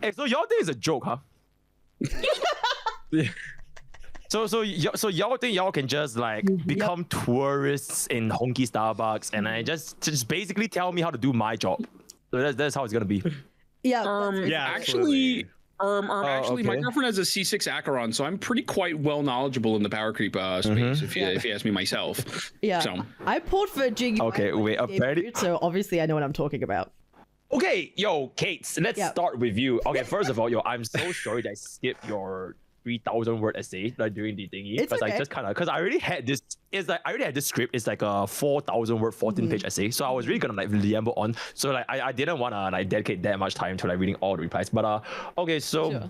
Hey, so y'all think it's a joke, huh? So y'all think y'all can just like become tourists in Honky Starbucks and I just basically tell me how to do my job. So that's how it's gonna be. Yeah. Yeah. Actually, actually, my okay. girlfriend has a C6 Acheron, so I'm pretty quite well knowledgeable in the power creep space. If you ask me myself. Yeah. So. I pulled for Jiggy. Okay, wait, apparently. So obviously I know what I'm talking about. Okay, yo, Kate, let's start with you. Okay, first of all, yo, I'm so sorry that I skipped your 3,000 word essay like during the thingy. It's okay. I just kind of because I already had this. It's like I already had this script. It's like a 4,000 word, 14-page essay. So I was really gonna like ramble on. So like I didn't wanna like dedicate that much time to like reading all the replies. But okay, so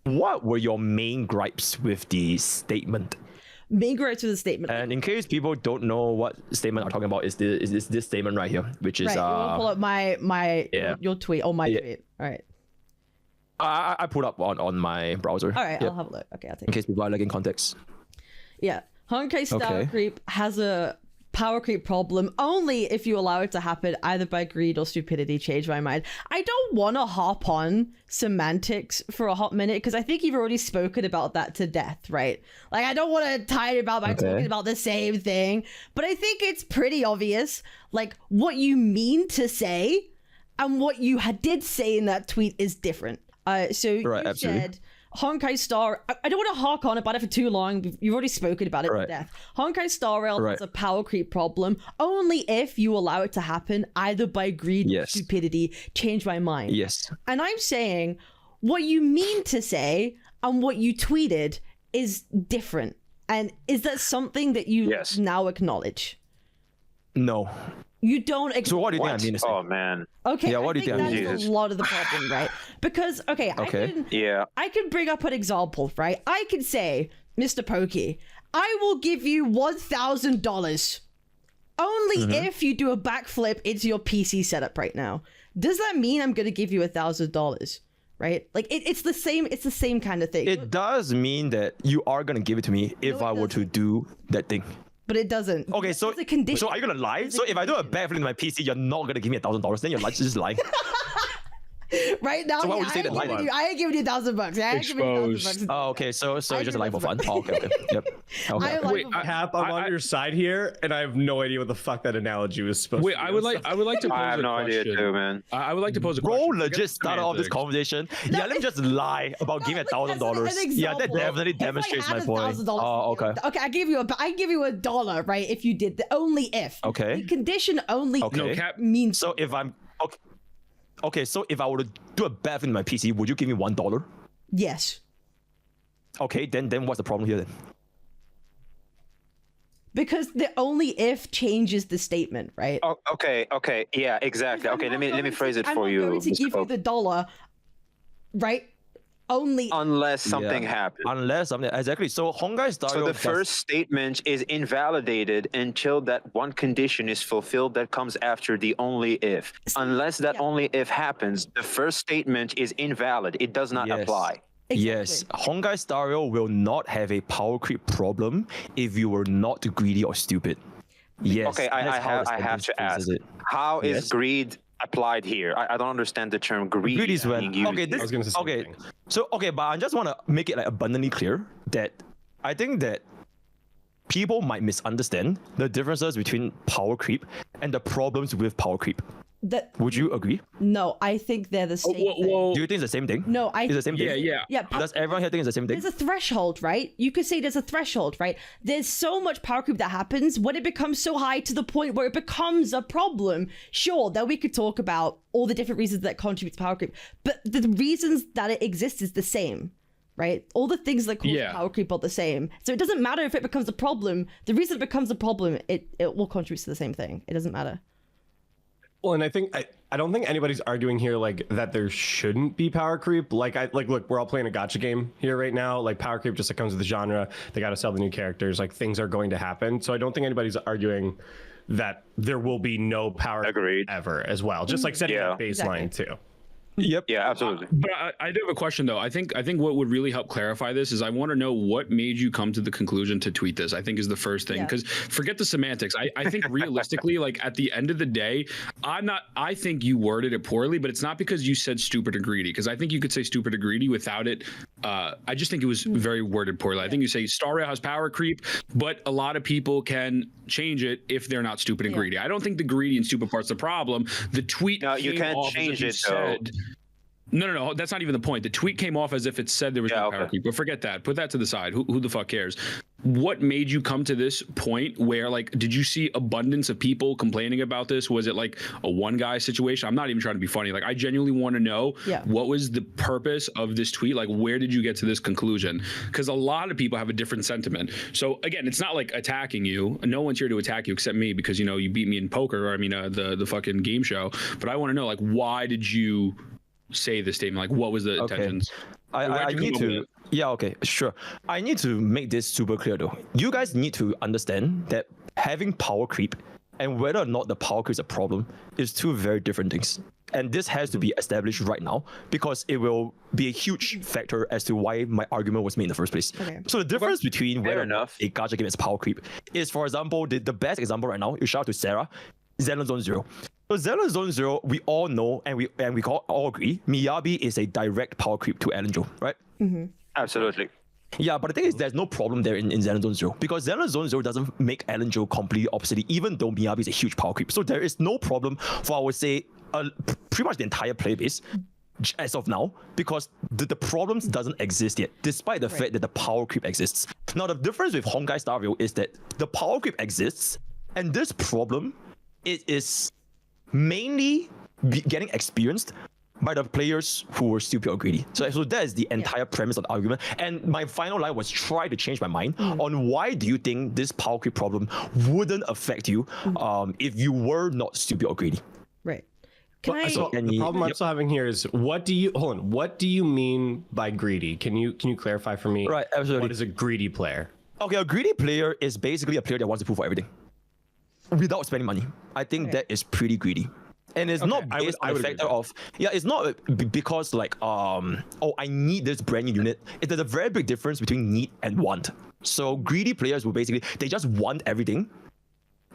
what were your main gripes with the statement? Main gripes with the statement. And in case people don't know what statement I'm talking about, is this statement right here, which is right. You want to pull up my your tweet or my tweet. All right. I put up on my browser. All right, I'll have a look. Okay, I'll take it. In case people are lacking context. Yeah. Honkai Star Creep has a power creep problem only if you allow it to happen either by greed or stupidity. Change my mind. I don't want to hop on semantics for a hot minute because I think you've already spoken about that to death, right? Like, I don't want to tie it about by talking about the same thing, but I think it's pretty obvious, like, what you mean to say and what you did say in that tweet is different. So you said Honkai Star. I don't want to hark on about it for too long. You've already spoken about it to death. Honkai Star Rail has a power creep problem only if you allow it to happen either by greed or stupidity. Change my mind. Yes. And I'm saying what you mean to say and what you tweeted is different. And is that something that you now acknowledge? No. You don't. So what do you think I mean to say? Oh man. Okay. Yeah. What do you think? That's a lot of the problem, right? Because I can bring up an example, right? I can say, MrPokke, I will give you $1,000 only if you do a backflip into your PC setup right now. Does that mean I'm going to give you $1,000? Right? Like it's the same. It's the same kind of thing. It does mean that you are going to give it to me if I were to do that thing. But it doesn't. Okay, so it's a condition. So are you gonna lie? So if I do a backflip in my PC, you're not gonna give me $1,000. Then you're just lying. Right now, so why would you say that? I ain't giving you $1,000. I ain't giving you $1,000. Oh, okay. So you're just lying for fun. Oh, okay. Yep. Okay. Wait, Hap, I'm on your side here, and I have no idea what the fuck that analogy was supposed to be. I would like to pose a question. I have no idea too, man. I would like to pose a question. Bro, legit started off this conversation. Yeah, let me just lie about giving $1,000. Yeah, that definitely demonstrates my point. Oh, okay. Okay, I give you $1, right? If you did the only if. Okay. The condition only means. So if I'm okay, so if I were to do a backflip in my PC, would you give me $1? Yes. Okay, then what's the problem here then? Because the only if changes the statement, right? Oh, okay, yeah, exactly. Okay, let me phrase it for you. I'm going to give you the $1, right? Only unless something happens. Unless something exactly. So Honkai Star. So the first statement is invalidated until that one condition is fulfilled that comes after the only if. Unless that only if happens, the first statement is invalid. It does not apply. Exactly. Yes, Honkai Star Rail will not have a power creep problem if you were not greedy or stupid. Yes. Okay, I have to ask. How is greed applied here? I don't understand the term greed. Greed is when I was gonna say but I just want to make it like abundantly clear that I think that people might misunderstand the differences between power creep and the problems with power creep. Would you agree? No, I think they're the same thing. Do you think it's the same thing? No, it's the same thing. Yeah. Does everyone here think it's the same thing? There's a threshold, right? You could say there's a threshold, right? There's so much power creep that happens when it becomes so high to the point where it becomes a problem. Sure, then we could talk about all the different reasons that contribute to power creep, but the reasons that it exists is the same. Right? All the things that cause power creep are the same. So it doesn't matter if it becomes a problem. The reason it becomes a problem, it will contribute to the same thing. It doesn't matter. Well, and I don't think anybody's arguing here like that there shouldn't be power creep. Like look, we're all playing a gacha game here right now. Like power creep just comes with the genre. They got to sell the new characters. Like things are going to happen. So I don't think anybody's arguing that there will be no power creep ever as well. Just like setting a baseline too. Yep. Yeah, absolutely. But I do have a question though. I think what would really help clarify this is I want to know what made you come to the conclusion to tweet this. I think is the first thing, because forget the semantics. I think realistically, like at the end of the day, I think you worded it poorly, but it's not because you said stupid or greedy, because I think you could say stupid or greedy without it. I just think it was very worded poorly. I think you say Star Rail has power creep, but a lot of people can change it if they're not stupid and greedy. I don't think the greedy and stupid part's the problem. The tweet you can't change it though. No, that's not even the point. The tweet came off as if it said there was no power creep, but forget that. Put that to the side. Who the fuck cares? What made you come to this point where, like, did you see abundance of people complaining about this? Was it like a one guy situation? I'm not even trying to be funny. Like, I genuinely want to know what was the purpose of this tweet? Like, where did you get to this conclusion? Because a lot of people have a different sentiment. So again, it's not like attacking you. No one's here to attack you except me, because, you know, you beat me in poker, or I mean, the fucking game show. But I want to know, like, why did you say this statement? Like, what was the intentions? I need to. Yeah, okay, sure. I need to make this super clear though. You guys need to understand that having power creep and whether or not the power creep is a problem is two very different things. And this has to be established right now, because it will be a huge factor as to why my argument was made in the first place. Okay. So the difference between whether or not a gacha game is power creep is, for example, the best example right now, you shout out to Sarah, Stellarons Zone Zero. So Stellarons Zone Zero, we all know and we all agree, Miyabi is a direct power creep to Elenjo, right? Mm-hmm. Absolutely. Yeah, but the thing is, there's no problem there in Stellarons Zone Zero, because Stellarons Zone Zero doesn't make Elenjo completely obsolete, even though Miyabi is a huge power creep. So there is no problem for, I would say, pretty much the entire player base as of now, because the problems doesn't exist yet, despite the fact that the power creep exists. Now, the difference with Honkai Star Rail is that the power creep exists, and this problem is mainly getting experienced by the players who were stupid or greedy. So that is the entire premise of the argument. And my final line was try to change my mind on why do you think this power creep problem wouldn't affect you if you were not stupid or greedy. Right. The problem I'm still having here is, what do you mean by greedy? Can you clarify for me? Right, absolutely. What is a greedy player? Okay, a greedy player is basically a player that wants to prove for everything without spending money. I think that is pretty greedy. And it's not based on the factor of, it's not because like, I need this brand new unit. There's a very big difference between need and want. So greedy players will basically, they just want everything,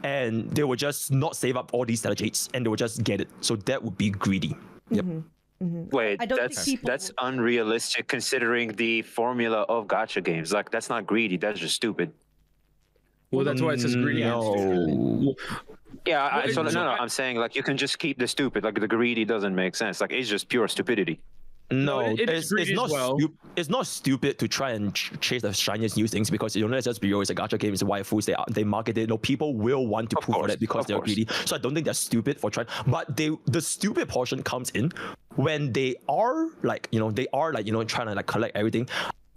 and they will just not save up all these stellar jades, and they will just get it. So that would be greedy. Yep. Wait, that's unrealistic considering the formula of gacha games. Like, that's not greedy, that's just stupid. Well, that's why it says greedy. No. Yeah, I'm saying, like, you can just keep the stupid. Like, the greedy doesn't make sense. Like, it's just pure stupidity. No, it's not stupid to try and chase the shiniest new things, because you know, let's just be real, it's a gacha game, it's a waifus, they market it. No, people will want to prove for that because they're greedy. So I don't think they're stupid for trying, but the stupid portion comes in when they are like, trying to like collect everything.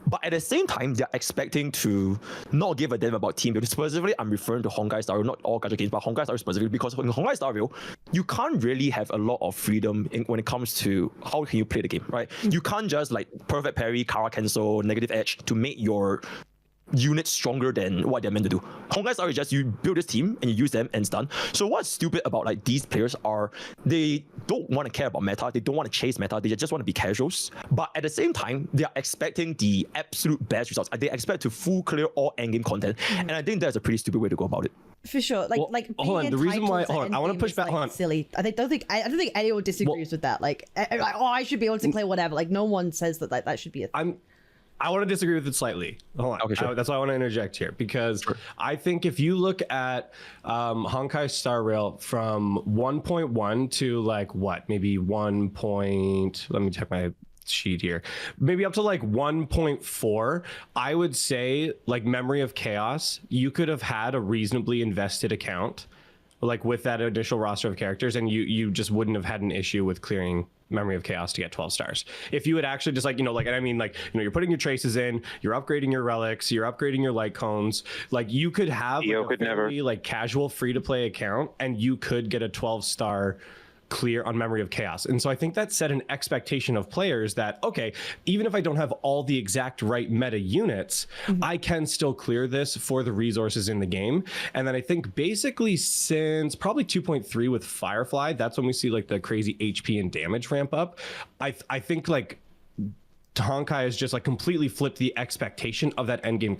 But at the same time, they're expecting to not give a damn about team building. Specifically, I'm referring to Honkai Star Rail, not all gacha games, but Honkai Star Rail specifically, because in Honkai Star Rail, you can't really have a lot of freedom when it comes to how can you play the game, right? You can't just like perfect parry, Kara cancel, negative edge to make your units stronger than what they're meant to do. Honkai Star Rail is just you build this team and you use them and it's done. So what's stupid about like these players are they don't want to care about meta, they don't want to chase meta, they just want to be casuals. But at the same time, they are expecting the absolute best results. They expect to full clear all endgame content, and I think that's a pretty stupid way to go about it. For sure, hold on. The reason why, I want to push back. Hold on, silly. I don't think anyone disagrees with that. Like, I should be able to play whatever. Like, no one says that should be a thing. I want to disagree with it slightly. Hold on. Okay, sure. That's why I want to interject here, because I think if you look at Honkai Star Rail from 1.1 to like maybe 1. Let me check my sheet here. Maybe up to like 1.4, I would say like Memory of Chaos, you could have had a reasonably invested account like with that initial roster of characters, and you just wouldn't have had an issue with clearing Memory of Chaos to get 12 stars. If you had actually just like, and I mean, like, you're putting your traces in, you're upgrading your relics, you're upgrading your light cones, like you could have like, a very like casual free to play account, and you could get a 12-star clear on Memory of Chaos. And so I think that set an expectation of players that, okay, even if I don't have all the exact right meta units, I can still clear this for the resources in the game. And then I think basically since probably 2.3 with Firefly, that's when we see like the crazy HP and damage ramp up. I think like Honkai has just like completely flipped the expectation of that endgame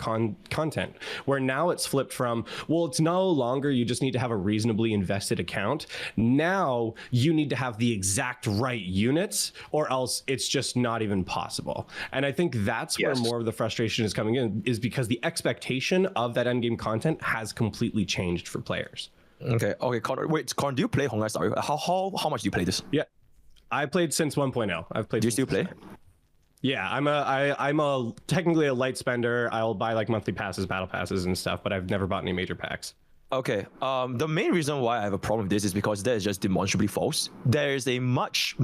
content, where now it's flipped from, well, it's no longer you just need to have a reasonably invested account. Now you need to have the exact right units or else it's just not even possible. And I think that's where more of the frustration is coming in, is because the expectation of that endgame content has completely changed for players. Okay, Connor, wait, Connor, do you play Honkai Star? How much do you play this? Yeah, I played since 1.0. I've played. Do you still play? Yeah, I'm a technically a light spender. I'll buy like monthly passes, battle passes and stuff, but I've never bought any major packs. Okay, the main reason why I have a problem with this is because that is just demonstrably false. There is a much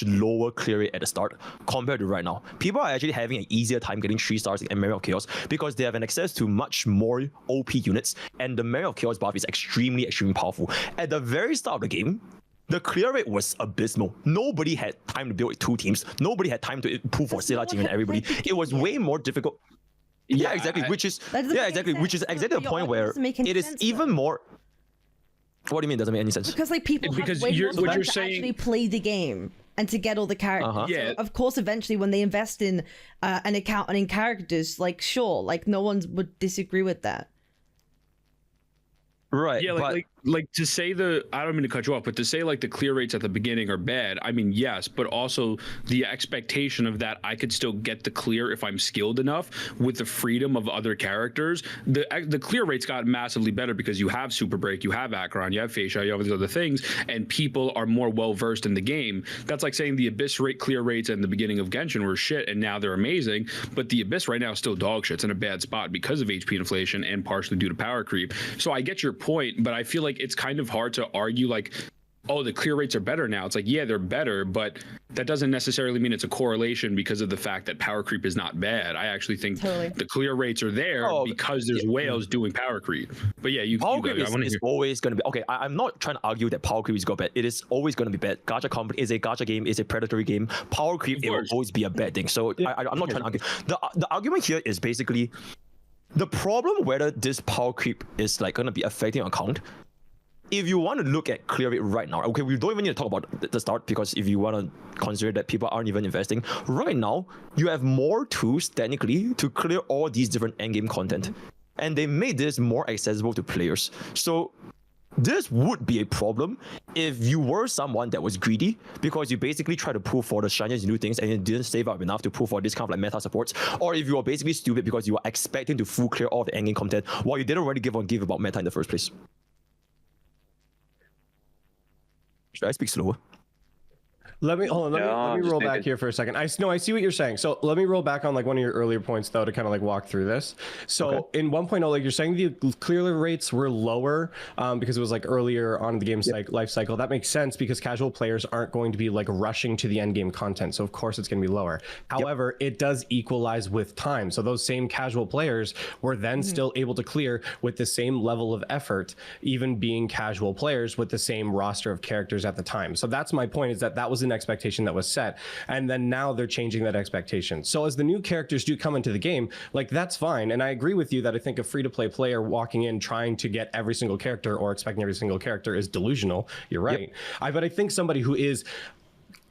lower clear rate at the start compared to right now. People are actually having an easier time getting 3 stars in Memory of Chaos because they have an access to much more OP units, and the Memory of Chaos buff is extremely powerful. At the very start of the game, the clear rate was abysmal. Nobody had time to build 2 teams. Nobody had time to pull for Silla Jing and everybody. It was way more difficult. Yeah, exactly. Which is exactly the point where it is even more. What do you mean? Doesn't make any sense? Because like people have way more time to actually play the game and to get all the characters. Yeah. So, of course, eventually when they invest in an account and in characters, like sure, like no one would disagree with that. Right. Yeah, like to say I don't mean to cut you off, but to say like the clear rates at the beginning are bad, I mean, yes, but also the expectation of that I could still get the clear if I'm skilled enough with the freedom of other characters. The clear rates got massively better because you have Super Break, you have Acheron, you have Facia, you have these other things, and people are more well versed in the game. That's like saying the Abyss rate clear rates in the beginning of Genshin were shit and now they're amazing, but the Abyss right now is still dog shit. It's in a bad spot because of HP inflation and partially due to power creep. So I get your point, but I feel like it's kind of hard to argue like, oh, the clear rates are better now. It's like, yeah, they're better, but that doesn't necessarily mean it's a correlation because of the fact that power creep is not bad. I actually think the clear rates are there because there's whales doing power creep. But yeah, power creep is always going to be okay. I'm not trying to argue that power creep is bad. It is always going to be bad. Gacha combat is a gacha game, is a predatory game. Power creep, it will always be a bad thing. So I'm not trying to argue. The argument here is basically the problem whether this power creep is like going to be affecting your account. If you want to look at clear rate right now, okay, we don't even need to talk about the start because if you want to consider that people aren't even investing, right now, you have more tools technically to clear all these different endgame content. And they made this more accessible to players. So this would be a problem if you were someone that was greedy because you basically try to pull for the shiniest new things and you didn't save up enough to pull for this kind of like meta supports, or if you were basically stupid because you were expecting to full clear all the endgame content while you didn't really give about meta in the first place. Should I speak slower? Let me roll back here for a second. I see what you're saying. So let me roll back on like one of your earlier points though to kind of like walk through this. So in 1.0, like you're saying the clear rates were lower because it was like earlier on in the game's life cycle. That makes sense because casual players aren't going to be like rushing to the end game content. So of course it's going to be lower. However, it does equalize with time. So those same casual players were then still able to clear with the same level of effort, even being casual players with the same roster of characters at the time. So that's my point, is that was an expectation that was set, and then now they're changing that expectation. So as the new characters do come into the game, like that's fine, and I agree with you that I think a free-to-play player walking in trying to get every single character or expecting every single character is delusional. You're right. But I think somebody who is,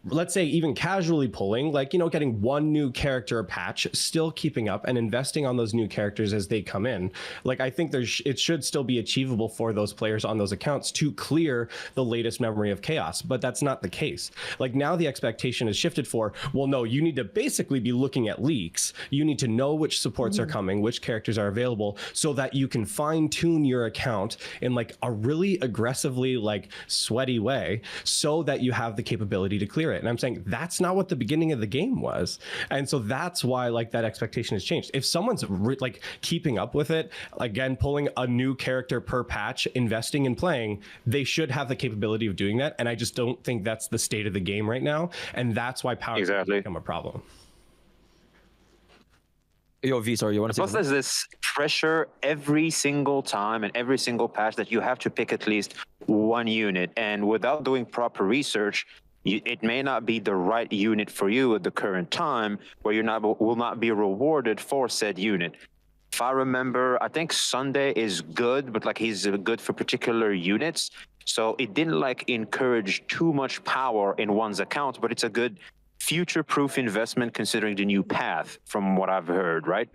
let's say, even casually pulling, like, you know, getting one new character a patch, still keeping up and investing on those new characters as they come in, like I think it should still be achievable for those players on those accounts to clear the latest Memory of Chaos. But that's not the case. Like now the expectation is shifted for, well, no, you need to basically be looking at leaks. You need to know which supports are coming, which characters are available, so that you can fine tune your account in like a really aggressively like sweaty way, so that you have the capability to clear it. And I'm saying that's not what the beginning of the game was. And so that's why like that expectation has changed. If someone's like keeping up with it, again, pulling a new character per patch, investing in playing, they should have the capability of doing that. And I just don't think that's the state of the game right now. And that's why power has become a problem. Yo, V, sorry, you want to say Plus, there's this pressure every single time and every single patch that you have to pick at least one unit. And without doing proper research, it may not be the right unit for you at the current time, where will not be rewarded for said unit. If I remember, I think Sunday is good, but like he's good for particular units. So it didn't like encourage too much power in one's account, but it's a good future-proof investment considering the new path, from what I've heard, right?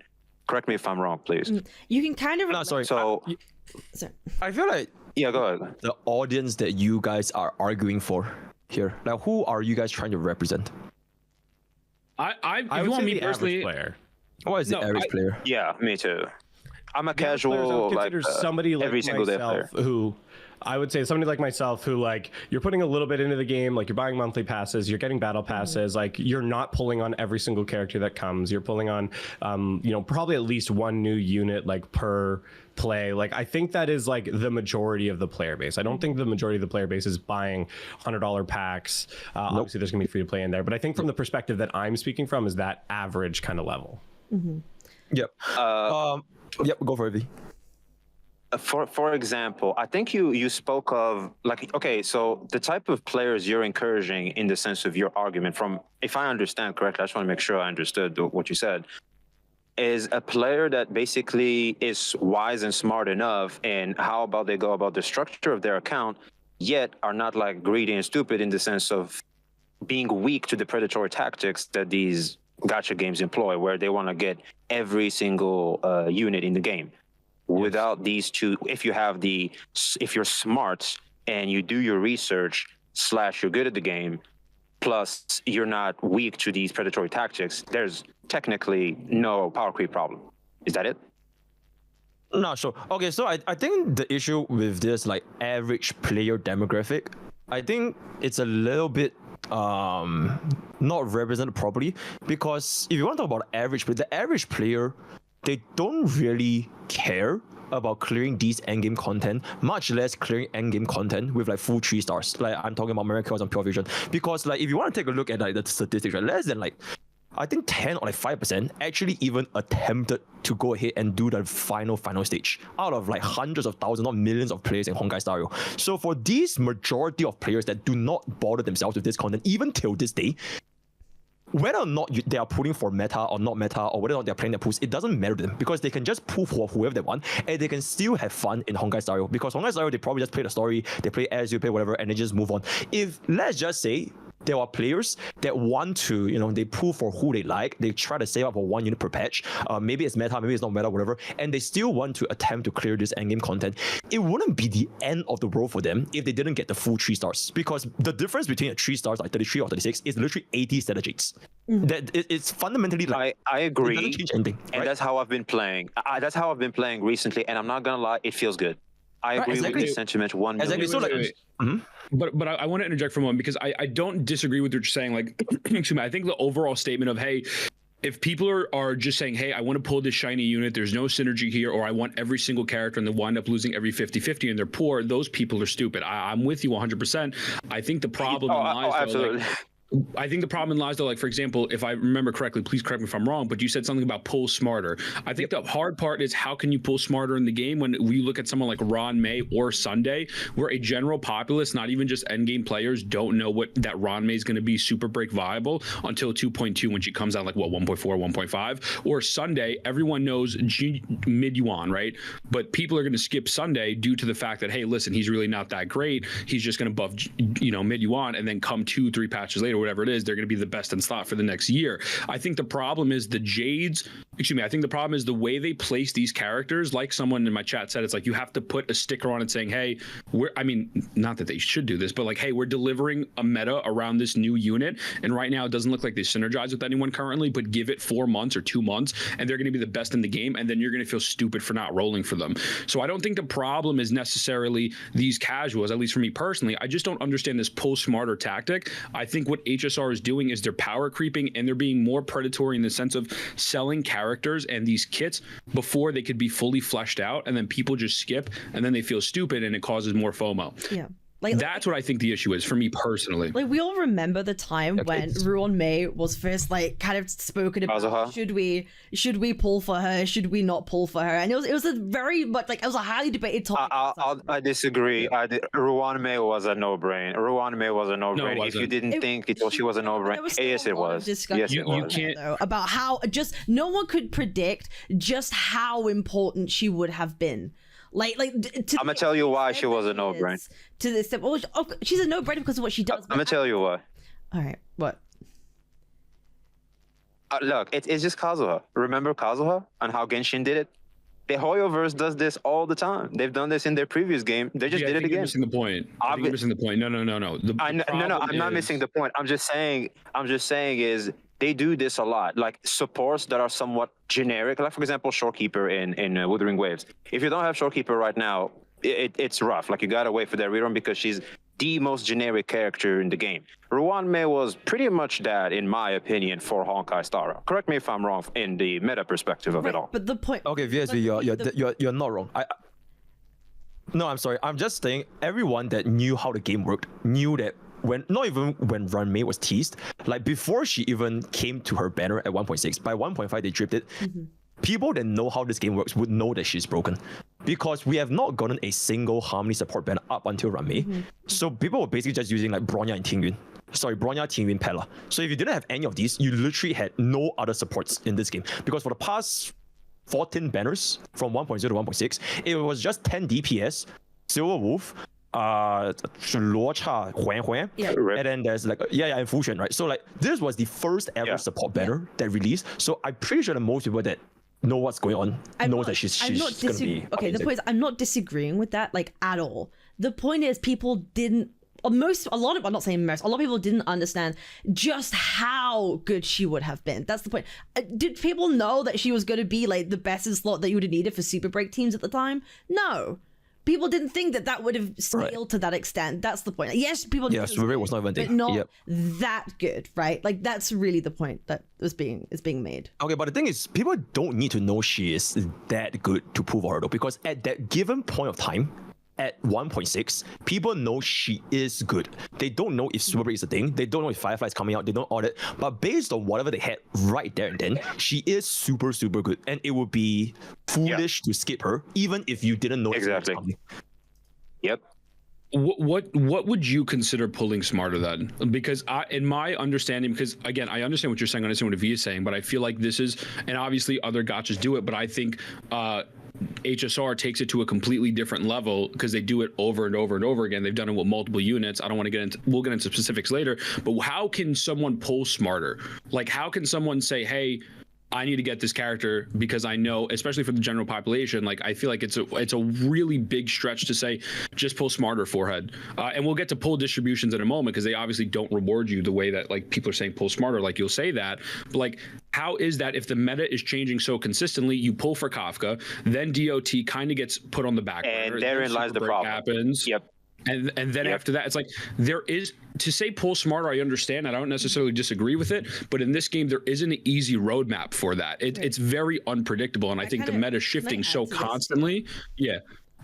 Correct me if I'm wrong, please. You can kind of... No, sorry. So, I feel like yeah, go ahead. the audience that you guys are arguing for here, like who are you guys trying to represent? I I you would want say me the personally, average player. What is the average player? Yeah, me too. I'm a Players, I casual, would like consider somebody like every single day myself player. who I would say somebody like myself who like you're putting a little bit into the game, like you're buying monthly passes, you're getting battle passes, like you're not pulling on every single character that comes. You're pulling on probably at least one new unit like per play. Like I think that is like the majority of the player base. I don't think the majority of the player base is buying $100 packs. Obviously there's gonna be free to play in there, but I think from the perspective that I'm speaking from is that average kind of level. Yep. Yep, go for it, V. For example, I think you spoke of like, okay, so the type of players you're encouraging in the sense of your argument, from, if I understand correctly, I just want to make sure I understood what you said, is a player that basically is wise and smart enough in how about they go about the structure of their account, yet are not like greedy and stupid in the sense of being weak to the predatory tactics that these gacha games employ, where they want to get every single unit in the game. Without these two, if you're smart and you do your research / you're good at the game, plus you're not weak to these predatory tactics, there's technically no power creep problem. Is that it? No, sure. Okay, so I think the issue with this like average player demographic, I think it's a little bit not represented properly, because if you want to talk about average, but the average player, they don't really care about clearing these endgame content, much less clearing endgame content with like full 3 stars. Like I'm talking about Miracles and Pure Vision, because like if you want to take a look at like the statistics, right, less than like I think 10 or like 5% actually even attempted to go ahead and do the final stage out of like hundreds of thousands, not millions of players in Honkai Star Rail. So for these majority of players that do not bother themselves with this content, even till this day, whether or not they are pulling for meta or not meta, or whether or not they're playing their pools, it doesn't matter to them, because they can just pull for whoever they want and they can still have fun in Honkai Star Rail. Because Honkai Star Rail, they probably just play the story, they play as you play whatever, and they just move on. If, let's just say, there are players that want to, they pull for who they like, they try to save up for 1 unit per patch, maybe it's meta, maybe it's not meta, whatever, and they still want to attempt to clear this endgame content, it wouldn't be the end of the world for them if they didn't get the full 3 stars, because the difference between a 3 stars like 33 or 36 is literally 80 strategies. That it's fundamentally like I agree, it doesn't change anything, and right? that's how I've been playing. That's how I've been playing recently, and I'm not gonna lie, it feels good. I agree with the sentiment 1 million. Exactly. So But I want to interject for a moment, because I don't disagree with what you're saying. Like, excuse me, I think the overall statement of, hey, if people are just saying, hey, I want to pull this shiny unit, there's no synergy here, or I want every single character and they wind up losing every 50-50 and they're poor, those people are stupid. I'm with you 100%. I think the problem lies absolutely. I think the problem lies though, like, for example, if I remember correctly, please correct me if I'm wrong, but you said something about pull smarter. I think the hard part is, how can you pull smarter in the game when we look at someone like Ron May or Sunday, where a general populace, not even just endgame players, don't know that Ron May is going to be super break viable until 2.2 when she comes out, like, what, 1.4, 1.5? Or Sunday, everyone knows mid yuan, right? But people are going to skip Sunday due to the fact that, hey, listen, he's really not that great. He's just going to buff, mid yuan, and then come 2-3 patches later, whatever it is, they're going to be the best in slot for the next year. I think the problem is I think the problem is the way they place these characters. Like someone in my chat said, it's like you have to put a sticker on it saying, hey, not that they should do this, but like, hey, we're delivering a meta around this new unit, and right now it doesn't look like they synergize with anyone currently, but give it 4 months or 2 months and they're going to be the best in the game, and then you're going to feel stupid for not rolling for them. So I don't think the problem is necessarily these casuals, at least for me personally. I just don't understand this pull smarter tactic. I think what HSR is doing is they're power creeping, and they're being more predatory in the sense of selling characters and these kits before they could be fully fleshed out, and then people just skip, and then they feel stupid, and it causes more FOMO. Yeah. Like that's what I think the issue is for me personally. Like we all remember the time when Ruan Mei was first like kind of spoken about. Should we pull for her? Should we not pull for her? And it was a very much like it was a highly debated topic. I disagree. Ruan Mei was a no-brainer. Ruan Mei was a no-brainer. No, if you didn't think she was a no-brainer, yes, it was. Yes, it was. You can't though, about how just no one could predict just how important she would have been. I'm gonna tell you why she was a no-brainer. To this, she's a no-brainer because of what she does. I'm gonna tell you why. All right, what? Look, it's just Kazuha. Remember Kazuha and how Genshin did it? The HoYoverse does this all the time. They've done this in their previous game. They just did it again. You're missing the point. I think you're missing the point. No. I'm not missing the point. I'm just saying is they do this a lot. Like supports that are somewhat generic. Like for example, Shorekeeper in Wuthering Waves. If you don't have Shorekeeper right now, it's rough. Like you gotta wait for that rerun because she's the most generic character in the game. Ruan Mei was pretty much that, in my opinion, for Honkai Star. Correct me if I'm wrong in the meta perspective of it all. But the point. Okay, VSV, you're not wrong. No, I'm sorry. I'm just saying everyone that knew how the game worked knew that not even when Ruan Mei was teased, like before she even came to her banner at 1.6, by 1.5 they dripped it. People that know how this game works would know that she's broken, because we have not gotten a single Harmony support banner up until Ruan Mei. So people were basically just using like Bronya and Tingyun. Bronya, Tingyun, Pella. So if you didn't have any of these, you literally had no other supports in this game, because for the past 14 banners from 1.0 to 1.6, it was just 10 DPS, Silver Wolf, Luo Cha, Huan, and then there's like and Fusion, right? So like this was the first ever support banner that released. So I'm pretty sure that most people that know what's going on know that she's gonna be okay. The point is, I'm not disagreeing with that like at all. The point is, people didn't. I'm not saying most. A lot of people didn't understand just how good she would have been. That's the point. Did people know that she was going to be like the best in slot that you would have needed for super break teams at the time? No. People didn't think that would have scaled to that extent. That's the point. Yes, people. Yeah, super break was not even but not that good, right? Like that's really the point that is being made. Okay, but the thing is, people don't need to know she is that good to prove her though, because at that given point of time, at 1.6, people know she is good. They don't know if Super Break is a thing. They don't know if Firefly is coming out. They don't know all that. But based on whatever they had right there and then, she is super, super good. And it would be foolish to skip her, even if you didn't know exactly. Yep. What would you consider pulling smarter then? Because in my understanding, because again, I understand what you're saying, I understand what V is saying, but I feel like this is, and obviously other gachas do it, but I think HSR takes it to a completely different level because they do it over and over and over again. They've done it with multiple units. I don't want to get into, we'll get into specifics later, but how can someone pull smarter? Like how can someone say, hey, I need to get this character because I know, especially for the general population, like I feel like it's a really big stretch to say just pull smarter forehead. And we'll get to pull distributions in a moment because they obviously don't reward you the way that like people are saying pull smarter, like you'll say that. But like, how is that if the meta is changing so consistently, you pull for Kafka, then DOT kind of gets put on the back burner. And therein lies the problem. Happens. Yep. And then after that, it's like there is, to say pull smarter, I understand. I don't necessarily disagree with it. But in this game, there isn't an easy roadmap for that. It's very unpredictable. And I think the meta is shifting so constantly. Yeah.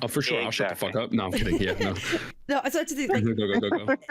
For sure. Exactly. I'll shut the fuck up. No, I'm kidding. Yeah, no. No, I started to think, like,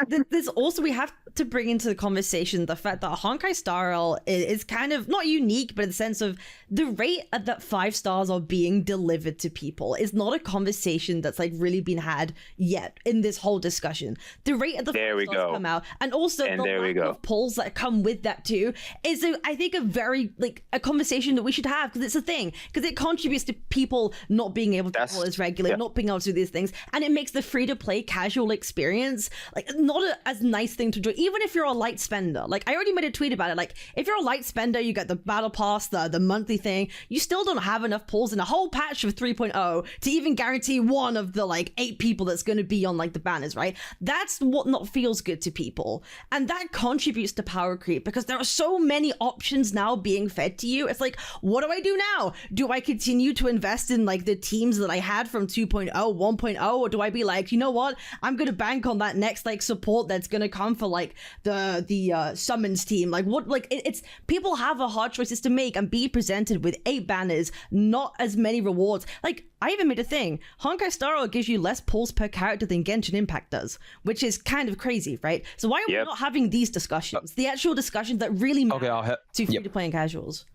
go. There's also, we have to bring into the conversation the fact that Honkai Star Rail is kind of not unique, but in the sense of the rate at that 5 stars are being delivered to people is not a conversation that's like really been had yet in this whole discussion. The rate at the 5 stars come out, and also the lack of pulls that come with that too is, I think, a very like a conversation that we should have, because it's a thing, because it contributes to people not being able to pull as regularly, not being able to do these things, and it makes the free-to-play casual experience like not as nice thing to do, even if you're a light spender. Like I already made a tweet about it, like if you're a light spender, you get the battle pass, the monthly thing, you still don't have enough pulls in a whole patch of 3.0 to even guarantee one of the like 8 people that's going to be on like the banners, right? That's what not feels good to people, and that contributes to power creep, because there are so many options now being fed to you. It's like, what do I do now? Do I continue to invest in like the teams that I had from 2.0, 1.0, or do I be like, you know what, I'm gonna bank on that next like support that's gonna come for like the summons team. Like what, like it's people have a hard choices to make and be presented with 8 banners, not as many rewards. Like I even made a thing. Honkai Star Rail gives you less pulls per character than Genshin Impact does, which is kind of crazy, right? So why are we not having these discussions? The actual discussions that really matter to free-to-play and casuals.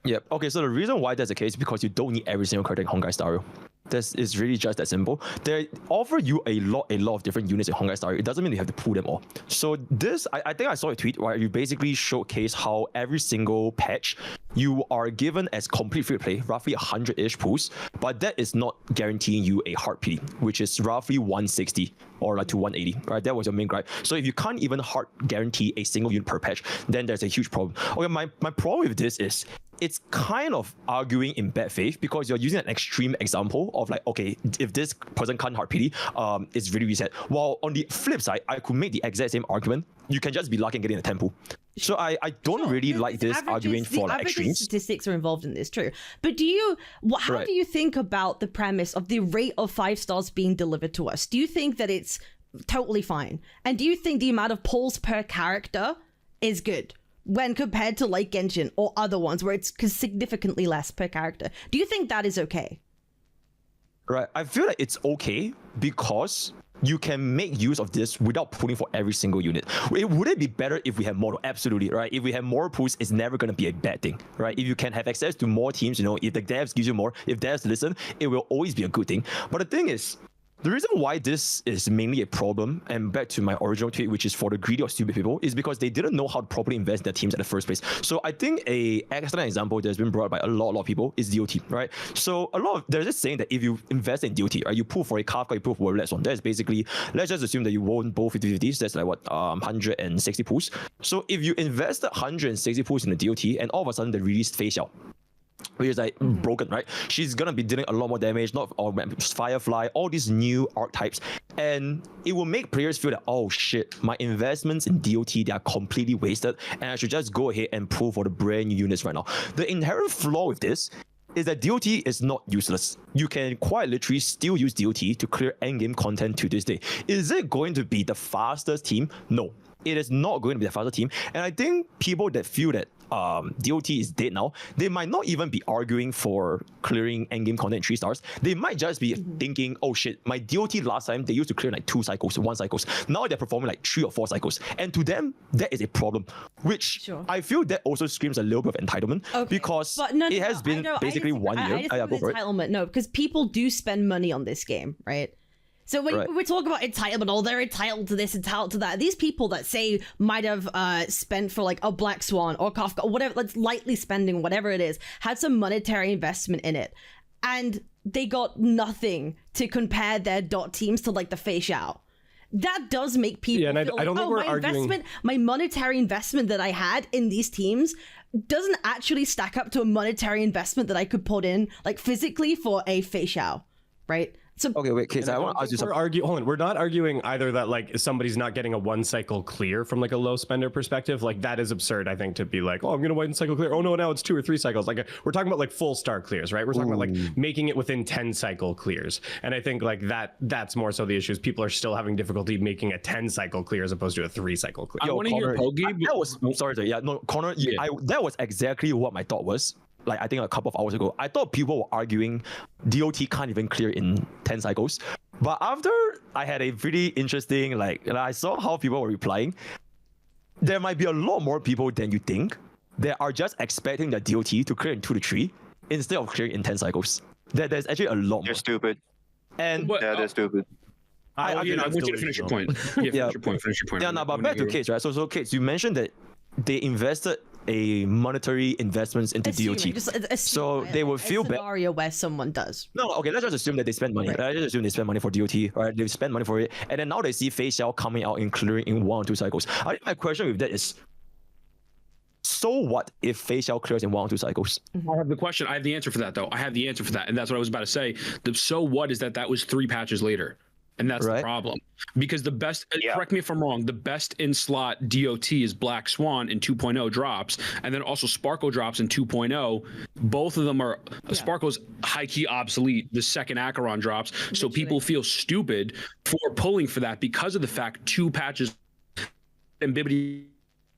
Yep. Okay, so the reason why that's the case is because you don't need every single character in Honkai Star Rail. This is really just that simple. They offer you a lot of different units in Honkai Star Rail. It doesn't mean you have to pull them all. So this, I think I saw a tweet where you basically showcase how every single patch you are given as complete free to play, roughly 100-ish pulls, but that is not guaranteeing you a hard PD, which is roughly 160 or like to 180, right? That was your main gripe. So if you can't even hard guarantee a single unit per patch, then there's a huge problem. Okay, my problem with this is it's kind of arguing in bad faith because you're using an extreme example of like, okay, if this person can't hard PD, it's really reset. While on the flip side, I could make the exact same argument. You can just be lucky in getting a temple. So I don't really like this arguing for like extremes. Statistics are involved in this, true. But how do you think about the premise of the rate of 5 stars being delivered to us? Do you think that it's totally fine? And do you think the amount of pulls per character is good when compared to like Genshin or other ones where it's significantly less per character? Do you think that is okay? Right. I feel like it's okay because you can make use of this without pulling for every single unit. Would it be better if we have more? Absolutely, right? If we have more pulls, it's never going to be a bad thing, right? If you can have access to more teams, you know, if the devs gives you more, if devs listen, it will always be a good thing. But the thing is, the reason why this is mainly a problem, and back to my original tweet, which is for the greedy or stupid people, is because they didn't know how to properly invest in their teams at the first place. So I think a excellent example that's been brought by a lot of people is DOT, right? So there's this saying that if you invest in DOT, right, you pull for a Kafka, you pull for a Let's One. That's basically, let's just assume that you won both 50-50s. That's like what, 160 pulls. So if you invested 160 pulls in the DOT, and all of a sudden they release Face Out, which is like broken, right? She's gonna be dealing a lot more damage, not all Firefly, all these new archetypes, and it will make players feel that, oh shit, my investments in DOT, they are completely wasted, and I should just go ahead and pull for the brand new units right now. The inherent flaw with this is that DOT is not useless. You can quite literally still use DOT to clear endgame content to this day. Is it going to be the fastest team? No. It is not going to be the fastest team. And I think people that feel that DOT is dead now, they might not even be arguing for clearing endgame content in 3 stars. They might just be thinking, oh shit, my DOT last time, they used to clear like 2 cycles, 1 cycles. Now they're performing like 3 or 4 cycles. And to them, that is a problem, which I feel that also screams a little bit of entitlement because it has been basically 1 year. Entitlement, no, because people do spend money on this game, right? So when we talk about entitlement, oh, they're entitled to this, entitled to that. These people that say might have spent for like a Black Swan or Kafka or whatever, let's lightly spending, whatever it is, had some monetary investment in it. And they got nothing to compare their dot teams to like the Fei Xiao. That does make people feel like, I don't think we're arguing. My monetary investment that I had in these teams doesn't actually stack up to a monetary investment that I could put in like physically for a Fei Xiao, right? So, okay, wait, kids, I want to ask you something. Hold on, we're not arguing either that like somebody's not getting a 1 cycle clear from like a low spender perspective. Like that is absurd, I think, to be like, oh, I'm gonna 1 cycle clear. Oh no, now it's 2 or 3 cycles. Like we're talking about like full star clears, right? We're talking about like making it within 10 cycle clears. And I think like that's more so the issue is people are still having difficulty making a 10 cycle clear as opposed to a 3 cycle clear. I want to hear Pogi. That was Connor. Yeah. That was exactly what my thought was. Like I think a couple of hours ago, I thought people were arguing DOT can't even clear in 10 cycles. But after I had a pretty interesting, I saw how people were replying, there might be a lot more people than you think that are just expecting the DOT to clear in 2 to 3 instead of clearing in 10 cycles. There's actually a lot more. They're stupid. And they're stupid. I want you to finish your point. Finish your point. Yeah, no, but back to Kates, right? So Kates, you mentioned that they invested a monetary investments into DOT. So they will feel bad. Scenario where someone does. No, okay, let's just assume that they spend money. Right. Let's just assume they spend money for DOT, right? They spend money for it, and then now they see Fei Xiao coming out and clearing in 1 or 2 cycles. I think my question with that is, so what if Fei Xiao clears in 1 or 2 cycles? I have the question. I have the answer for that, though. I have the answer for that, and that's what I was about to say. The so what is that was 3 patches later. And that's the problem. Because the best, correct me if I'm wrong, the best in slot DOT is Black Swan in 2.0 drops, and then also Sparkle drops in 2.0. Both of them are, Sparkle's high key obsolete. The second Acheron drops. So people feel stupid for pulling for that because of the fact 2 patches and Bibbidi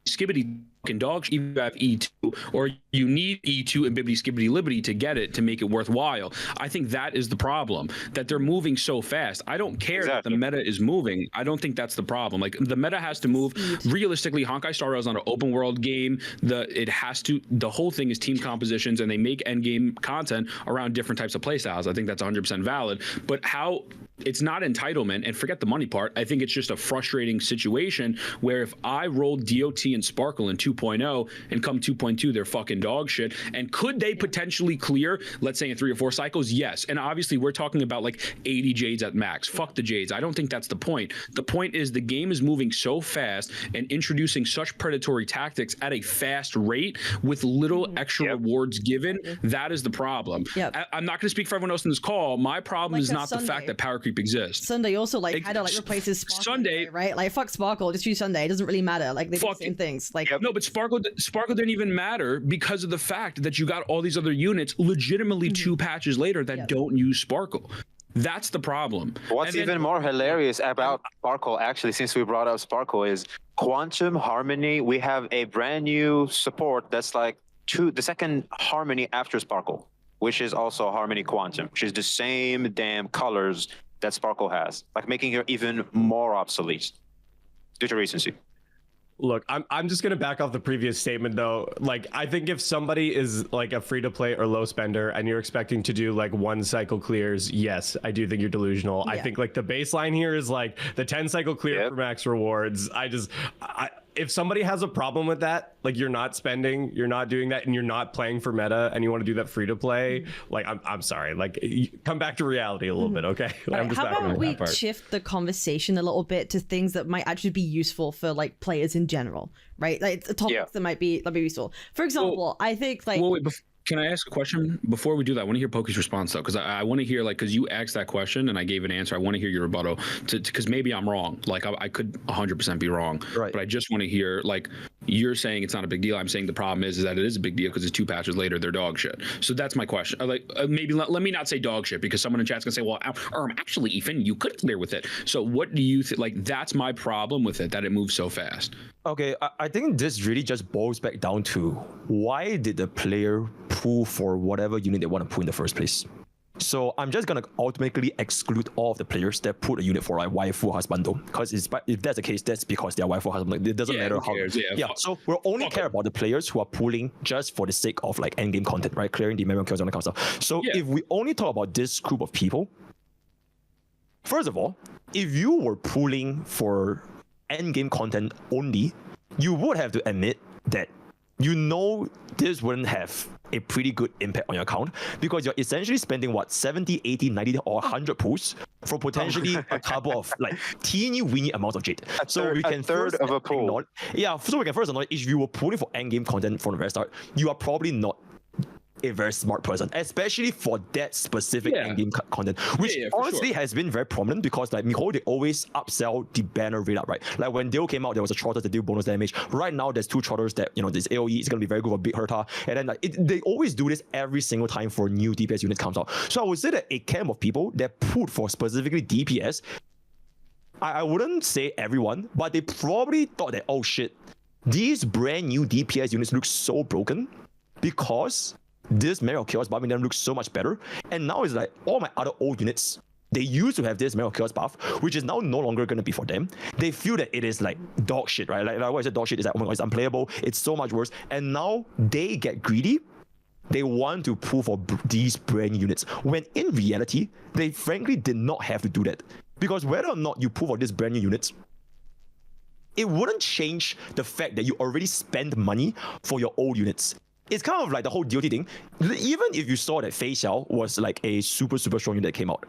Skibbity fucking dog, you have E2, or you need E2 and Bibbidi Skibbity Libbity to get it to make it worthwhile. I think that is the problem, that they're moving so fast. I don't care that the meta is moving. I don't think that's the problem. Like, the meta has to move. Realistically, Honkai Star Rail is not an open world game. The whole thing is team compositions, and they make end game content around different types of playstyles. I think that's 100% valid. But how it's not entitlement, and forget the money part. I think it's just a frustrating situation where if I rolled DOT and Sparkle in 2.0 and come 2.2, they're fucking dog shit. And could they potentially clear, let's say in 3 or 4 cycles? Yes. And obviously we're talking about like 80 Jades at max. Fuck the Jades. I don't think that's the point. The point is the game is moving so fast and introducing such predatory tactics at a fast rate with little extra rewards given. That is the problem. I'm not going to speak for everyone else in this call. My problem is not the fact that power creep exists. Sunday also kind of replaces Sparkle. Sunday, right? Like, fuck Sparkle, just use Sunday. It doesn't really matter. Like, they do the same things. Like, no, but Sparkle didn't even matter because of the fact that you got all these other units legitimately 2 patches later that don't use Sparkle. That's the problem. What's even more hilarious about Sparkle, actually, since we brought up Sparkle, is Quantum Harmony. We have a brand new support that's like the second Harmony after Sparkle, which is also Harmony Quantum, which is the same damn colors that Sparkle has, like making her even more obsolete due to recency. Look, I'm just gonna back off the previous statement though. Like, I think if somebody is like a free to play or low spender and you're expecting to do like 1 cycle clears, yes, I do think you're delusional. I think like the baseline here is like the 10 cycle clear for max rewards. If somebody has a problem with that, like you're not spending, you're not doing that, and you're not playing for meta, and you want to do that free to play, like I'm sorry, like come back to reality a little bit, okay? Right, how about we shift the conversation a little bit to things that might actually be useful for like players in general, right? Like topics that might be useful. For example, I think like. Can I ask a question before we do that? I want to hear Pokke's response though, because I want to hear, like, because you asked that question and I gave an answer. I want to hear your rebuttal, because maybe I'm wrong. Like I could 100% be wrong, but I just want to hear, like, you're saying it's not a big deal. I'm saying the problem is that it is a big deal because it's 2 patches later they're dog shit. So that's my question. Like maybe let me not say dog shit, because someone in chat's gonna say, well, actually, Ethan, you could clear with it. So what do you think? Like, that's my problem with it, that it moves so fast. Okay, I think this really just boils back down to why did the player pull for whatever unit they want to pull in the first place? So I'm just gonna automatically exclude all of the players that put a unit for like waifu husbando, because if that's the case, that's because they're waifu husbando. Like, it doesn't matter how. So we'll only care about the players who are pulling just for the sake of like endgame content, right? Clearing the memory kills and all that kind of stuff. So if we only talk about this group of people, first of all, if you were pulling for endgame content only, you would have to admit that this wouldn't have a pretty good impact on your account, because you're essentially spending 70, 80, 90 or 100 pulls for potentially a couple of like teeny weeny amounts of jade. So we can third of a pool. So we can first acknowledge, if you were pulling for endgame content from the very start, you are probably not a very smart person, especially for that specific endgame content, which honestly has been very prominent, because like miHoYo, they always upsell the banner rate up, right? Like when Dale came out, there was a trotter that did bonus damage. Right now, there's 2 trotters that, this AoE is going to be very good for big Herta. And then they always do this every single time for new DPS units comes out. So I would say that a camp of people that put for specifically DPS, I wouldn't say everyone, but they probably thought that, oh shit, these brand new DPS units look so broken because this Memory of Chaos buff in them looks so much better, and now it's like all my other old units, they used to have this Memory of Chaos buff, which is now no longer going to be for them. They feel that it is like dog shit, right? Like what I said, dog shit is like, oh my god, it's unplayable, it's so much worse, and now they get greedy. They want to pull for these brand new units, when in reality, they frankly did not have to do that, because whether or not you pull for these brand new units, it wouldn't change the fact that you already spend money for your old units. It's kind of like the whole DOT thing. Even if you saw that Fei Xiao was like a super strong unit that came out,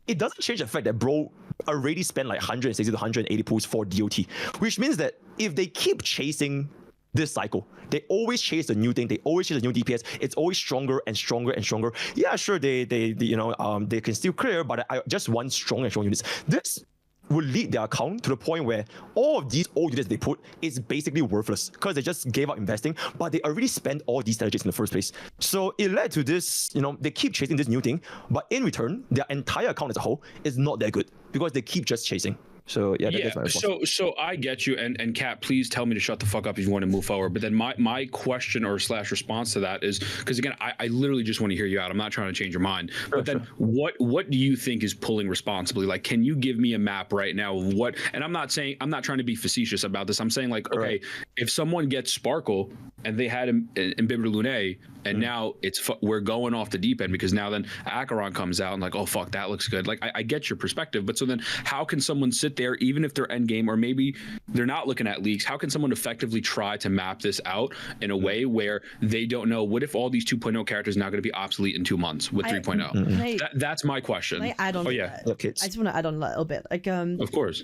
it doesn't change the fact that bro already spent like 160 to 180 pulls for DOT, which means that if they keep chasing this cycle. They always chase the new thing. They always chase the new DPS. It's always stronger and stronger and stronger. Yeah, sure, they can still clear, but I just want strong and strong units. This will lead their account to the point where all of these old units they put is basically worthless because they just gave up investing, but they already spent all these strategies in the first place. So it led to this, they keep chasing this new thing, but in return, their entire account as a whole is not that good because they keep just chasing. So yeah, that's my response. So I get you, and Kat, please tell me to shut the fuck up if you want to move forward. But then my question or / response to that is, because again, I literally just want to hear you out. I'm not trying to change your mind. But then what do you think is pulling responsibly? Like, can you give me a map right now of what? And I'm not trying to be facetious about this. I'm saying like, okay, if someone gets Sparkle and they had Imbibitor Lunae, and now we're going off the deep end because now then Acheron comes out and like, oh fuck, that looks good. Like I get your perspective, but so then how can someone sit there, even if they're end game or maybe they're not looking at leaks, how can someone effectively try to map this out in a way where they don't know, what if all these 2.0 characters are now going to be obsolete in 2 months with 3.0? That's my question. Can I add on? Yeah. I just want to add on a little bit. Like, of course.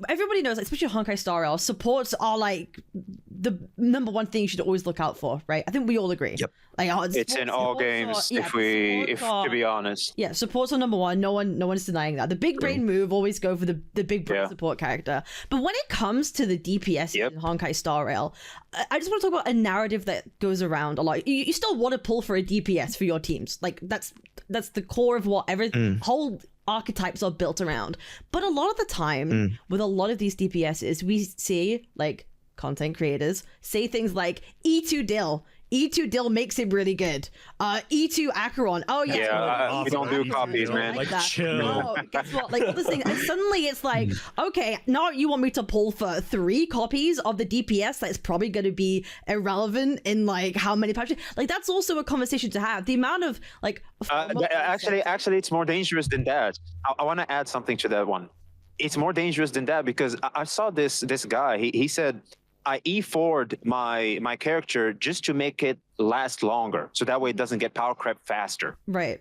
Everybody knows, especially Honkai Star Rail, supports are like the number one thing you should always look out for, right? I think we all agree. Yep. Like, it's in all games, to be honest. Yeah, supports are number one. No one's denying that. The big brain move, always go for the big brain support character. But when it comes to the DPS in Honkai Star Rail, I just want to talk about a narrative that goes around a lot. You still want to pull for a DPS for your teams. Like that's the core of what whole archetypes are built around. But a lot of the time with a lot of these DPSs, we see like content creators say things like E2 Dill makes it really good. E2 Acheron. Oh yeah. We don't do copies, man. Like chill. No, guess what? Like all this thing, and suddenly it's like, okay, now you want me to pull for 3 copies of the DPS that's probably going to be irrelevant in like how many patches? Like that's also a conversation to have. The amount of like. Actually, it's more dangerous than that. I want to add something to that one. It's more dangerous than that because I saw this guy. He said, I E4'd my character just to make it last longer, so that way it doesn't get power creep faster. Right.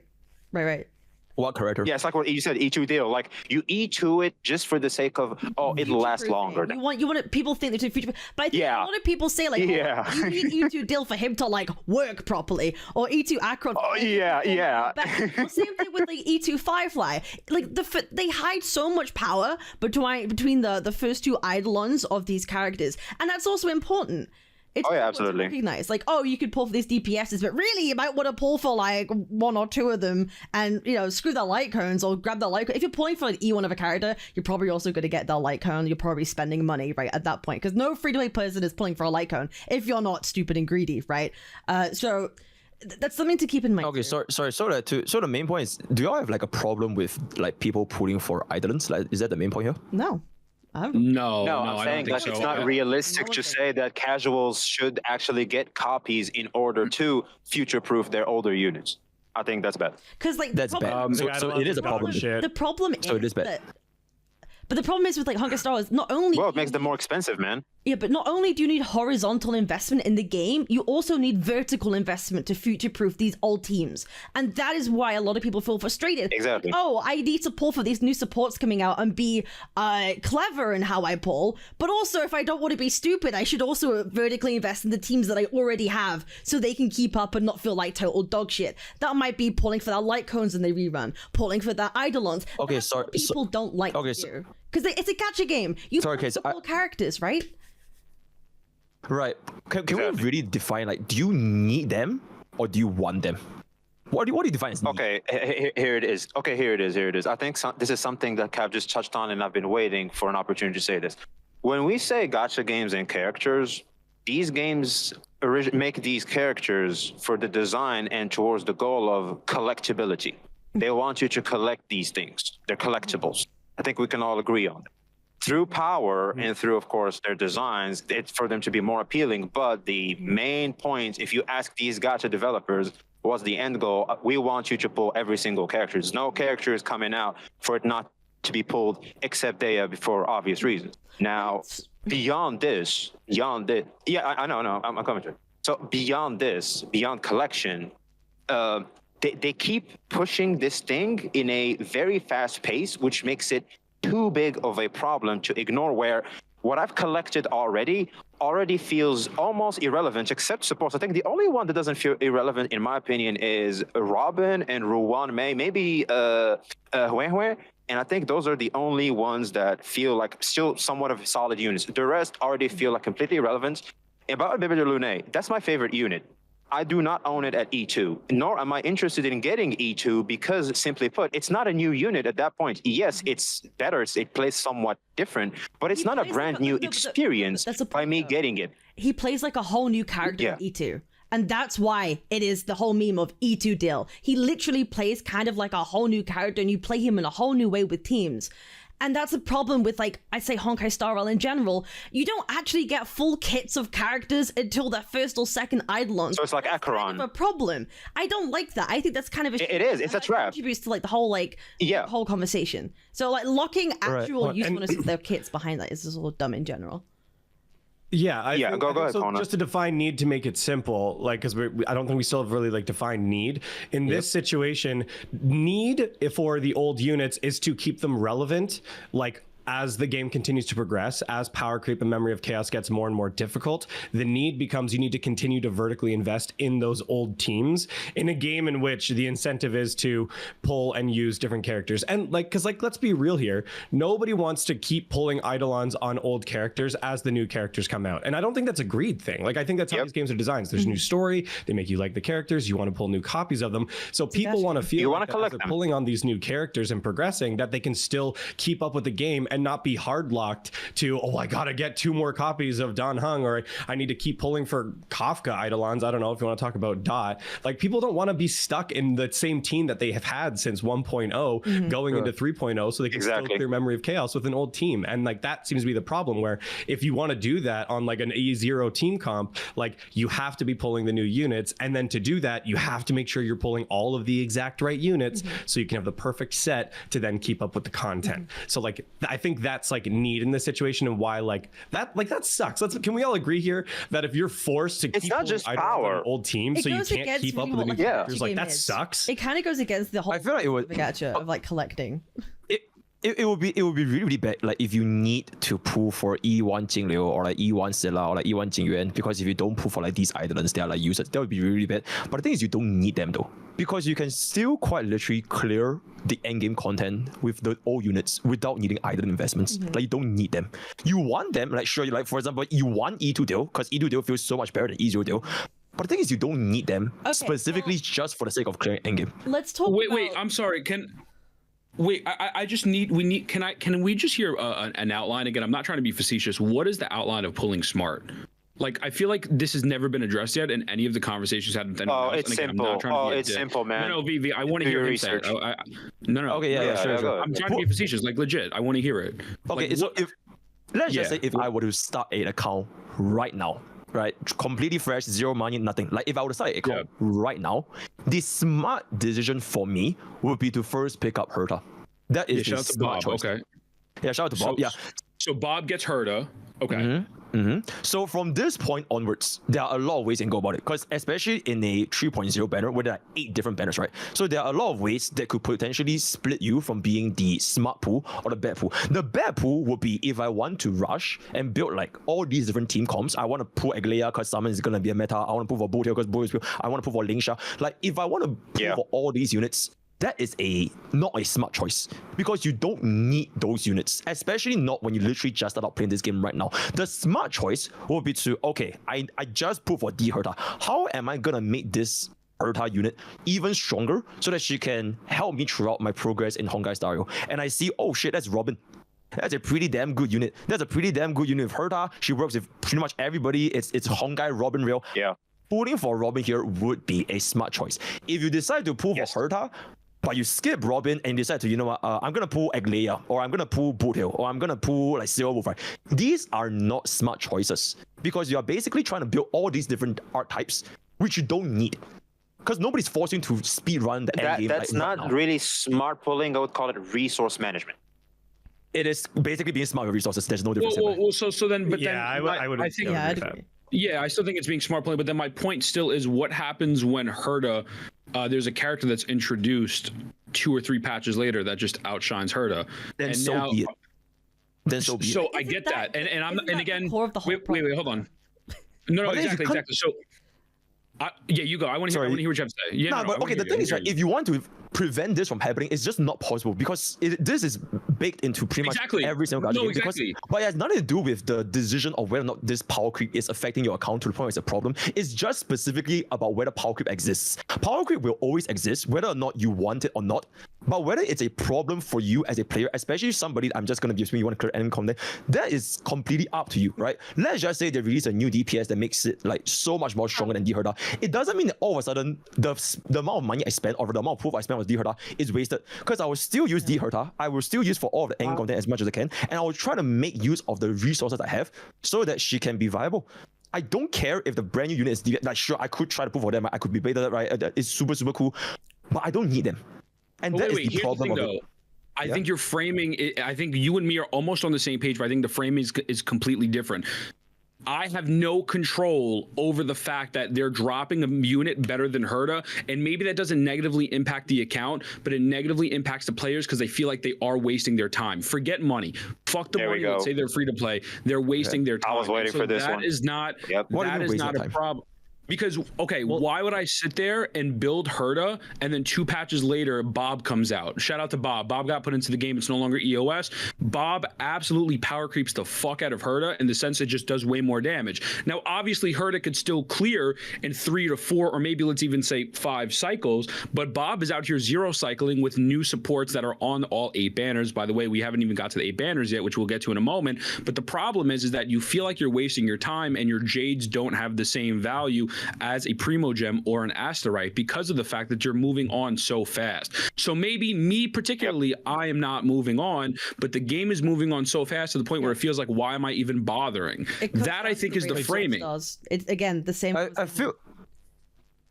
What character? Yeah, it's like what you said, E2 Deal. Like you E2 it just for the sake of it'll last longer. You want people think they're future, but I think a lot of people say like, you need E2 Deal for him to like work properly, or E2 Acheron. Oh yeah. Well, same thing with like E2 Firefly. Like they hide so much power between the first 2 eidolons of these characters, and that's also important. It's absolutely. Recognize like, you could pull for these DPSs, but really you might want to pull for like 1 or 2 of them, and screw their light cones or grab their light cone. If you're pulling for an E1 of a character, you're probably also going to get their light cone. You're probably spending money right at that point because no free-to-play person is pulling for a light cone if you're not stupid and greedy, right? So that's something to keep in mind. Okay, sorry. So the main point is, do y'all have like a problem with like people pulling for eidolons? Like, is that the main point here? No. No, I'm saying that it's not realistic to say that casuals should actually get copies in order to future-proof their older units. I think that's bad. Because like that's bad. So it is a problem. The problem is it is bad. But the problem is with like Honkai Star is not only it makes them more expensive, man. Yeah, but not only do you need horizontal investment in the game, you also need vertical investment to future-proof these old teams. And that is why a lot of people feel frustrated. Exactly. Like, I need to pull for these new supports coming out and be clever in how I pull. But also, if I don't want to be stupid, I should also vertically invest in the teams that I already have so they can keep up and not feel like total dog shit. That might be pulling for their light cones in the rerun, pulling for their eidolons. Okay, people don't like here. Because it's a gacha game. You pull characters, right? Right. Can we really define, like, do you need them or do you want them? What do you define as need? Okay, here it is. I think this is something that Cav just touched on, and I've been waiting for an opportunity to say this. When we say gacha games and characters, these games make these characters for the design and towards the goal of collectability. They want you to collect these things. They're collectibles. I think we can all agree on it. Through power and through, of course, their designs, it's for them to be more appealing. But the main point, if you ask these gacha developers, what's the end goal? We want you to pull every single character. There's no characters coming out for it not to be pulled, except they for obvious reasons. Now, beyond this, yeah, I know, I'm coming to it. So beyond this, beyond collection, they keep pushing this thing in a very fast pace, which makes it too big of a problem to ignore, where what I've collected already already feels almost irrelevant, except supports. I think the only one that doesn't feel irrelevant, in my opinion, is Robin and Ruwan Mei, maybe Huehue. And I think those are the only ones that feel like still somewhat of solid units. The rest already feel like completely irrelevant. About Bébé de Lune, that's my favorite unit. I do not own it at E2, nor am I interested in getting E2 because, simply put, it's not a new unit at that point. Yes, it's better, it plays somewhat different, but it's not a brand new experience by me getting it. He plays like a whole new character in E2. And that's why it is the whole meme of E2 deal. He literally plays kind of like a whole new character, and you play him in a whole new way with teams. And that's a problem with, like, I say Honkai Star Rail in general. You don't actually get full kits of characters until the first or second Eidolon. So it's like Acheron. Kind of a problem. I don't like that. I think that's kind of a It is. It's a trap. It contributes to like the whole whole conversation. So like locking actual usefulness of their kits behind that is just all dumb in general. Yeah, I think, go ahead, so Connor. just to define need to make it simple, like, because I don't think we still have really like defined need in this situation. Need for the old units is to keep them relevant, like, as the game continues to progress, as power creep and memory of chaos gets more and more difficult, the need becomes you need to continue to vertically invest in those old teams in a game in which the incentive is to pull and use different characters. And like, because like, let's be real here, nobody wants to keep pulling Eidolons on old characters as the new characters come out. And I don't think that's a greed thing. Like, I think that's how these games are designed. There's a new story, they make you like the characters, you want to pull new copies of them. So people want to feel like as they're pulling on these new characters and progressing, that they can still keep up with the game and not be hard locked to, oh, I gotta get 2 more copies of Dan Heng, or I need to keep pulling for Kafka Eidolons. I don't know if you want to talk about Dot. Like, people don't want to be stuck in the same team that they have had since 1.0 going into 3.0, so they can still clear memory of chaos with an old team. And like, that seems to be the problem, where if you want to do that on like an E0 team comp, like, you have to be pulling the new units, and then to do that you have to make sure you're pulling all of the exact right units so you can have the perfect set to then keep up with the content. So like, I think that's like need in this situation, and why like that sucks. Can we all agree here that if you're forced to keep not just power an old team, so you can't keep up with the new characters, like that sucks. It kind of goes against the whole I feel like it would gacha of like collecting. It would be really, really bad, like, if you need to pull for E1 Jingliu or like E1 Stella or like E1 Jingyuan, because if you don't pull for like these Eidolons, they are like users. That would be really, really bad. But the thing is, you don't need them though, because you can still quite literally clear the endgame content with the old units without needing Eidolon investments. Like, you don't need them. You want them, like, sure, like for example, you want E2 deal because E2 deal feels so much better than E0 deal. But the thing is, you don't need them specifically just for the sake of clearing endgame. Let's talk. Wait, I'm sorry. I just need. Can we just hear an outline again? I'm not trying to be facetious. What is the outline of pulling smart? Like, I feel like this has never been addressed yet in any of the conversations had with anyone else. It's simple. It's simple, man. No, VV, I want to hear him say it. No. Okay, sure. I'm trying to be facetious, like legit. I want to hear it. Okay, like, so let's just say if I were to start an account right now, right, completely fresh, zero money, nothing. Like, if I were to start an account right now, the smart decision for me would be to first pick up Herta. That is the smart choice. Okay. Yeah, shout out to Bob. So Bob gets Herta. Okay. So from this point onwards, there are a lot of ways you can go about it, because especially in a 3.0 banner where there are 8 different banners, right? So there are a lot of ways that could potentially split you from being the smart pool or the bad pool. The bad pool would be if I want to rush and build like all these different team comps. I want to pull Aglea because summon is going to be a meta. I want to pull for Botail because Botail is built. I want to pull for Lingsha. Like, if I want to pull for all these units, that is not a smart choice, because you don't need those units, especially not when you literally just start out playing this game right now. The smart choice will be to, okay, I just put for D Herta. How am I gonna make this Herta unit even stronger so that she can help me throughout my progress in Honkai Star Rail? And I see, oh shit, that's Robin. That's a pretty damn good unit. That's a pretty damn good unit with Herta. She works with pretty much everybody. It's Honkai Robin Rail. Yeah. Pulling for Robin here would be a smart choice. If you decide to pull for Herta, but you skip Robin and decide to, you know what, I'm going to pull Aglea, or I'm going to pull Boothill, or I'm going to pull like Silver Wolf, right? These are not smart choices, because you are basically trying to build all these different archetypes, which you don't need. Because nobody's forcing to speed run the end game. That's like, not really smart pulling. I would call it resource management. It is basically being smart with resources. There's no difference. I still think it's being smart playing, but then my point still is, what happens when Herta, there's a character that's introduced 2 or 3 patches later that just outshines Herta. Then and so now, be it. then so be it. So I get that, and I'm and again, wait, hold on. No, exactly. So, yeah, you go. I want to hear what you have to say. Yeah, nah, but okay. The thing is, right, if you want to prevent this from happening, it's just not possible because this is baked into pretty much every single gacha game. Exactly. But it has nothing to do with the decision of whether or not this power creep is affecting your account to the point where it's a problem. It's just specifically about whether power creep exists. Power creep will always exist, whether or not you want it or not. But whether it's a problem for you as a player, especially somebody I'm just gonna be assuming you want to clear enemy content, that is completely up to you, right? Let's just say they release a new DPS that makes it like so much more stronger than D-Herda. It doesn't mean that all of a sudden the amount of money I spent or the amount of proof I spent with D-Herda is wasted, because I will still use D-Herda. I will still use for all of the enemy content as much as I can, and I will try to make use of the resources I have so that she can be viable. I don't care if the brand new unit is like, sure, I could try to prove for them, I could be beta, right? It's super cool, but I don't need them. And that is the problem of it. I think you're framing it. I think you and me are almost on the same page, but I think the framing is completely different. I have no control over the fact that they're dropping a unit better than Herda, and maybe that doesn't negatively impact the account, but it negatively impacts the players because they feel like they are wasting their time. Forget money. Fuck the money. Let's say they're free to play. They're wasting their time. I was waiting for this one. That is not a problem. Because, okay, why would I sit there and build Herda and then 2 patches later, Bob comes out? Shout out to Bob. Bob got put into the game. It's no longer EOS. Bob absolutely power creeps the fuck out of Herda in the sense it just does way more damage. Now, obviously, Herda could still clear in 3 to 4, or maybe let's even say 5 cycles, but Bob is out here 0 cycling with new supports that are on all 8 banners. By the way, we haven't even got to the 8 banners yet, which we'll get to in a moment. But the problem is that you feel like you're wasting your time and your Jades don't have the same value as a Primo Gem or an Asterite because of the fact that you're moving on so fast. So maybe me particularly, I am not moving on, but the game is moving on so fast to the point where it feels like, why am I even bothering? That I think is the framing. It's again the same.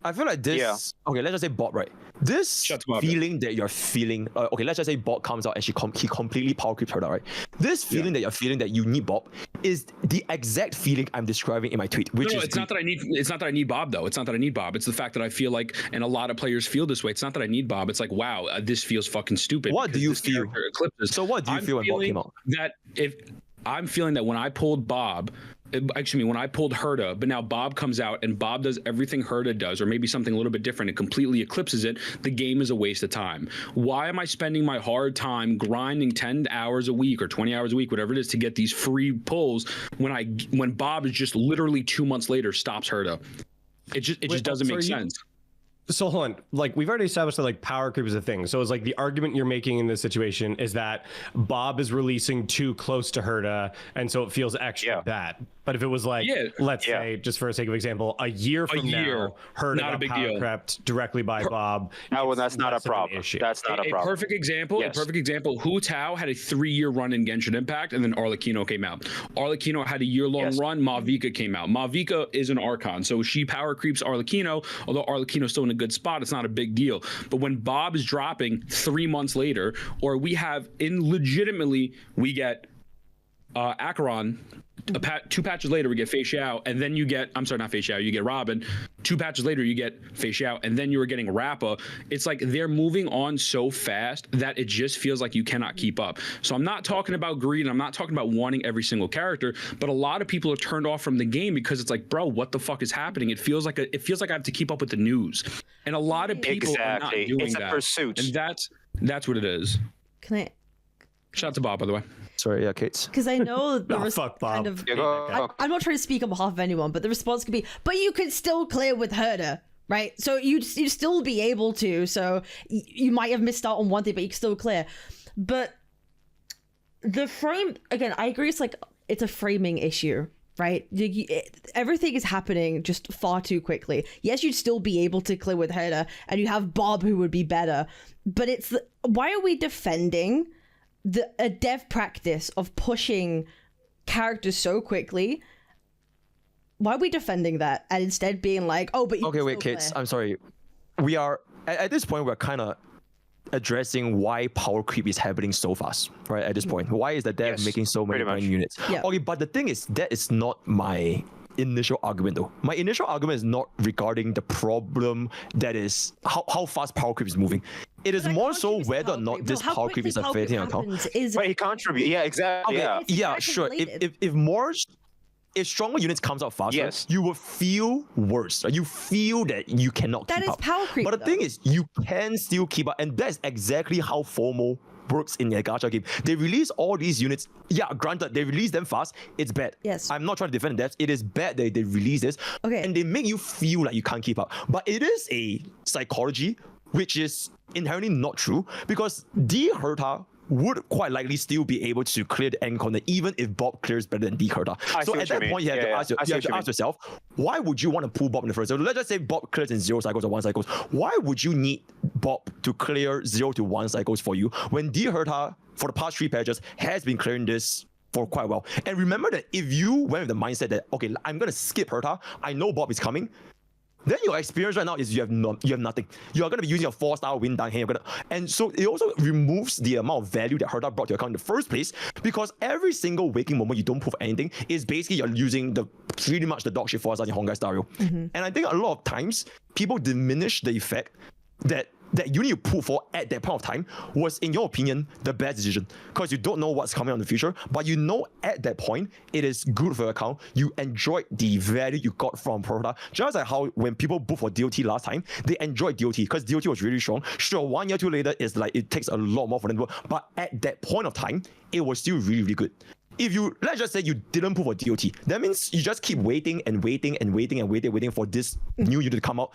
I feel like this. Okay, let's just say Bob, right? This feeling that you're feeling. Okay, let's just say Bob comes out and he completely power creeps her, right? This feeling that you're feeling that you need Bob is the exact feeling I'm describing in my tweet. Which is it's not that I need. It's not that I need Bob though. It's not that I need Bob. It's the fact that I feel like, and a lot of players feel this way. It's not that I need Bob. It's like, wow, this feels fucking stupid. What do you feel? So what do you feel when Bob came out? That if I'm feeling that when I pulled Bob. Actually, when I pulled Herda, but now Bob comes out and Bob does everything Herda does, or maybe something a little bit different and completely eclipses it, the game is a waste of time. Why am I spending my hard time grinding 10 hours a week or 20 hours a week, whatever it is, to get these free pulls when Bob is just literally 2 months later stops Herda? It just doesn't make sense. So hold on, like we've already established that like power creep is a thing. So it's like the argument you're making in this situation is that Bob is releasing too close to Herda, and so it feels extra bad. But if it was like, let's say, just for the sake of example, a year from now, Herda got power crept directly by Bob. No, well, that's not a problem. That's not a problem. A perfect example, Hu Tao had a 3-year run in Genshin Impact, and then Arlecchino came out. Arlecchino had a year-long run. Mavica came out. Mavica is an Archon, so she power creeps Arlecchino, although Arlecchino's still in a good spot, it's not a big deal. But when Bob is dropping 3 months later, or we get Acheron, 2 patches later we get Fei Xiao, and then you get, I'm sorry, not Fei Xiao, you get Robin. 2 patches later you get Fei Xiao, and then you are getting Rappa. It's like they're moving on so fast that it just feels like you cannot keep up. So I'm not talking about greed, I'm not talking about wanting every single character, but a lot of people are turned off from the game because it's like, bro, what the fuck is happening? It feels like I have to keep up with the news, and a lot of people are not doing that. It's a pursuit, and that's what it is. Can I? Shout out to Bob, by the way. Sorry, Kate. Because I know the kind of. I'm not trying to speak on behalf of anyone, but the response could be, "But you could still clear with Herda, right? So you'd still be able to. So you might have missed out on one thing, but you can still clear." But the frame again, I agree. It's a framing issue, right? Everything is happening just far too quickly. Yes, you'd still be able to clear with Herda, and you have Bob who would be better. But why are we defending a dev practice of pushing characters so quickly? Why are we defending that and instead being like, oh, but you okay, wait, Kate, I'm sorry. We are at this point, we're kind of addressing why power creep is happening so fast, right? At this point, why is the dev making so many brand units? Okay, but the thing is, that is not my initial argument though. My initial argument is not regarding the problem that is how fast power creep is moving. It is more so whether or not this power creep is affecting your account. But it contributes. Yeah, exactly. Okay. Yeah, sure. If stronger units comes out faster, yes, you will feel worse. Right? You feel that you cannot keep up. That is power creep. But the thing is, you can still keep up, and that's exactly how FOMO works in a gacha game. They release all these units. Yeah, granted, they release them fast. It's bad. Yes. I'm not trying to defend that. It is bad that they release this. Okay. And they make you feel like you can't keep up. But it is a psychology which is inherently not true, because D Herta would quite likely still be able to clear the end content even if Bob clears better than D Herta. So at that point, you have to ask yourself, why would you want to pull Bob in the first? So let's just say Bob clears in 0 cycles or 1 cycles. Why would you need Bob to clear 0 to 1 cycles for you when D Herta for the past 3 patches has been clearing this for quite well? And remember that if you went with the mindset that, okay, I'm gonna skip Herta, I know Bob is coming, then your experience right now is you have nothing. You are going to be using a 4-star win down here. And so it also removes the amount of value that Herta brought to your account in the first place, because every single waking moment you don't prove anything is basically you're using pretty much the dog shit for us on your Honkai style. And I think a lot of times people diminish the effect that you need to pull for at that point of time was, in your opinion, the best decision, because you don't know what's coming in the future, but you know at that point it is good for your account. You enjoyed the value you got from Herta, just like how when people booked for DOT last time, they enjoyed DOT because DOT was really strong. Sure, 1 year, 2 later is like it takes a lot more for them to work, but at that point of time, it was still really, really good. If you, let's just say you didn't pull for DOT, that means you just keep waiting and waiting and waiting and waiting for this new unit to come out.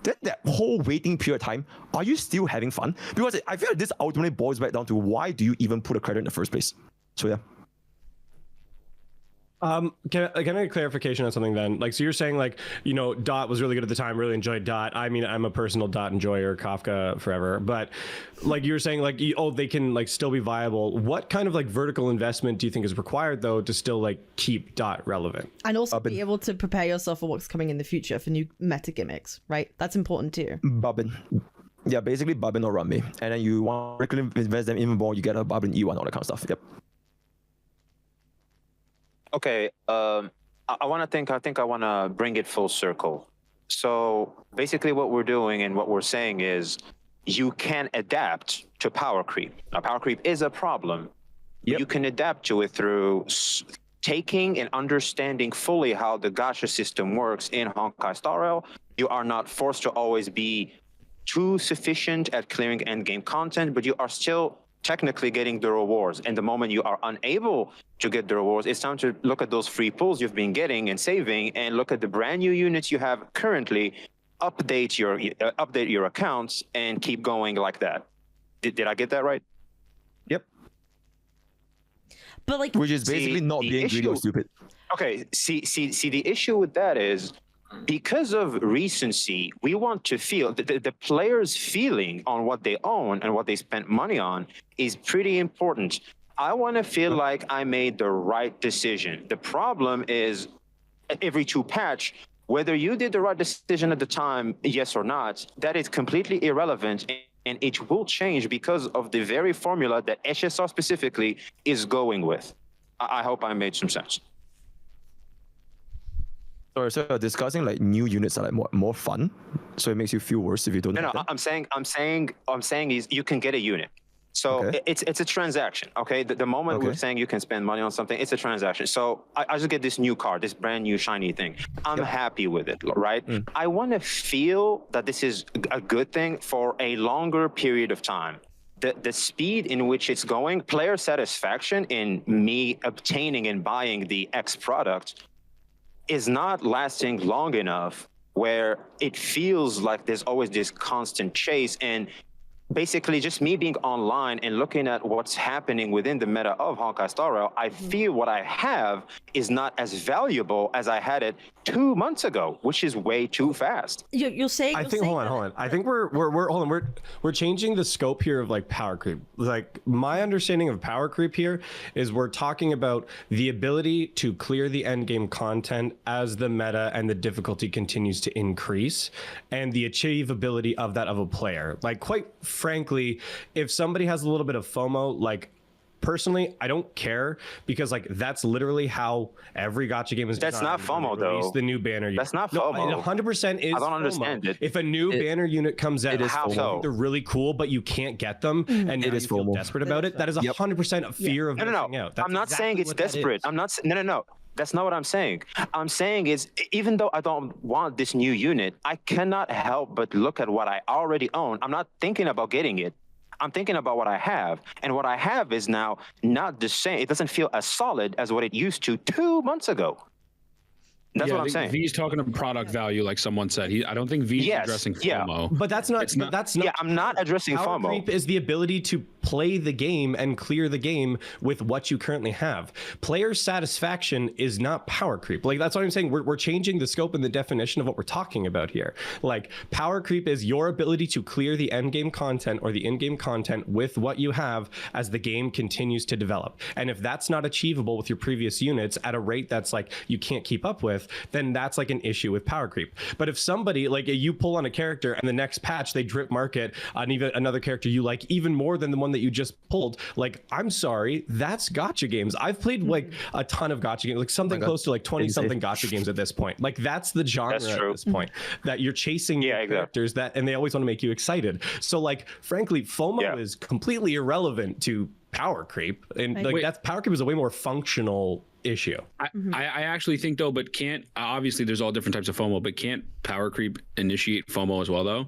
Then that whole waiting period of time, are you still having fun? Because I feel like this ultimately boils back down to, why do you even put a credit in the first place? So yeah. Can I get a clarification on something then? Like, so you're saying, like, you know, Dot was really good at the time, really enjoyed Dot. I mean, I'm a personal Dot enjoyer, Kafka forever. But like you were saying, like, they can like still be viable. What kind of like vertical investment do you think is required though to still like keep Dot relevant? And also be able to prepare yourself for what's coming in the future for new meta gimmicks, right? That's important too. Bobbin. Yeah, basically Bobbin or Rummy. And then you want to invest them even more, you get a Bobbin E1, all that kind of stuff. Yep. Okay, I think I want to bring it full circle. So basically what we're doing and what we're saying is you can adapt to power creep. Now, power creep is a problem. Yep. You can adapt to it through taking and understanding fully how the gacha system works in Honkai Star Rail. You are not forced to always be too sufficient at clearing endgame content, but you are still technically getting the rewards. And the moment you are unable to get the rewards, it's time to look at those free pulls you've been getting and saving, and look at the brand new units you have currently, update your accounts, and keep going like that. Did I get that right? Yep. But like, which is basically not being greedy or stupid. Okay, see, the issue with that is, because of recency, we want to feel the player's feeling on what they own and what they spent money on is pretty important. I want to feel like I made the right decision. The problem is, every 2 patch, whether you did the right decision at the time, yes or not, that is completely irrelevant, and it will change because of the very formula that HSR specifically is going with. I hope I made some sense. Sorry, so you're discussing like new units are like more fun, so it makes you feel worse if you don't. No, I'm saying is you can get a unit. So okay. It's a transaction, okay? The moment we're saying you can spend money on something, it's a transaction. So I just get this new card, this brand new shiny thing. I'm happy with it, right? I want to feel that this is a good thing for a longer period of time. The speed in which it's going, player satisfaction in me obtaining and buying the X product is not lasting long enough where it feels like there's always this constant chase. And basically just me being online and looking at what's happening within the meta of Honkai Star Rail, I feel what I have is not as valuable as I had it 2 months ago, which is way too fast. You're saying. I think. Hold on. I think we're changing the scope here of like power creep. Like, my understanding of power creep here is we're talking about the ability to clear the end game content as the meta and the difficulty continues to increase, and the achievability of that of a player. Like, quite frankly, if somebody has a little bit of FOMO, like personally, I don't care because like that's literally how every gacha game is. That's not FOMO though. The new banner unit. That's not FOMO. No, 100% is. I don't FOMO. understand it. If a new banner unit comes out, how so? they're really cool, but you can't get them, and now you feel desperate about it. That is 100% a fear of missing out. That's I'm not saying it's desperate. I'm not. No. That's not what I'm saying. I'm saying is, even though I don't want this new unit, I cannot help but look at what I already own. I'm not thinking about getting it. I'm thinking about what I have. And what I have is now not the same. It doesn't feel as solid as what it used to 2 months ago. That's what I'm saying. V's talking about product value, like someone said. I don't think V's addressing FOMO. But that's not. That's not. Yeah, I'm not addressing Power FOMO. creep is the ability to play the game and clear the game with what you currently have. Player satisfaction is not power creep. Like that's what I'm saying. We're changing the scope and the definition of what we're talking about here. Like power creep is your ability to clear the end game content or the in-game content with what you have as the game continues to develop. And if that's not achievable with your previous units at a rate that's like you can't keep up with, then that's like an issue with power creep. But if somebody like you pull on a character and the next patch they drip market on even another character you like even more than the one that you just pulled, like I'm sorry, that's gacha games. I've played like a ton of gacha games, like something close to like 20 something gacha games at this point. Like that's the genre at this point, that you're chasing characters that, and they always want to make you excited. So like frankly, FOMO is completely irrelevant to power creep, and like that's power creep is a way more functional issue. I actually think though, but can't, obviously there's all different types of FOMO, but can't power creep initiate FOMO as well though?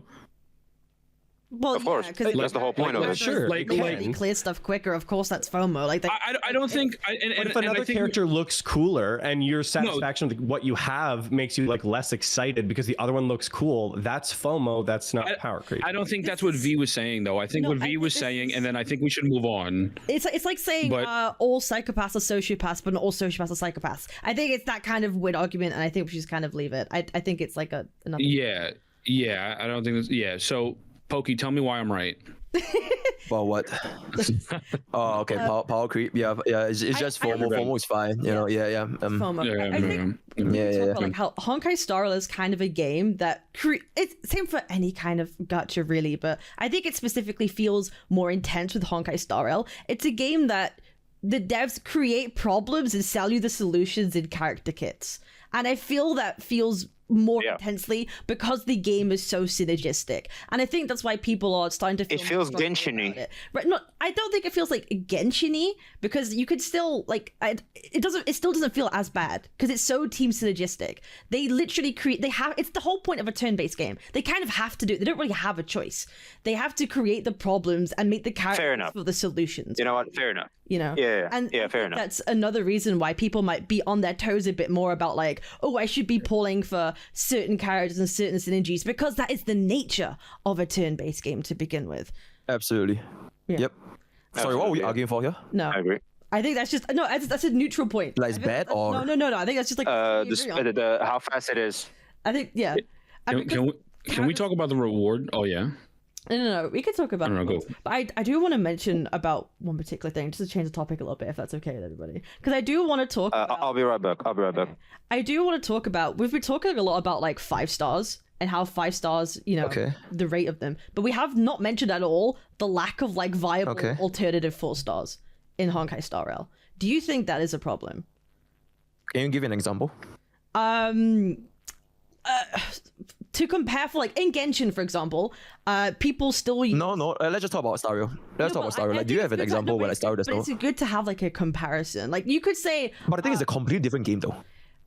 Well, of course, that's the whole point of it. Sure, like clear stuff quicker. Of course, that's FOMO. Like, I don't think. If another character looks cooler and your satisfaction with what you have makes you like less excited because the other one looks cool, that's FOMO. That's not power creep. I don't think that's what V was saying though. I think what V was saying, and then I think we should move on. It's like saying all psychopaths are sociopaths, but not all sociopaths are psychopaths. I think it's that kind of weird argument, and I think we should just kind of leave it. I think it's like another. Yeah. I don't think this. Yeah. So. Pokey, tell me why I'm right. Well, what? Oh, okay. Power creep. Yeah. It's just FOMO. FOMO is fine. You know. Yeah. FOMO. I think like how Honkai Star Rail is kind of a game that it's same for any kind of gacha really, but I think it specifically feels more intense with Honkai Star Rail. It's a game that the devs create problems and sell you the solutions in character kits, and I feel that feels more intensely because the game is so synergistic, and I think that's why people are starting to feel it feels Genshin-y. Right? No, I don't think it feels like Genshin-y because you could still like it still doesn't feel as bad because it's so team synergistic. They literally it's the whole point of a turn-based game. They kind of have to do it. They don't really have a choice. They have to create the problems and make the characters for the solutions. You know what? Fair enough. You know, and fair enough. That's another reason why people might be on their toes a bit more about like, oh, I should be pulling for certain characters and certain synergies because that is the nature of a turn-based game to begin with. Absolutely. Yeah. Yep. Sorry, what are we arguing for here? No, I agree. I think that's just that's a neutral point. Like it's bad or no. I think that's just like the how fast it is. I think Can we talk about the reward? Oh yeah. No. We could talk about it. But I do want to mention about one particular thing, just to change the topic a little bit, if that's okay with everybody. Because I do want to talk about... I'll be right back. I do want to talk about... We've been talking a lot about, like, 5 stars and how 5 stars, you know, the rate of them. But we have not mentioned at all the lack of, like, viable alternative 4 stars in Honkai Star Rail. Do you think that is a problem? Can you give an example? To compare for like in Genshin, for example, people still use... No. Let's just talk about Star Rail. Let's talk about Star Rail. Like, do you have an example where like Star Rail does But it's good to have like a comparison. Like you could say... But I think it's a completely different game though.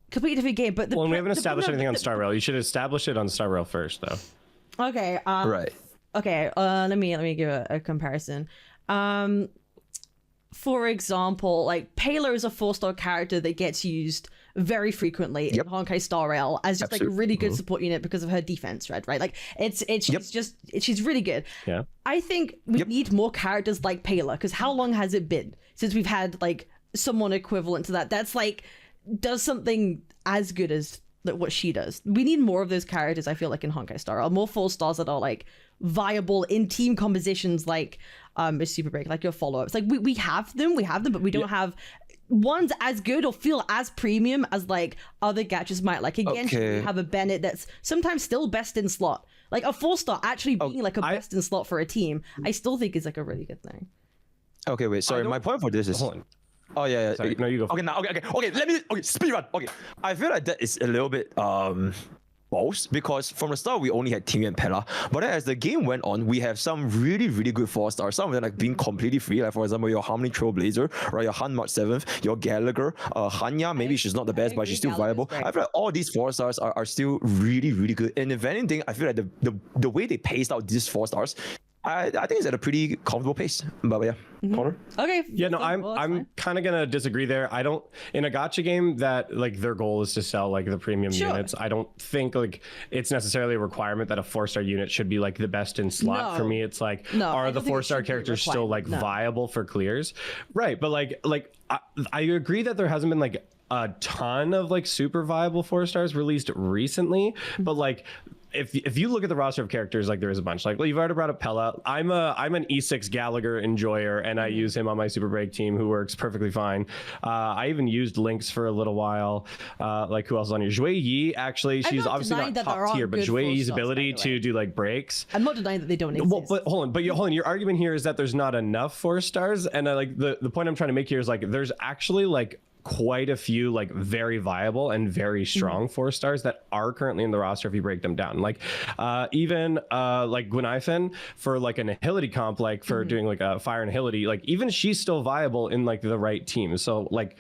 Completely different game, but... we haven't established anything on Star Rail. You should establish it on Star Rail first, though. Okay. Right. Okay. Let me give a comparison. For example, like Pela is a 4-star character that gets used very frequently in Honkai Star Rail as just like a really good support unit because of her defense, right? Like she's really good. Yeah. I think we need more characters like Pela because how long has it been since we've had like someone equivalent to that? That's like does something as good as what she does. We need more of those characters. I feel like in Honkai Star Rail, more 4 stars that are like viable in team compositions like a Super Break, like your follow-ups. Like we have them, but we don't have ones as good or feel as premium as like other gachas might. Like again, we have a Bennett that's sometimes still best in slot. Like a 4-star actually being like a best in slot for a team, I still think is like a really good thing. Okay, wait. Sorry, my point for this is. Hold on. Oh yeah. Sorry, no, you go. Okay, now. Okay. Let me. Okay, speed run. Okay, I feel like that is a little bit false because from the start we only had Timmy and Pella, but then as the game went on, we have some really good 4-stars. Some of them like being completely free. Like for example, your Harmony Trailblazer, right? Your Han March 7th, your Gallagher, Hanya. Maybe she's not the best, but she's still viable. I feel like all these 4-stars are still really good. And if anything, I feel like the way they paced out these 4-stars. I think it's at a pretty comfortable pace, but yeah. Connor? Okay. Yeah, no, I'm kind of gonna disagree there. I don't in a gacha game that like their goal is to sell like the premium units. I don't think like it's necessarily a requirement that a 4-star unit should be like the best in slot. For me, it's like are the 4-star characters still like viable for clears? Right, but like I agree that there hasn't been like a ton of like super viable 4-stars released recently, but like if you look at the roster of characters, like there is a bunch. Like, well, you've already brought up Pella. I'm an E6 Gallagher enjoyer, and I use him on my Super Break team, who works perfectly fine. I even used Lynx for a little while. Like, who else is on here? Jue Yi, actually, she's obviously not top tier, but Jue Yi's ability to do like breaks. I'm not denying that they don't exist. Well, but hold on. Your argument here is that there's not enough 4-stars, and like the point I'm trying to make here is like there's actually like quite a few like very viable and very strong 4-stars that are currently in the roster if you break them down. Like even like Gwynaifen for like a Nihility comp, like for doing like a fire Nihility, like even she's still viable in like the right team. So like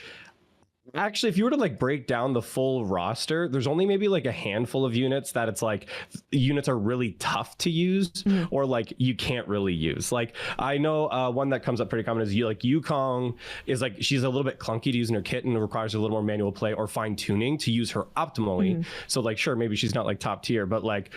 actually if you were to like break down the full roster, there's only maybe like a handful of units that it's like units are really tough to use or like you can't really use. Like I know one that comes up pretty common is like Yukong is like she's a little bit clunky to use in her kit and requires a little more manual play or fine tuning to use her optimally. So like sure, maybe she's not like top tier, but like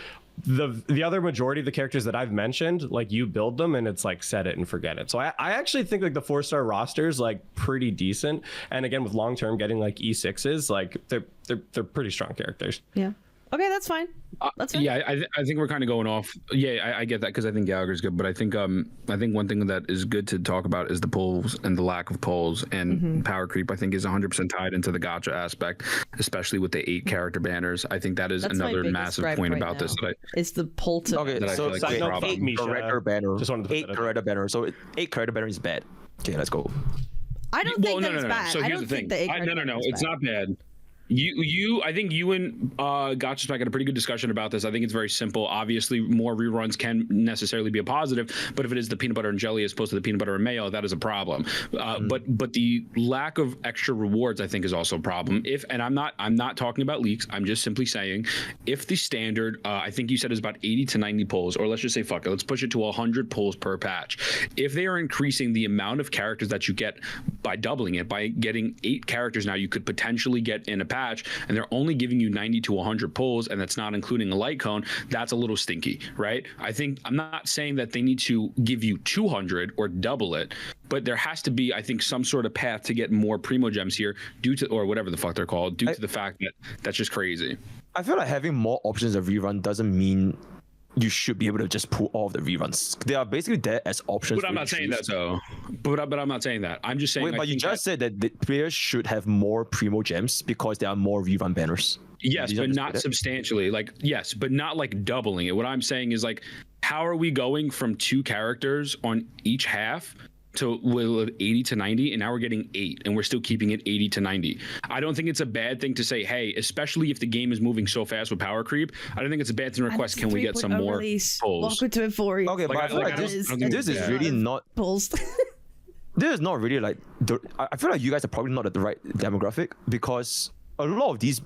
the other majority of the characters that I've mentioned, like you build them and it's like set it and forget it. So I actually think like the 4-star roster is like pretty decent, and again with long term getting like E6s, like they're pretty strong characters. Yeah. Okay, that's fine. That's fine. Yeah, I think we're kind of going off. Yeah, I get that because I think Gallagher's good, but I think one thing that is good to talk about is the pulls and the lack of pulls and power creep. I think is 100% tied into the gacha aspect, especially with the 8 character banners. I think that is another massive point about this. It's the pull to. Okay, so like 8 character banner. Just 8 character banner. So 8 character banner is bad. Okay, let's go. I don't think that's bad. So here's the thing. No, it's not bad. I think you and Gotcha had a pretty good discussion about this. I think it's very simple. Obviously, more reruns can necessarily be a positive, but if it is the peanut butter and jelly as opposed to the peanut butter and mayo, that is a problem. But the lack of extra rewards, I think, is also a problem. And I'm not talking about leaks. I'm just simply saying, if the standard, I think you said is about 80 to 90 pulls, or let's just say fuck it, let's push it to 100 pulls per patch. If they are increasing the amount of characters that you get by doubling it, by getting 8 characters now you could potentially get in a patch, and they're only giving you 90 to 100 pulls, and that's not including a light cone, that's a little stinky, right? I'm not saying that they need to give you 200 or double it, but there has to be, I think, some sort of path to get more primo gems here due to, or whatever the fuck they're called, to the fact that that's just crazy. I feel like having more options of rerun doesn't mean you should be able to just pull all of the reruns. They are basically there as options. But I'm not saying that though. But I'm not saying that. I'm just saying. Wait, but you just said that the players should have more primo gems because there are more rerun banners. Yes, but not substantially. Like yes, but not like doubling it. What I'm saying is like, how are we going from 2 characters on each half to 80 to 90, and now we're getting 8, and we're still keeping it 80 to 90. I don't think it's a bad thing to say, hey, especially if the game is moving so fast with power creep, I don't think it's a bad thing to request, can we get some more pulls? Welcome to Euphoria. Okay, but I feel like this is really not... Pulls. This is not really like... I feel like you guys are probably not at the right demographic, because a lot of these,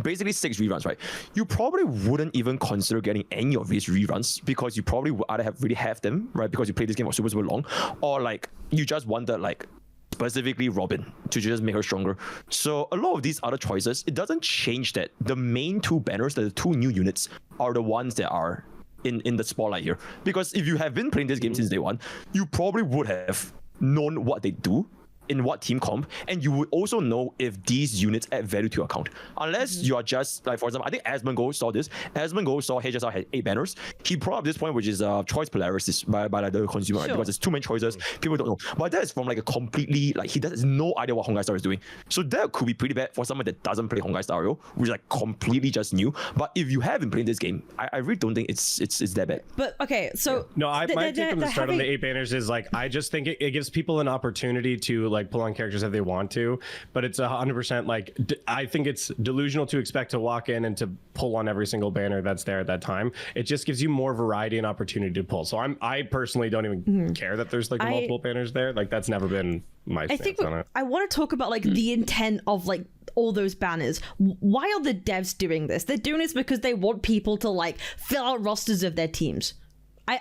basically 6 reruns, right? You probably wouldn't even consider getting any of these reruns because you probably would either have them, right? Because you played this game for super long, or like you just wanted like specifically Robin to just make her stronger. So a lot of these other choices, it doesn't change that the main 2 banners, the 2 new units, are the ones that are in the spotlight here. Because if you have been playing this game since day one, you probably would have known what they do in what team comp, and you would also know if these units add value to your account. Unless you are just like, for example, I think Asmongold saw this. Asmongold saw HSR had 8 banners. He brought up this point, which is choice paralysis by like the consumer, right? Because there's too many choices. People don't know. But that is from like a completely like he has no idea what Honkai Star is doing. So that could be pretty bad for someone that doesn't play Honkai Star, which is like completely just new. But if you have been playing this game, I really don't think it's that bad. But okay, so no, my take on the start on the 8 banners is like I just think it gives people an opportunity to like pull on characters if they want to, but it's 100% like I think it's delusional to expect to walk in and to pull on every single banner that's there at that time. It just gives you more variety and opportunity to pull. So I personally don't even care that there's like multiple banners there. Like that's never been my stance on it. I want to talk about like the intent of like all those banners. Why are the devs doing this? They're doing this because they want people to like fill out rosters of their teams.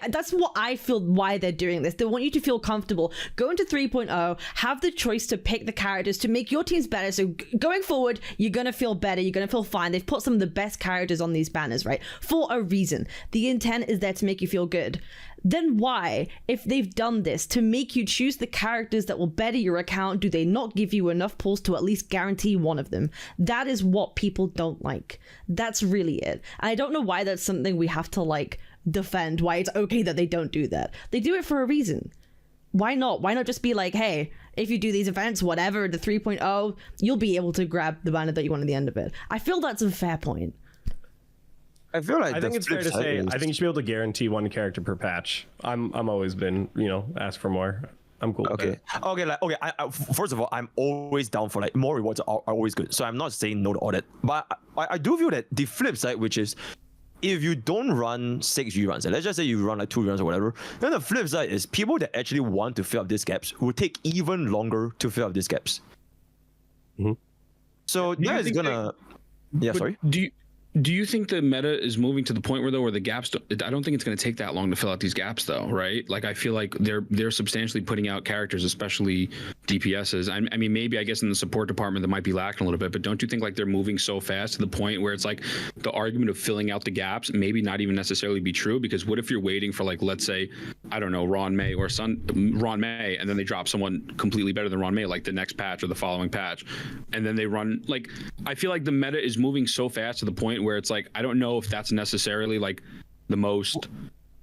That's what I feel why they're doing this. They want you to feel comfortable. Go into 3.0, have the choice to pick the characters to make your teams better. So going forward, you're going to feel better. You're going to feel fine. They've put some of the best characters on these banners, right? For a reason. The intent is there to make you feel good. Then why, if they've done this to make you choose the characters that will better your account, do they not give you enough pulls to at least guarantee one of them? That is what people don't like. That's really it. And I don't know why that's something we have to like defend, why it's okay that they don't do that. They do it for a reason. Why not? Why not just be like, hey, if you do these events, whatever, the 3.0, you'll be able to grab the banner that you want at the end of it. I feel that's a fair point. I feel like I think it's fair to say I think you should be able to guarantee one character per patch. I'm always been, ask for more. I'm cool. Okay. I, first of all, I'm always down for like more rewards are always good. So I'm not saying no to all that. But I do feel that the flip side, which is if you don't run 6 reruns, and let's just say you run like 2 reruns or whatever, then the flip side is people that actually want to fill up these gaps will take even longer to fill up these gaps. So that is gonna. Sorry. Do you think the meta is moving to the point where the gaps I don't think it's going to take that long to fill out these gaps though, right? Like I feel like they're substantially putting out characters, especially DPSs. I mean, maybe I guess in the support department that might be lacking a little bit, but don't you think like they're moving so fast to the point where it's like the argument of filling out the gaps maybe not even necessarily be true? Because what if you're waiting for like, let's say, I don't know, Ron May, and then they drop someone completely better than Ron May, like the next patch or the following patch, and then they run like, I feel like the meta is moving so fast to the point where it's like I don't know if that's necessarily like the most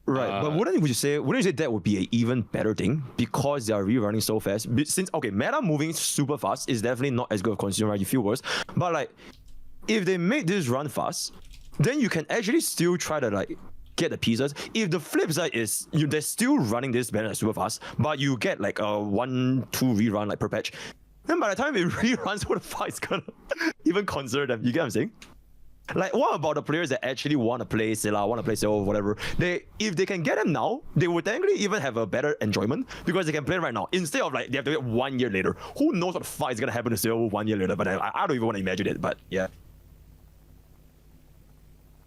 right. But wouldn't you say that would be an even better thing because they are rerunning so fast? Since meta moving super fast is definitely not as good a consumer, right? You feel worse. But like if they make this run fast, then you can actually still try to like get the pieces. If the flip side is they're still running this banner super fast, but you get like a 1-2 rerun like per patch, then by the time it reruns, who the fuck is gonna even consider them? You get what I'm saying? Like, what about the players that actually want to play Scylla, want to play Scylla, whatever? If they can get them now, they would technically even have a better enjoyment because they can play right now instead of like they have to wait 1 year later. Who knows what the fuck is gonna happen to Scylla 1 year later? But I don't even want to imagine it. But yeah.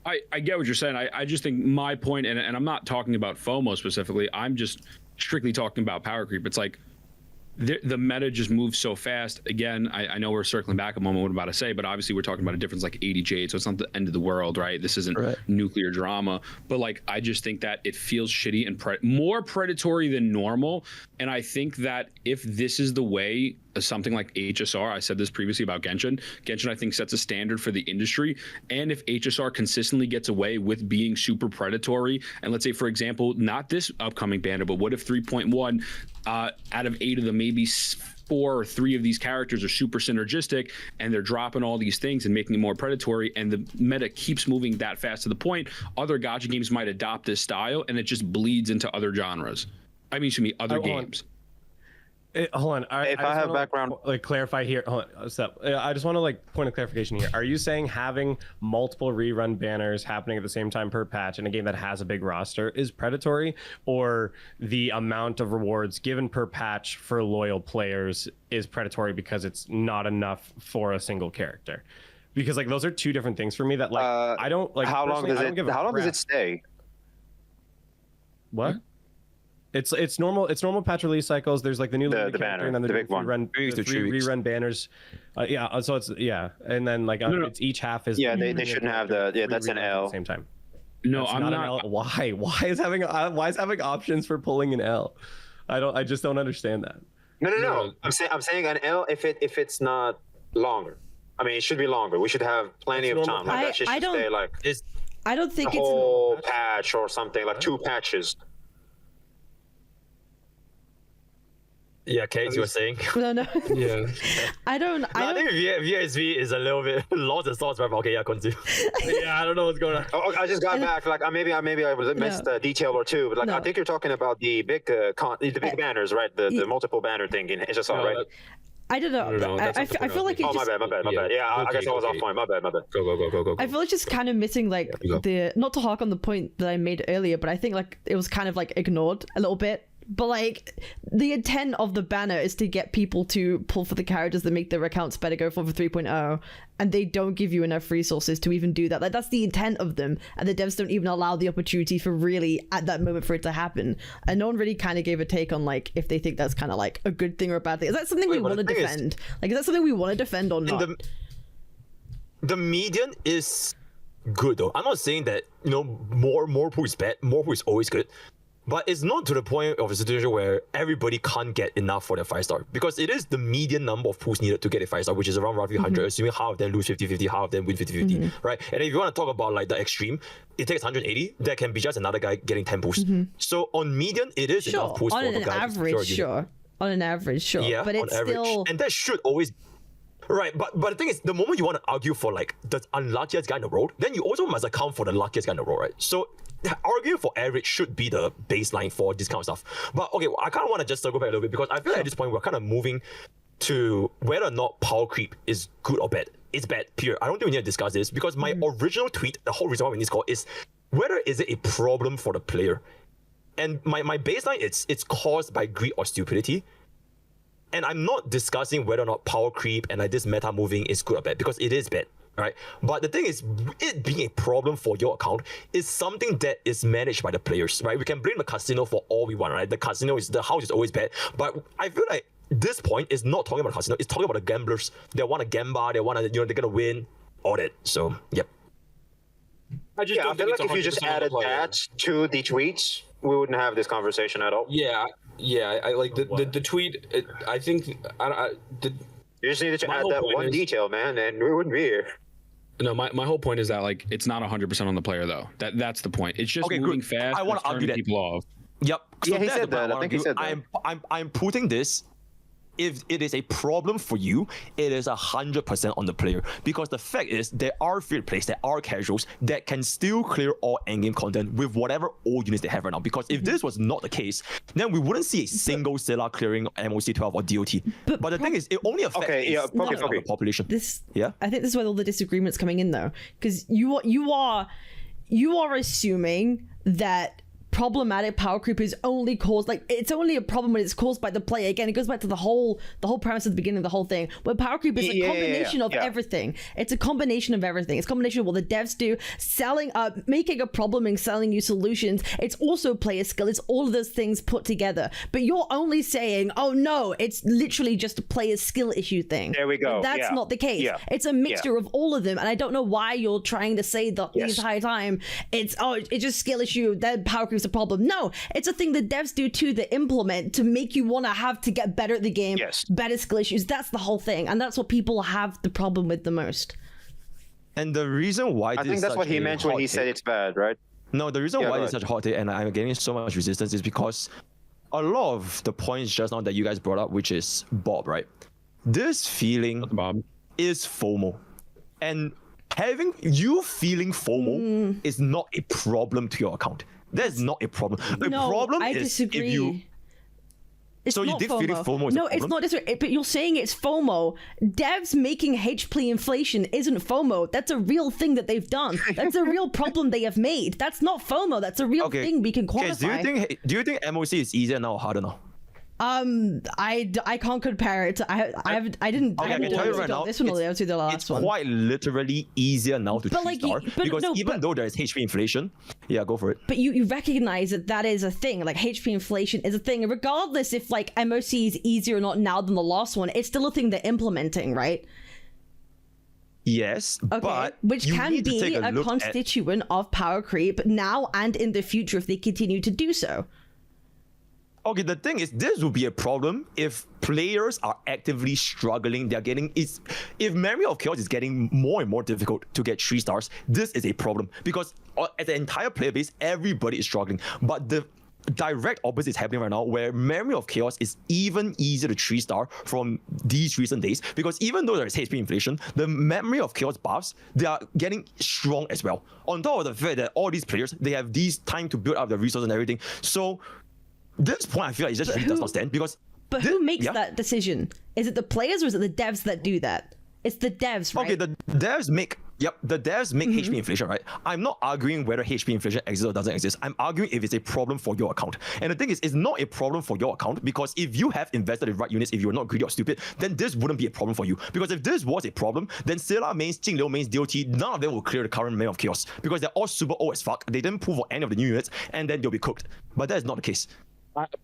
I get what you're saying. I just think my point, and I'm not talking about FOMO specifically. I'm just strictly talking about power creep. It's like the meta just moves so fast. Again, I know we're circling back a moment what I'm about to say, but obviously we're talking about a difference like 80 jade, so it's not the end of the world, right? This isn't nuclear drama, but like I just think that it feels shitty and more predatory than normal. And I think that if this is the way something like HSR, I said this previously about Genshin I think sets a standard for the industry, and if HSR consistently gets away with being super predatory, and let's say for example not this upcoming banner, but what if 3.1 out of 8 of them, maybe 4 or 3 of these characters are super synergistic and they're dropping all these things and making it more predatory, and the meta keeps moving that fast to the point other gacha games might adopt this style and it just bleeds into other genres. Other games. Hold on. If I have background, clarify here. Hold on. Step. I just want to point of clarification here. Are you saying having multiple rerun banners happening at the same time per patch in a game that has a big roster is predatory, or the amount of rewards given per patch for loyal players is predatory because it's not enough for a single character? Because like those are two different things for me. That like I don't like. How long does it stay? What? It's normal patch release cycles. There's like the new the banner, and then the big one. Rerun banners. So it's and then like it's each half is they shouldn't have that's an L at the same time. No, that's I'm not. An L. Why is having options for pulling an L? I just don't understand that. No. I'm saying an L if it's not longer. I mean, it should be longer. We should have plenty of time. Like, that shit should stay like I don't think a whole patch or something, like 2 patches. Yeah, Kate, you were saying. No. Yeah. I think VSV is a little bit lost in thoughts, but okay, yeah, continue. Yeah, I don't know what's going on. Oh, I just got back. Like maybe I missed a detail or two, but like I think you're talking about the big big banners, right? The multiple banner thing in HSR, right? I don't know. No, I feel like it's my bad. Yeah, I guess I was off point. My bad. Go. I feel like it's just kind of missing like the not to hark on the point that I made earlier, but I think like it was kind of like ignored a little bit. But like the intent of the banner is to get people to pull for the characters that make their accounts better go for 3.0, and they don't give you enough resources to even do that. Like that's the intent of them, and the devs don't even allow the opportunity for really at that moment for it to happen. And no one really kind of gave a take on like if they think that's kind of like a good thing or a bad thing. Is that something we want to defend? Like is that something we want to defend or not? The median is good though. I'm not saying that more pool is bad. More pool is always good. But it's not to the point of a situation where everybody can't get enough for their 5-star, because it is the median number of pools needed to get a 5-star, which is around roughly 100, assuming half of them lose 50-50, half of them win 50-50, right? And if you want to talk about like the extreme, it takes 180. That can be just another guy getting 10 pools. So on median, it is enough pools for the guy. On an average, sure. Yeah, but it's still... And that should always... Right, but the thing is, the moment you want to argue for like the unluckiest guy in the road, then you also must account for the luckiest guy in the road, right? So arguing for average should be the baseline for this kind of stuff. But okay, I kind of want to just circle back a little bit, because I feel like at this point we're kind of moving to whether or not power creep is good or bad. It's bad, period. I don't think we need to discuss this, because my original tweet, the whole reason why we need this call is whether is it a problem for the player. And my baseline, it's caused by greed or stupidity. And I'm not discussing whether or not power creep and like this meta moving is good or bad, because it is bad, right? But the thing is, it being a problem for your account is something that is managed by the players, right? We can blame the casino for all we want, right? The house is always bad. But I feel like this point is not talking about the casino, it's talking about the gamblers. They want to gamble, they want to, they're gonna win, all that. So, yep. I feel like if you just added that to the tweets, we wouldn't have this conversation at all. Yeah, I like the tweet. I think you just needed to add that one detail, man, and we wouldn't be here. No, my whole point is that like it's not 100% on the player though. That's the point. It's just moving fast. I want to argue that people off. Yep. So yeah, he said that. I think he said that. I'm putting this. If it is a problem for you, it is 100% on the player, because the fact is there are field players, there are casuals that can still clear all endgame content with whatever old units they have right now. Because if this was not the case, then we wouldn't see a single Stellar clearing MOC 12 or DOT. But the thing is, it only affects the population. I think this is where all the disagreement's coming in though, because you are assuming that problematic power creep is only caused, like it's only a problem when it's caused by the player. Again, it goes back to the whole premise at the beginning of the whole thing, where power creep is a combination of everything. It's a combination of everything. It's a combination of what the devs do, making a problem and selling you solutions. It's also player skill. It's all of those things put together. But you're only saying, oh no, it's literally just a player skill issue thing. There we go. But that's not the case. It's a mixture of all of them, and I don't know why you're trying to say that the entire time it's just skill issue, that power creep a problem. No, it's a thing that devs do too, that implement to make you want to have to get better at the game, better skill issues. That's the whole thing, and that's what people have the problem with the most. And the reason why I think that's what he meant when he said it's bad, right? No, the reason why it's such a hot take and I'm getting so much resistance is because a lot of the points just now that you guys brought up, which is Bob, right? This feeling is FOMO, and having you feeling FOMO is not a problem to your account. That's not a problem. The problem I is disagree. if you. It's so you did feeling FOMO? No, it's not. But you're saying it's FOMO. Devs making HP inflation isn't FOMO. That's a real thing that they've done. That's a real problem they have made. That's not FOMO. That's a real thing we can quantify. Do you think MOC is easier now or harder now? I can't compare it. I didn't. Okay, I can tell you right now. This one will to the last it's one. It's quite literally easier now to 3-star because even though there is HP inflation, go for it. But you recognize that is a thing. Like HP inflation is a thing, regardless if like MOC is easier or not now than the last one. It's still a thing they're implementing, right? Yes, but which can be a constituent of power creep now and in the future if they continue to do so. Okay, the thing is, this will be a problem if players are actively struggling. They're getting if Memory of Chaos is getting more and more difficult to get 3 stars, this is a problem because as an entire player base, everybody is struggling. But the direct opposite is happening right now, where Memory of Chaos is even easier to 3-star from these recent days, because even though there is HP inflation, the Memory of Chaos buffs, they are getting strong as well. On top of the fact that all these players, they have these time to build up their resources and everything. So this point, I feel like it just really does not stand, because But who makes that decision? Is it the players or is it the devs that do that? It's the devs, right? Okay, the devs make HP inflation, right? I'm not arguing whether HP inflation exists or doesn't exist. I'm arguing if it's a problem for your account. And the thing is, it's not a problem for your account, because if you have invested in right units, if you're not greedy or stupid, then this wouldn't be a problem for you. Because if this was a problem, then Stellar mains, Jingliu mains, DOT, none of them will clear the current Memory of Chaos, because they're all super old as fuck. They didn't pull for any of the new units, and then they'll be cooked. But that is not the case.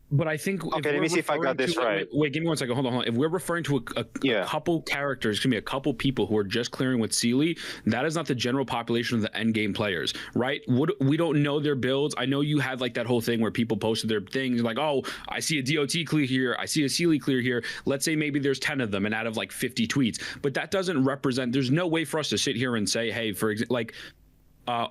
But I think okay, let me see if I got this right. Wait, give me 1 second. Hold on. If we're referring to a couple characters, a couple people who are just clearing with Sealy, that is not the general population of the end game players, right? We don't know their builds. I know you had like that whole thing where people posted their things like, oh, I see a DOT clear here, I see a Sealy clear here. Let's say maybe there's 10 of them and out of like 50 tweets, but that doesn't represent. There's no way for us to sit here and say, hey, for example, like,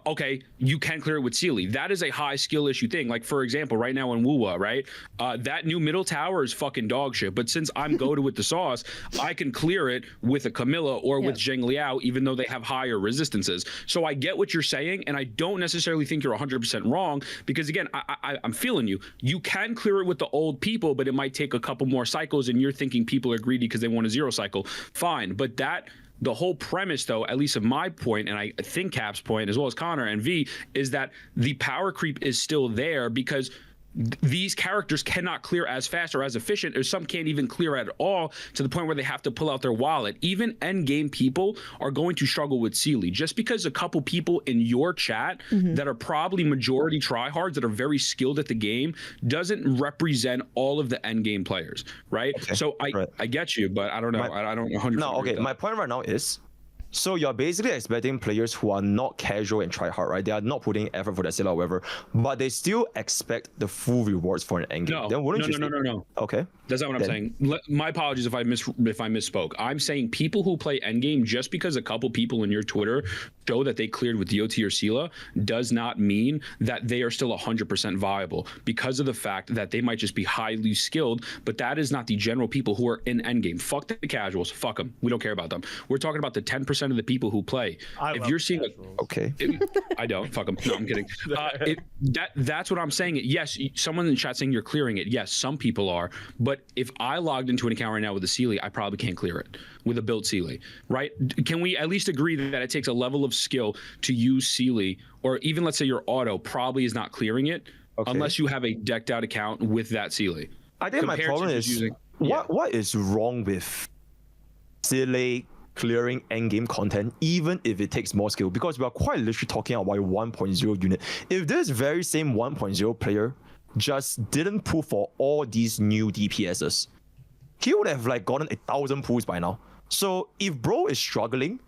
okay, you can clear it with Sealy. That is a high skill issue thing. Like, for example, right now in Wuwa, right? That new middle tower is fucking dog shit. But since I'm goated with the sauce, I can clear it with a Camilla or with Zheng Liao, even though they have higher resistances. So I get what you're saying, and I don't necessarily think you're 100% wrong, because again, I'm feeling you. You can clear it with the old people, but it might take a couple more cycles, and you're thinking people are greedy because they want a 0 cycle. Fine, but the whole premise, though, at least of my point, and I think Cap's point, as well as Connor and V, is that the power creep is still there because these characters cannot clear as fast or as efficient, or some can't even clear at all, to the point where they have to pull out their wallet. Even end game people are going to struggle with Sealy. Just because a couple people in your chat that are probably majority tryhards that are very skilled at the game doesn't represent all of the end game players, right? Okay. So I get you, but I don't know. I don't 100%. No, okay. My point right now is, so you're basically expecting players who are not casual and try hard, right? They are not putting effort for that skill or whatever, but they still expect the full rewards for an end game. No. Okay. That's not what I'm saying. My apologies if I misspoke. I'm saying people who play endgame, just because a couple people in your Twitter show that they cleared with DOT or Sela, does not mean that they are still 100% viable, because of the fact that they might just be highly skilled, but that is not the general people who are in endgame. Fuck the casuals. Fuck them. We don't care about them. We're talking about the 10% of the people who play. If you're seeing I don't. Fuck them. No, I'm kidding. That's what I'm saying. Yes, someone in chat saying you're clearing it. Yes, some people are, but if I logged into an account right now with a Sealy, I probably can't clear it with a built Sealy, right? Can we at least agree that it takes a level of skill to use Sealy, or even let's say your auto probably is not clearing it unless you have a decked out account with that Sealy. I think my problem is what is wrong with Sealy clearing endgame content, even if it takes more skill? Because we are quite literally talking about 1.0 unit. If this very same 1.0 player just didn't pull for all these new DPSs, he would have like gotten 1,000 pulls by now. So if bro is struggling,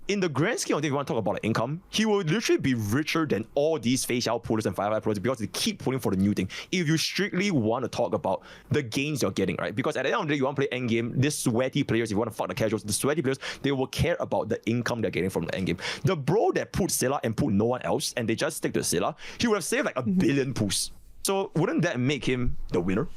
in the grand scheme of things, if you want to talk about the income, he will literally be richer than all these facial pullers and firefly pullers, because they keep pulling for the new thing. If you strictly want to talk about the gains you're getting, right? Because at the end of the day, you want to play endgame, these sweaty players, if you want to fuck the casuals, the sweaty players, they will care about the income they're getting from the endgame. The bro that put Sela and put no one else, and they just stick to Sela, he would have saved like 1 billion pulls. So wouldn't that make him the winner?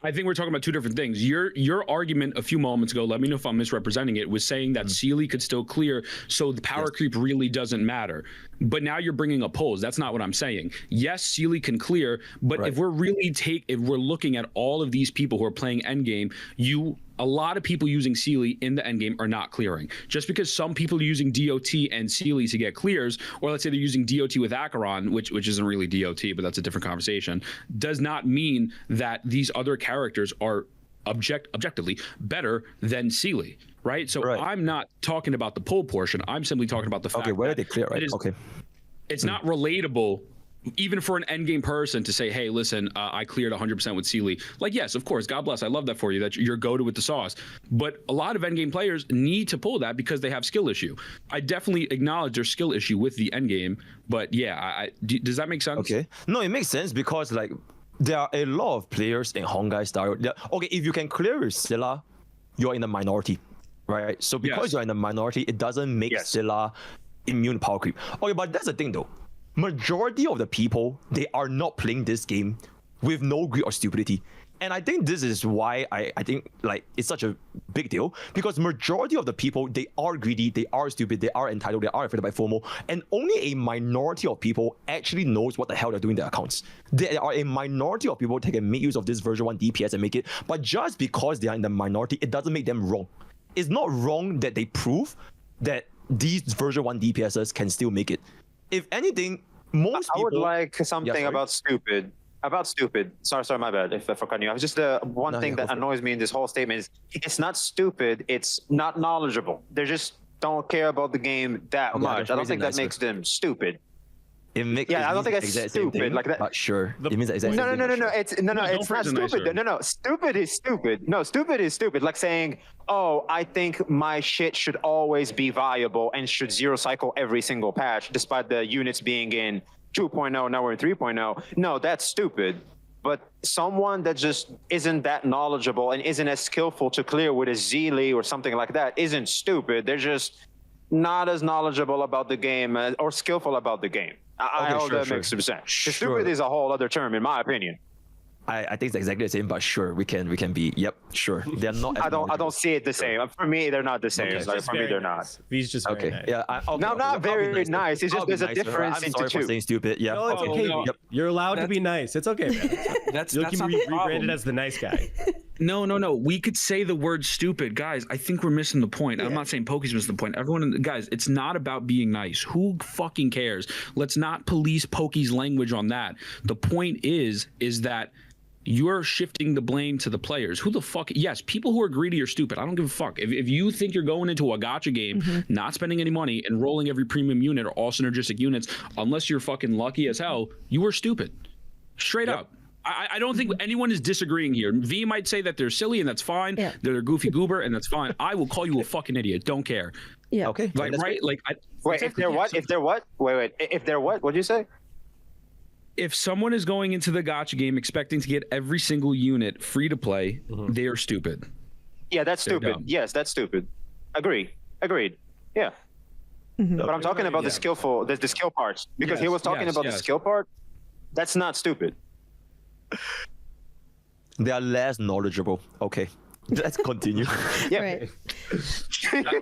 I think we're talking about two different things. Your argument a few moments ago, let me know if I'm misrepresenting it, was saying that Sealy could still clear, so the power creep really doesn't matter. But now you're bringing up polls. That's not what I'm saying. Yes, Sealy can clear, but if we're looking at all of these people who are playing endgame, a lot of people using Sealy in the endgame are not clearing. Just because some people are using DOT and Sealy to get clears, or let's say they're using DOT with Acheron, which isn't really DOT, but that's a different conversation, does not mean that these other characters are objectively better than Sealy, right? So I'm not talking about the pull portion. I'm simply talking about the fact where they clear, right? It's not relatable, even for an endgame person, to say, hey, listen, I cleared 100% with Sealy. Like, yes, of course, God bless, I love that for you, that you're goated with the sauce. But a lot of endgame players need to pull that because they have skill issue. I definitely acknowledge their skill issue with the endgame, but yeah, does that make sense? Okay. No, it makes sense, because like there are a lot of players in Honkai style. Okay, if you can clear with Scylla, you're in the minority, right? So because you're in the minority, it doesn't make Scylla immune to power creep. Okay, but that's the thing though. Majority of the people, they are not playing this game with no greed or stupidity. And I think this is why I think like it's such a big deal, because majority of the people, they are greedy, they are stupid, they are entitled, they are affected by FOMO, and only a minority of people actually knows what the hell they're doing in their accounts. There are a minority of people that can make use of this version 1 DPS and make it, but just because they are in the minority, it doesn't make them wrong. It's not wrong that they prove that these version 1 DPSs can still make it. If anything, most people... I would like something about stupid. About stupid. Sorry, my bad if I forgot you. I was just the one thing that annoys me in this whole statement is it's not stupid, it's not knowledgeable. They just don't care about the game that much. I don't think that makes them stupid. I don't think that's stupid. Like that. Sure. It means exactly. No. It's not stupid. No. Stupid is stupid. No, stupid is stupid. Like saying, oh, I think my shit should always be viable and should zero cycle every single patch, despite the units being in 2.0, now we're in 3.0. No, that's stupid. But someone that just isn't that knowledgeable and isn't as skillful to clear with a Zeely or something like that isn't stupid. They're just not as knowledgeable about the game or skillful about the game. I hope that makes some sense. Stupid is a whole other term, in my opinion. I think it's exactly the same, but sure, we can be. Yep, sure. They're not. I don't see it the same. For me, they're not the same. Okay, like, for me, they're not. He's just very nice. Yeah. No, not very nice. It's just there's a difference in two. I'm sorry for saying stupid. Yeah. No, it's okay. Yep. You're allowed to be nice. It's okay, man. You'll keep rebranded as the nice guy. No. We could say the word stupid. Guys, I think we're missing the point. I'm not saying Poke's missing the point. Guys, it's not about being nice. Who fucking cares? Let's not police Poke's language on that. The point is that you're shifting the blame to the players. Who the fuck? Yes, people who are greedy are stupid. I don't give a fuck. If you think you're going into a gacha game, not spending any money and rolling every premium unit or all synergistic units, unless you're fucking lucky as hell, you are stupid. Straight up. I don't think anyone is disagreeing here. V might say that they're silly and that's fine. Yeah. They're goofy goober and that's fine. I will call you a fucking idiot. Don't care. Yeah. Okay. Like, right? Like, wait, if they're what? If they're what? Wait. If they're what? What'd you say? If someone is going into the gacha game expecting to get every single unit free to play, they are stupid. Yeah, that's stupid. Yes, that's stupid. Agreed. Yeah. But I'm talking about the skillful, the skill parts, because he was talking about the skill part. That's not stupid. They are less knowledgeable. Okay. Let's continue. Yeah. Right.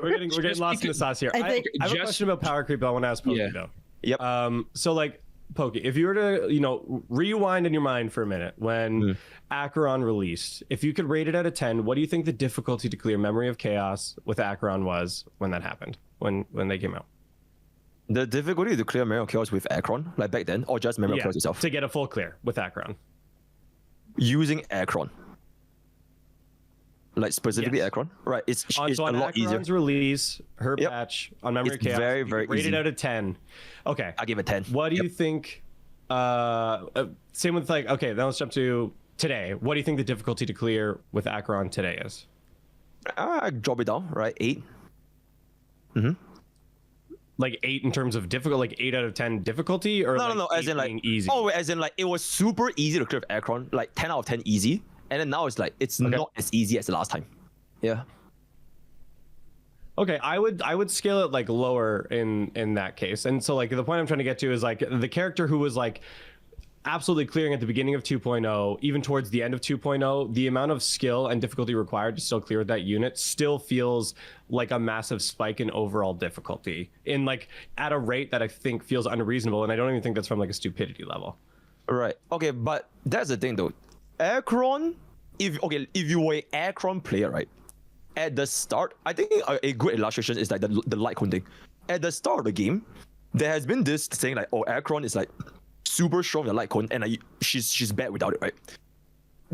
We're getting lost in the sauce here. I have a question about power creep, but I want to ask Poke though. Yep. So like, Poke, if you were to, rewind in your mind for a minute when Acheron released, if you could rate it out of 10, what do you think the difficulty to clear Memory of Chaos with Acheron was when that happened, when they came out? The difficulty to clear Memory of Chaos with Acheron, like back then, or just Memory of Chaos itself? To get a full clear with Acheron. Using Acheron. Like specifically Acheron? Right, it's a lot easier. Acheron's release, her patch on Memory of Chaos, very, very rated easy. Out of 10. Okay. I give it 10. What do you think, same with like, okay, then let's jump to today. What do you think the difficulty to clear with Acheron today is? I drop it down, right? 8. Like 8 in terms of difficult, like 8 out of 10 difficulty, or no, as in like easy. Oh, as in like it was super easy to clear with Acheron, like 10 out of 10 easy, and then now it's like it's not as easy as the last time. Yeah. Okay, I would scale it like lower in that case, and so like the point I'm trying to get to is like the character who was like absolutely clearing at the beginning of 2.0, even towards the end of 2.0, the amount of skill and difficulty required to still clear that unit still feels like a massive spike in overall difficulty, in like at a rate that I think feels unreasonable, and I don't even think that's from like a stupidity level. Right. Okay, but that's the thing though. Acheron, if you were an Acheron player, right? At the start, I think a good illustration is like the light cone thing. At the start of the game, there has been this saying like, oh, Acheron is like super strong in the light cone, and like, she's bad without it, right?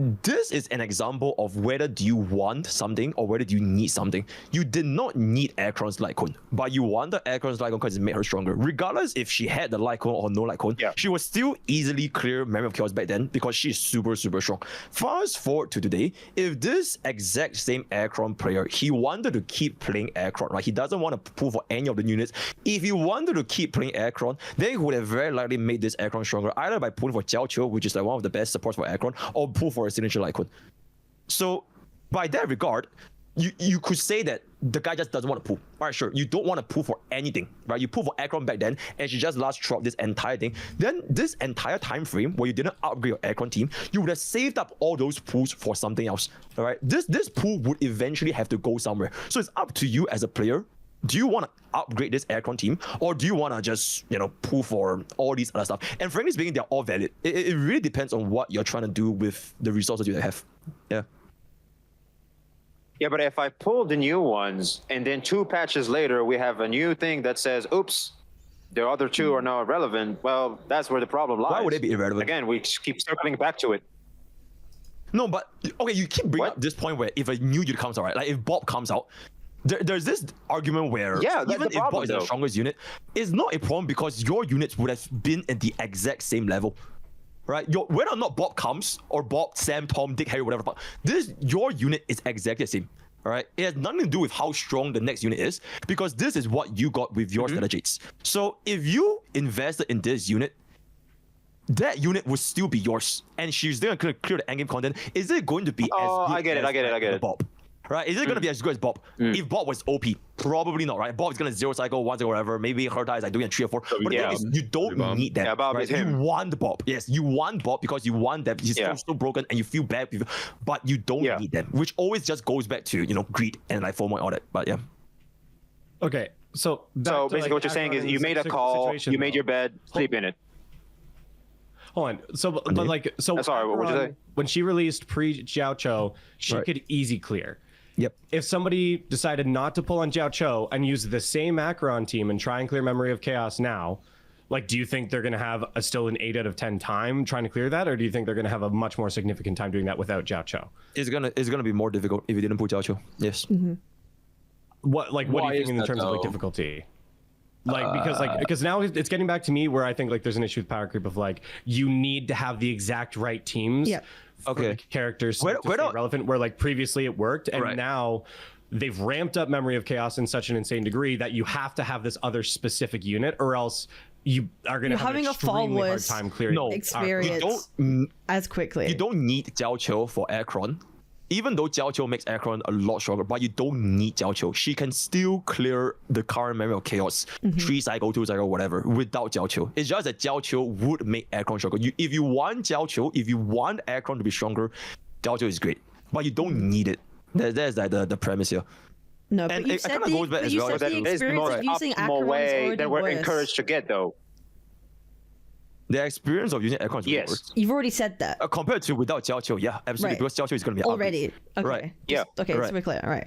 this is an example of whether do you want something or whether do you need something. You did not need Acheron's Light Cone, but you wanted Acheron's Light Cone because it made her stronger. Regardless if she had the Light Cone or no Light Cone, she was still easily clear Memory of Chaos back then because she's super, super strong. Fast forward to today, if this exact same Acheron player, he wanted to keep playing Acheron, right? He doesn't want to pull for any of the units. If he wanted to keep playing Acheron, then he would have very likely made this Acheron stronger, either by pulling for Jiao Qiu, which is like one of the best supports for Acheron, or pull for a signature Light Cone. So by that regard, you could say that the guy just doesn't want to pull. All right, sure, you don't want to pull for anything, right? You pull for Acheron back then, and she just last dropped this entire thing. Then this entire time frame where you didn't upgrade your Acheron team, you would have saved up all those pulls for something else. All right, this pull would eventually have to go somewhere. So it's up to you as a player. Do you want to upgrade this Acheron team, or do you want to just, you know, pull for all these other stuff? And frankly speaking, they're all valid. It really depends on what you're trying to do with the resources you have. Yeah. Yeah, but if I pull the new ones and then 2 patches later we have a new thing that says, oops, the other 2 are now irrelevant, well, that's where the problem lies. Why would it be irrelevant? Again, we just keep circling back to it. No, but okay, you keep bringing up this point where if a new unit comes out, right? Like if Bob comes out, there's this argument where even if Bob is the strongest unit, it's not a problem because your units would have been at the exact same level. Right, whether or not Bob comes, or Bob, Sam, Tom, Dick, Harry, whatever, your unit is exactly the same. All right, it has nothing to do with how strong the next unit is, because this is what you got with your strategies. So if you invested in this unit, that unit would still be yours, and she's then going to clear the endgame content. Is it going to be as good I get it. Bob? Right? Is it going to be as good as Bob? If Bob was OP, probably not, right? Bob is going to 0 cycle, 1 cycle, whatever. Maybe Herta is like doing a 3 or 4. But the thing is, you don't need that. Yeah, Bob is him. You want Bob. Yes, you want Bob because you want that. He's so broken and you feel bad, but you don't need them, which always just goes back to, you know, greed and like FOMO and all that. But yeah. Okay, so basically what you're saying is you made a call, you made your bed, sleep in it. Hold on. So, but like, so sorry, what would you say? When she released pre-Jiao Qiu, she could easy clear. Yep. If somebody decided not to pull on Jiao Qiu and use the same Acheron team and try and clear Memory of Chaos now, like, do you think they're going to have still an 8 out of 10 time trying to clear that, or do you think they're going to have a much more significant time doing that without Jiao Qiu? It's gonna be more difficult if you didn't pull Jiao Qiu. Yes. What do you think in terms of like difficulty? Like, because now it's getting back to me where I think like there's an issue with power creep of like you need to have the exact right teams for the characters to stay relevant, where like previously it worked, and now they've ramped up Memory of Chaos in such an insane degree that you have to have this other specific unit, or else you are going to have an extremely hard time clearing experience as quickly. You don't need Jiao Qiu for Acheron. Even though Jiao Qiu makes Acheron a lot stronger, but you don't need Jiao Qiu. She can still clear the current Memory of Chaos, 3 cycle, 2 cycle, whatever, without Jiao Qiu. It's just that Jiao Qiu would make Acheron stronger. If you want Jiao Qiu, if you want Acheron to be stronger, Jiao Qiu is great, but you don't need it. That's like the premise here. No, but you said the experience of using Acheron way that we're encouraged to get, though. The experience of using Acheron is worse. You've already said that. Compared to without Jiao Qiu, yeah, absolutely. Because Jiao Qiu is going to be already. Okay. Right. Yeah. Okay, so we're clear. All right.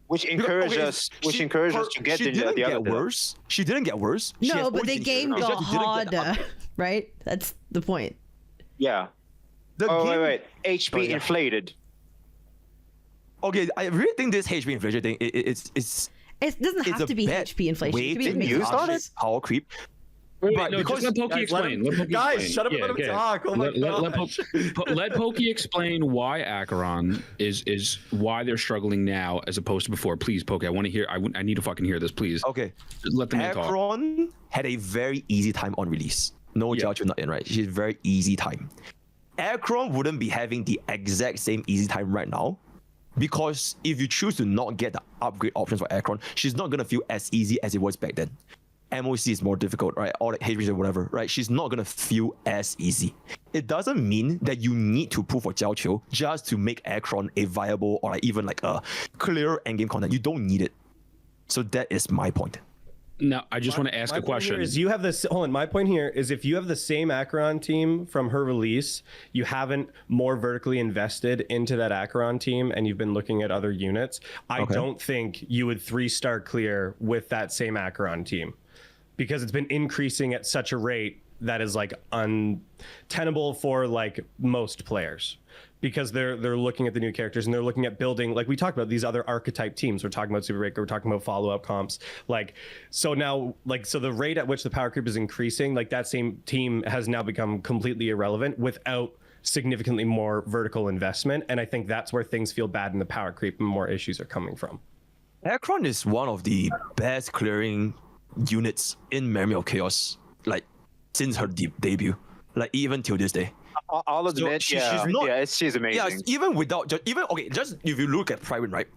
Which encourages us to get the other worse. She didn't get worse. No, but the game got harder, right? That's the point. Yeah. Wait. HP inflated. Okay, I really think this HP inflation thing, it doesn't have to be HP inflation. Didn't you start it? Power creep. Wait, no, just let Pokke explain. Shut up and let him talk. Oh my gosh. Let Pokke explain why Acheron is why they're struggling now as opposed to before. Please, Pokke, I want to hear. I need to fucking hear this, please. Okay. Let them talk. Acheron had a very easy time on release. No Jiao Qiu not in, right? She's very easy time. Acheron wouldn't be having the exact same easy time right now, because if you choose to not get the upgrade options for Acheron, she's not gonna feel as easy as it was back then. MOC is more difficult, right? Or like hate or whatever, right? She's not gonna feel as easy. It doesn't mean that you need to pull for Jiao Qiu just to make Acheron a viable or like even like a clear endgame content. You don't need it. So that is my point. Now, I just want to ask a question. My point here is if you have the same Acheron team from her release, you haven't more vertically invested into that Acheron team, and you've been looking at other units, I don't think you would 3-star clear with that same Acheron team, because it's been increasing at such a rate that is like untenable for like most players, because they're looking at the new characters and they're looking at building, like we talked about these other archetype teams. We're talking about Super Breaker, we're talking about follow-up comps. Like, so now, like, so the rate at which the power creep is increasing, like that same team has now become completely irrelevant without significantly more vertical investment. And I think that's where things feel bad in the power creep and more issues are coming from. Aeron is one of the best clearing units in Memory of Chaos, like since her debut, like even till this day. I'll admit, she's amazing. Yeah, even without just if you look at Private, right?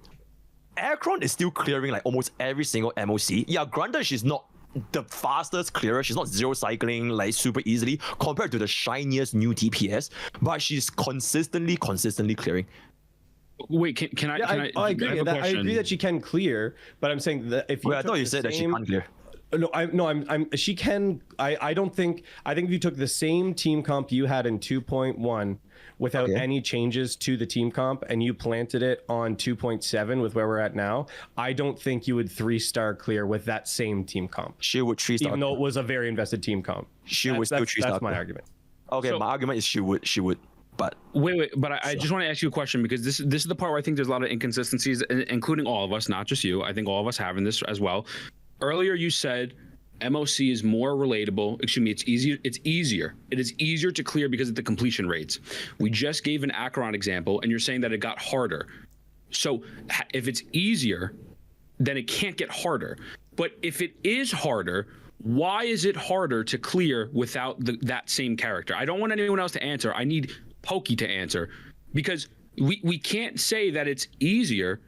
Aeron is still clearing like almost every single MOC. Yeah, granted, she's not the fastest clearer. She's not zero cycling like super easily compared to the shiniest new DPS, but she's consistently clearing. Wait, can I? Yeah, I agree. I agree that she can clear, but I'm saying that if you I thought you said that she can't clear. She can. I think if you took the same team comp you had in 2.1 without any changes to the team comp and you planted it on 2.7 with where we're at now, I don't think you would 3-star clear with that same team comp. She would 3-star, even though it was a very invested team comp. She would still 3-star. That's my argument. Okay, so, my argument is she would. But I just want to ask you a question, because this is the part where I think there's a lot of inconsistencies, including all of us, not just you. I think all of us having this as well. Earlier you said MOC is more relatable. Excuse me, it's easier. It is easier to clear because of the completion rates. We just gave an Acheron example, and you're saying that it got harder. So if it's easier, then it can't get harder. But if it is harder, why is it harder to clear without that same character? I don't want anyone else to answer. I need Pokke to answer, because we can't say that it's easier,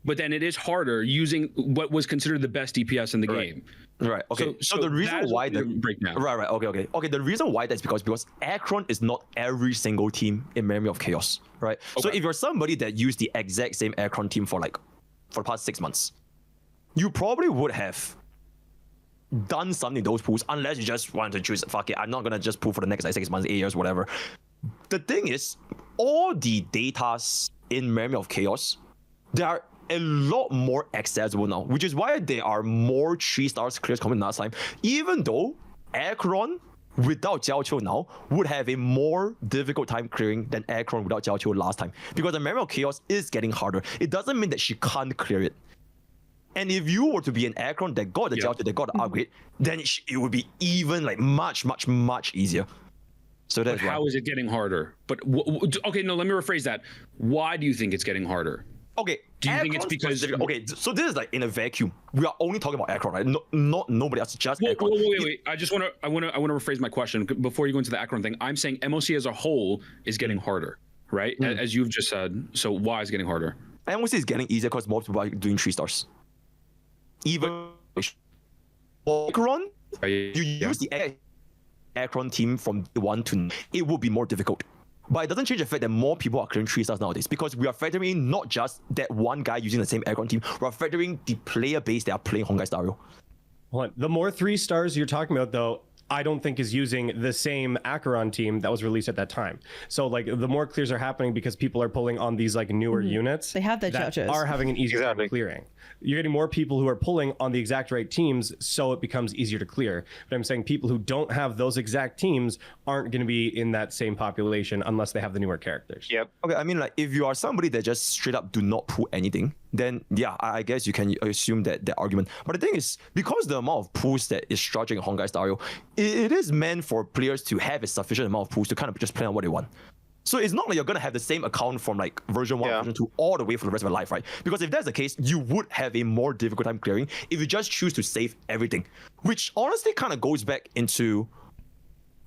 but then it is harder using what was considered the best DPS in the game. Right. Okay. So the reason why the breakdown. Right. Okay. The reason why that's because Acheron is not every single team in Memory of Chaos. Right. Okay. So if you're somebody that used the exact same Acheron team for the past 6 months, you probably would have done something in those pools, unless you just want to choose, fuck it, I'm not gonna just pool for the next 6 months, 8 years, whatever. The thing is, all the datas in Memory of Chaos, they are a lot more accessible now, which is why there are more 3-star clears coming last time. Even though Acheron without Jiaoqiu now would have a more difficult time clearing than Acheron without Jiaoqiu last time, because the Memory of Chaos is getting harder. It doesn't mean that she can't clear it. And if you were to be an Acheron that got the Jiaoqiu, that got the upgrade, then it would be even like much easier. So that's how is it getting harder? But okay, no, let me rephrase that. Why do you think it's getting harder? Okay, do you think it's because so this is like in a vacuum. We are only talking about Acheron, right? Not nobody else, just Acheron. Wait. I want to rephrase my question before you go into the Acheron thing. I'm saying MOC as a whole is getting harder, right? As you've just said. So why is it getting harder? MOC is getting easier because more people are doing 3-stars. Even Acheron, you use the Acheron team from 1 to, it would be more difficult. But it doesn't change the fact that more people are clearing 3-stars nowadays, because we are factoring in not just that one guy using the same Acheron team, we're factoring the player base that are playing Honkai Star Rail. The more 3-stars you're talking about, though, I don't think is using the same Acheron team that was released at that time. So like the more clears are happening because people are pulling on these like newer units. They have their that judges. Are having an easier time clearing. You're getting more people who are pulling on the exact right teams, so it becomes easier to clear. But I'm saying people who don't have those exact teams aren't going to be in that same population unless they have the newer characters. Yep. Okay, I mean, like if you are somebody that just straight up do not pull anything, then yeah, I guess you can assume that argument. But the thing is, because the amount of pools that is structured in Honkai Star Rail, it is meant for players to have a sufficient amount of pools to kind of just play on what they want. So it's not like you're gonna have the same account from like version 1, version 2, all the way for the rest of your life, right? Because if that's the case, you would have a more difficult time clearing if you just choose to save everything. Which honestly kind of goes back into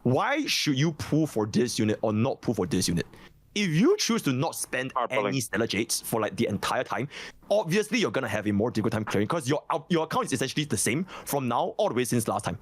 why should you pull for this unit or not pull for this unit? If you choose to not spend any Stellar Jades for like the entire time, obviously you're gonna have a more difficult time clearing because your account is essentially the same from now all the way since last time.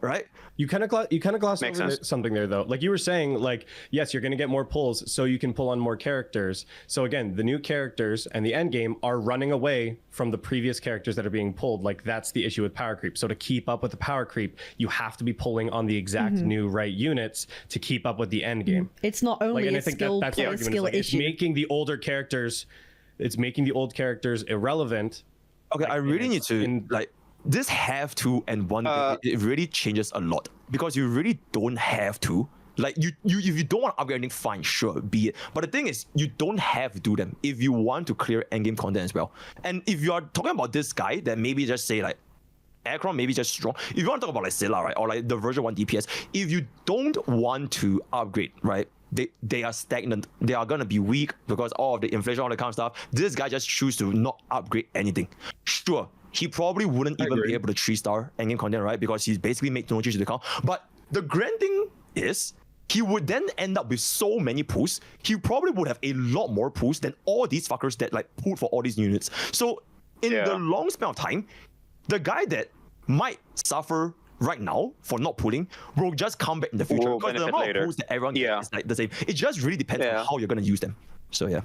Right? You kind of glossed over something there, though. Like you were saying, like, yes, you're going to get more pulls, so you can pull on more characters. So again, the new characters and the end game are running away from the previous characters that are being pulled. Like that's the issue with power creep. So to keep up with the power creep, you have to be pulling on the exact new right units to keep up with the end game. It's not only like, a skill issue. It's making the older characters, it's making the old characters irrelevant. Okay, I really need to this have to and one thing, it really changes a lot because you really don't have to. Like if you don't want to upgrade anything, fine, sure, be it. But the thing is, you don't have to do them if you want to clear endgame content as well. And if you are talking about this guy, then maybe just say like Aircraft maybe just strong. If you want to talk about like Stellaron, right, or like the version 1 DPS, if you don't want to upgrade, right, they are stagnant. They are gonna be weak because all of the inflation, all the kind of stuff. This guy just choose to not upgrade anything. Sure, he probably wouldn't even be able to 3-star endgame content, right? Because he's basically made no change to the account. But the grand thing is, he would then end up with so many pulls. He probably would have a lot more pulls than all these fuckers that like pulled for all these units. So in the long span of time, the guy that might suffer right now for not pulling will just come back in the future because the amount of pulls that everyone gets is like the same. It just really depends on how you're gonna use them. So yeah.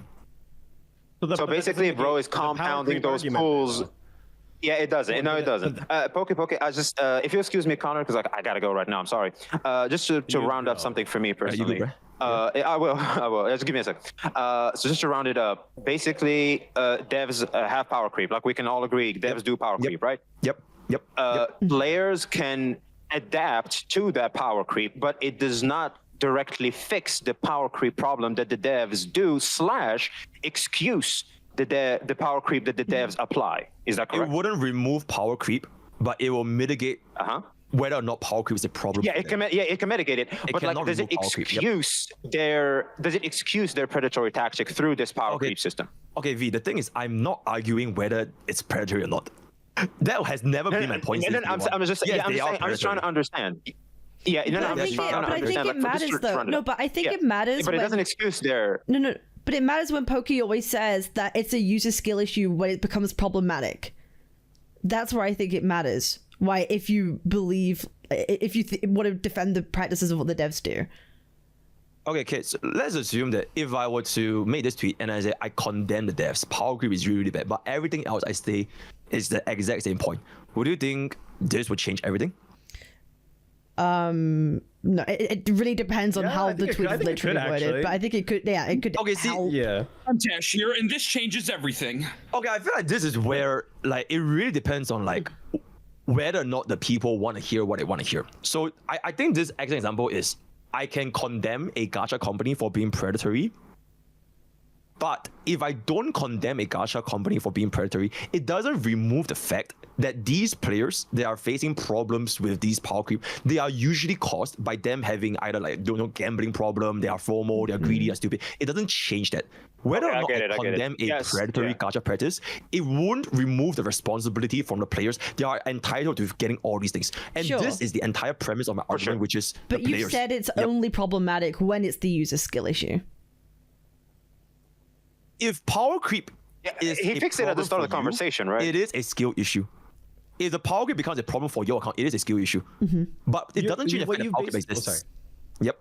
So basically, bro is compounding those pulls. Yeah, it doesn't. No, it doesn't. Poke, I just, if you excuse me, Connor, because I gotta go right now. I'm sorry. Just to round up something for me personally. I will. Just give me a sec. So just to round it up, basically, devs have power creep. Like we can all agree, devs do power creep, right? Yep. Players can adapt to that power creep, but it does not directly fix the power creep problem that the devs do / excuse the power creep that the devs apply. Is that correct? It wouldn't remove power creep, but it will mitigate whether or not power creep is a problem. Yeah, it can mitigate it. But like, does it excuse their predatory tactic through this power creep system? Okay, V. The thing is, I'm not arguing whether it's predatory or not. That has never been my point. I'm just trying to understand. Yeah, I'm just trying to understand. But I think it matters though. No, but I think it matters. But it doesn't excuse their. No. But it matters when Poke always says that it's a user skill issue when it becomes problematic. That's where I think it matters. Why, if you believe, if you want to defend the practices of what the devs do. Okay, so let's assume that if I were to make this tweet and I say I condemn the devs, power creep is really, really bad, but everything else I say is the exact same point. Would you think this would change everything? No, it really depends on how the tweet is literally worded, but I think it could. Yeah, it could. Okay, see, I'm Tash here, and this changes everything. Okay, I feel like this is where like it really depends on like whether or not the people want to hear what they want to hear. So I think this excellent example is I can condemn a gacha company for being predatory. But if I don't condemn a gacha company for being predatory, it doesn't remove the fact that these players, they are facing problems with these power creep. They are usually caused by them having either like, gambling problem, they are FOMO, they are greedy, they are stupid. It doesn't change that. Whether or not I condemn a predatory gacha practice, it won't remove the responsibility from the players. They are entitled to getting all these things. And this is the entire premise of my argument, which is But you players. said it's only problematic when it's the user skill issue. If power creep is he fixed it at the start of the conversation, right? It is a skill issue. If the power creep becomes a problem for your account, it is a skill issue. But it doesn't change the fact that power creep exists. Yep.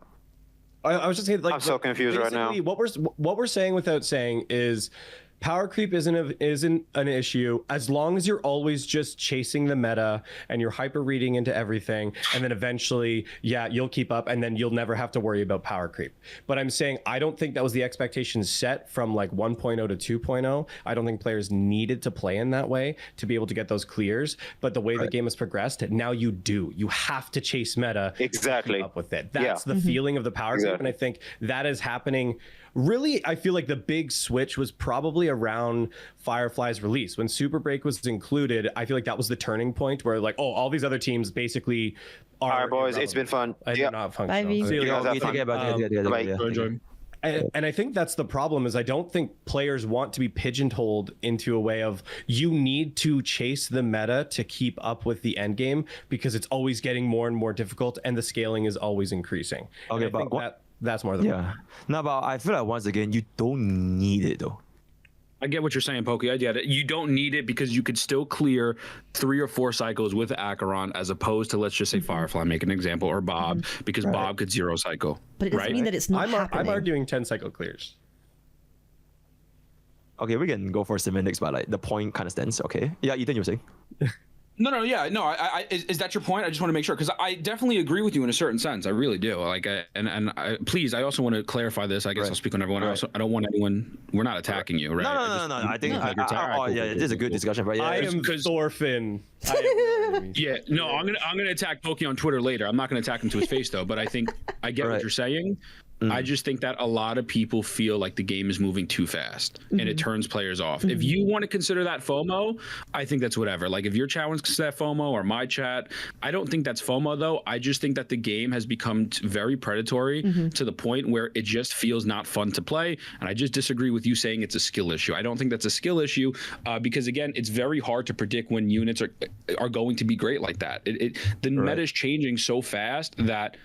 I was just saying, like, I'm so confused right now. What we're saying without saying is power creep isn't an issue as long as you're always just chasing the meta and you're hyper reading into everything, and then eventually, you'll keep up and then you'll never have to worry about power creep. But I'm saying I don't think that was the expectation set from like 1.0 to 2.0. I don't think players needed to play in that way to be able to get those clears. But the way the game has progressed, now you do. You have to chase meta to keep up with it. That's the feeling of the power creep, and I think that is happening. Really, I feel like the big switch was probably around Firefly's release. When Super Break was included, I feel like that was the turning point where like, oh, all these other teams basically are... All right, boys, it's been fun. Not functional. And I think that's the problem, is I don't think players want to be pigeonholed into a way of you need to chase the meta to keep up with the end game because it's always getting more and more difficult and the scaling is always increasing. Okay, but that's more than No, but I feel like once again, you don't need it though. I get what you're saying, Poke. I get it. You don't need it because you could still clear 3 or 4 cycles with Acheron as opposed to, let's just say, Firefly, make an example, or Bob, because Bob could 0 cycle. But it doesn't mean that it's not happening. I'm arguing 10 cycle clears. Okay, we can go for semantics, but like the point kind of stands. Okay. Yeah, Ethan, you were saying? Is that your point? I just want to make sure, because I definitely agree with you in a certain sense. I really do. Like, please, I also want to clarify this. I guess I'll speak on everyone else. I don't want anyone. We're not attacking you, right? No. I think this is a good discussion. But yeah, I am Thorfinn. Yeah, no, I'm gonna attack Pokke on Twitter later. I'm not gonna attack him to his face though. But I think I get what you're saying. I just think that a lot of people feel like the game is moving too fast and it turns players off. If you want to consider that FOMO, I think that's whatever. Like if your chat wants to consider that FOMO or my chat, I don't think that's FOMO though. I just think that the game has become very predatory to the point where it just feels not fun to play. And I just disagree with you saying it's a skill issue. I don't think that's a skill issue because again, it's very hard to predict when units are going to be great like that. The meta is changing so fast that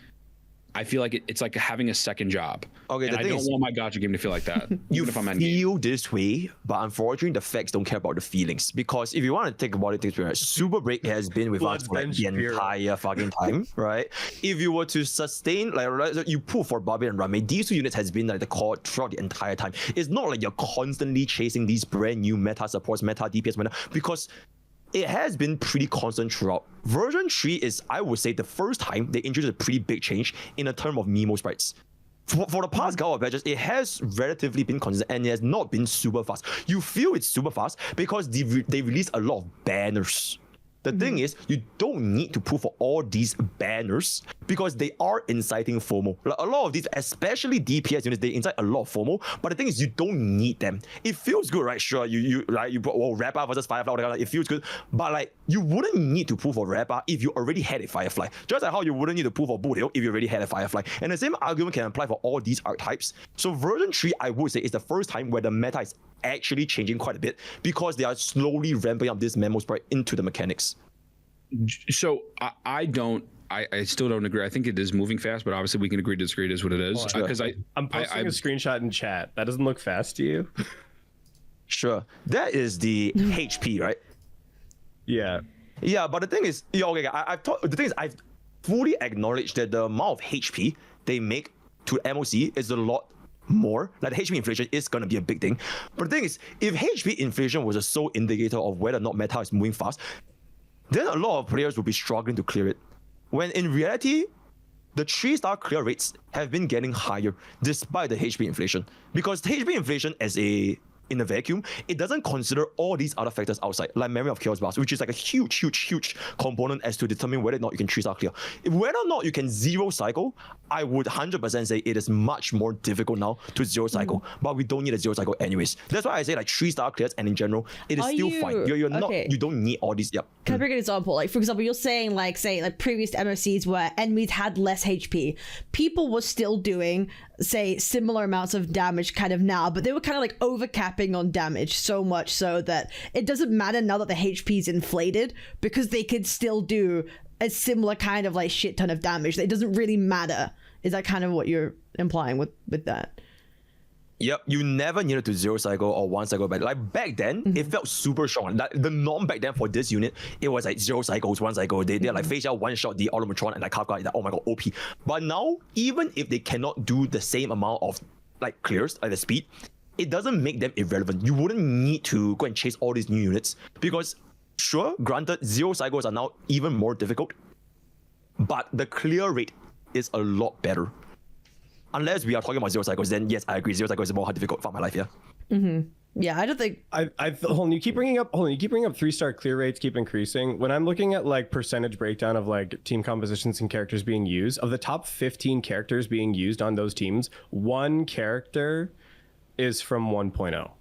I feel like it's like having a second job. Okay, and I don't want my gacha game to feel like that. You feel this way, but unfortunately, the facts don't care about the feelings. Because if you want to think about it, right, Super Break has been with us for like the entire fucking time, right? If you were to sustain, like you pull for Barbie and Rame, these two units has been like the core throughout the entire time. It's not like you're constantly chasing these brand new meta supports, meta DPS, meta, because it has been pretty constant throughout. Version 3 is, I would say, the first time they introduced a pretty big change in the term of Mimo sprites. For the past couple of patches, it has relatively been consistent and it has not been super fast. You feel it's super fast because they release a lot of banners. The thing is, you don't need to pull for all these banners because they are inciting FOMO. Like a lot of these, especially DPS units, they incite a lot of FOMO. But the thing is, you don't need them. It feels good, right? Sure, you Rapper versus Firefly, it feels good. But like, you wouldn't need to pull for Rapper if you already had a Firefly. Just like how you wouldn't need to pull for Boothill if you already had a Firefly. And the same argument can apply for all these archetypes. So version 3, I would say, is the first time where the meta is actually changing quite a bit because they are slowly ramping up this memo sprite into the mechanics. So I still don't agree. I think it is moving fast, but obviously we can agree to disagree. It is what it is. Because I'm posting a screenshot in chat. That doesn't look fast to you? Sure. That is the HP, right? Yeah. Yeah, but the thing is, I've fully acknowledged that the amount of HP they make to MOC is a lot more. Like the HP inflation is going to be a big thing. But the thing is, if HP inflation was a sole indicator of whether or not meta is moving fast, then a lot of players will be struggling to clear it. When in reality, the 3-star clear rates have been getting higher despite the HP inflation. Because HP inflation in a vacuum, it doesn't consider all these other factors outside, like memory of chaos bars, which is like a huge component as to determine whether or not you can 3-star clear. Whether or not you can 0 cycle, I would 100% say it is much more difficult now to 0 cycle, but we don't need a 0 cycle anyways. That's why I say like 3-star clears, and in general, it is still fine. You don't need all these. Yep. Can I bring an example? Like, for example, you're saying like previous MOCs where enemies had less HP, people were still doing, say, similar amounts of damage kind of now, but they were kind of like overcapping on damage so much so that it doesn't matter now that the HP is inflated because they could still do a similar kind of like shit ton of damage. It doesn't really matter. Is that kind of what you're implying with that? Yep, you never needed to 0 cycle or 1 cycle back. Like back then, it felt super strong. Like, the norm back then for this unit, it was like 0 cycles, 1 cycle. They're like face out, one shot the Automatron and like Kafka, like, oh my god, OP. But now, even if they cannot do the same amount of like clears, like the speed, it doesn't make them irrelevant. You wouldn't need to go and chase all these new units because, sure, granted, 0 cycles are now even more difficult, but the clear rate is a lot better. Unless we are talking about 0 cycles, then yes, I agree. 0 cycles is more difficult for my life. Yeah. Yeah, I don't think. Hold on, you keep bringing up 3-star clear rates keep increasing. When I'm looking at like percentage breakdown of like team compositions and characters being used, of the top 15 characters being used on those teams, 1 character is from 1.0.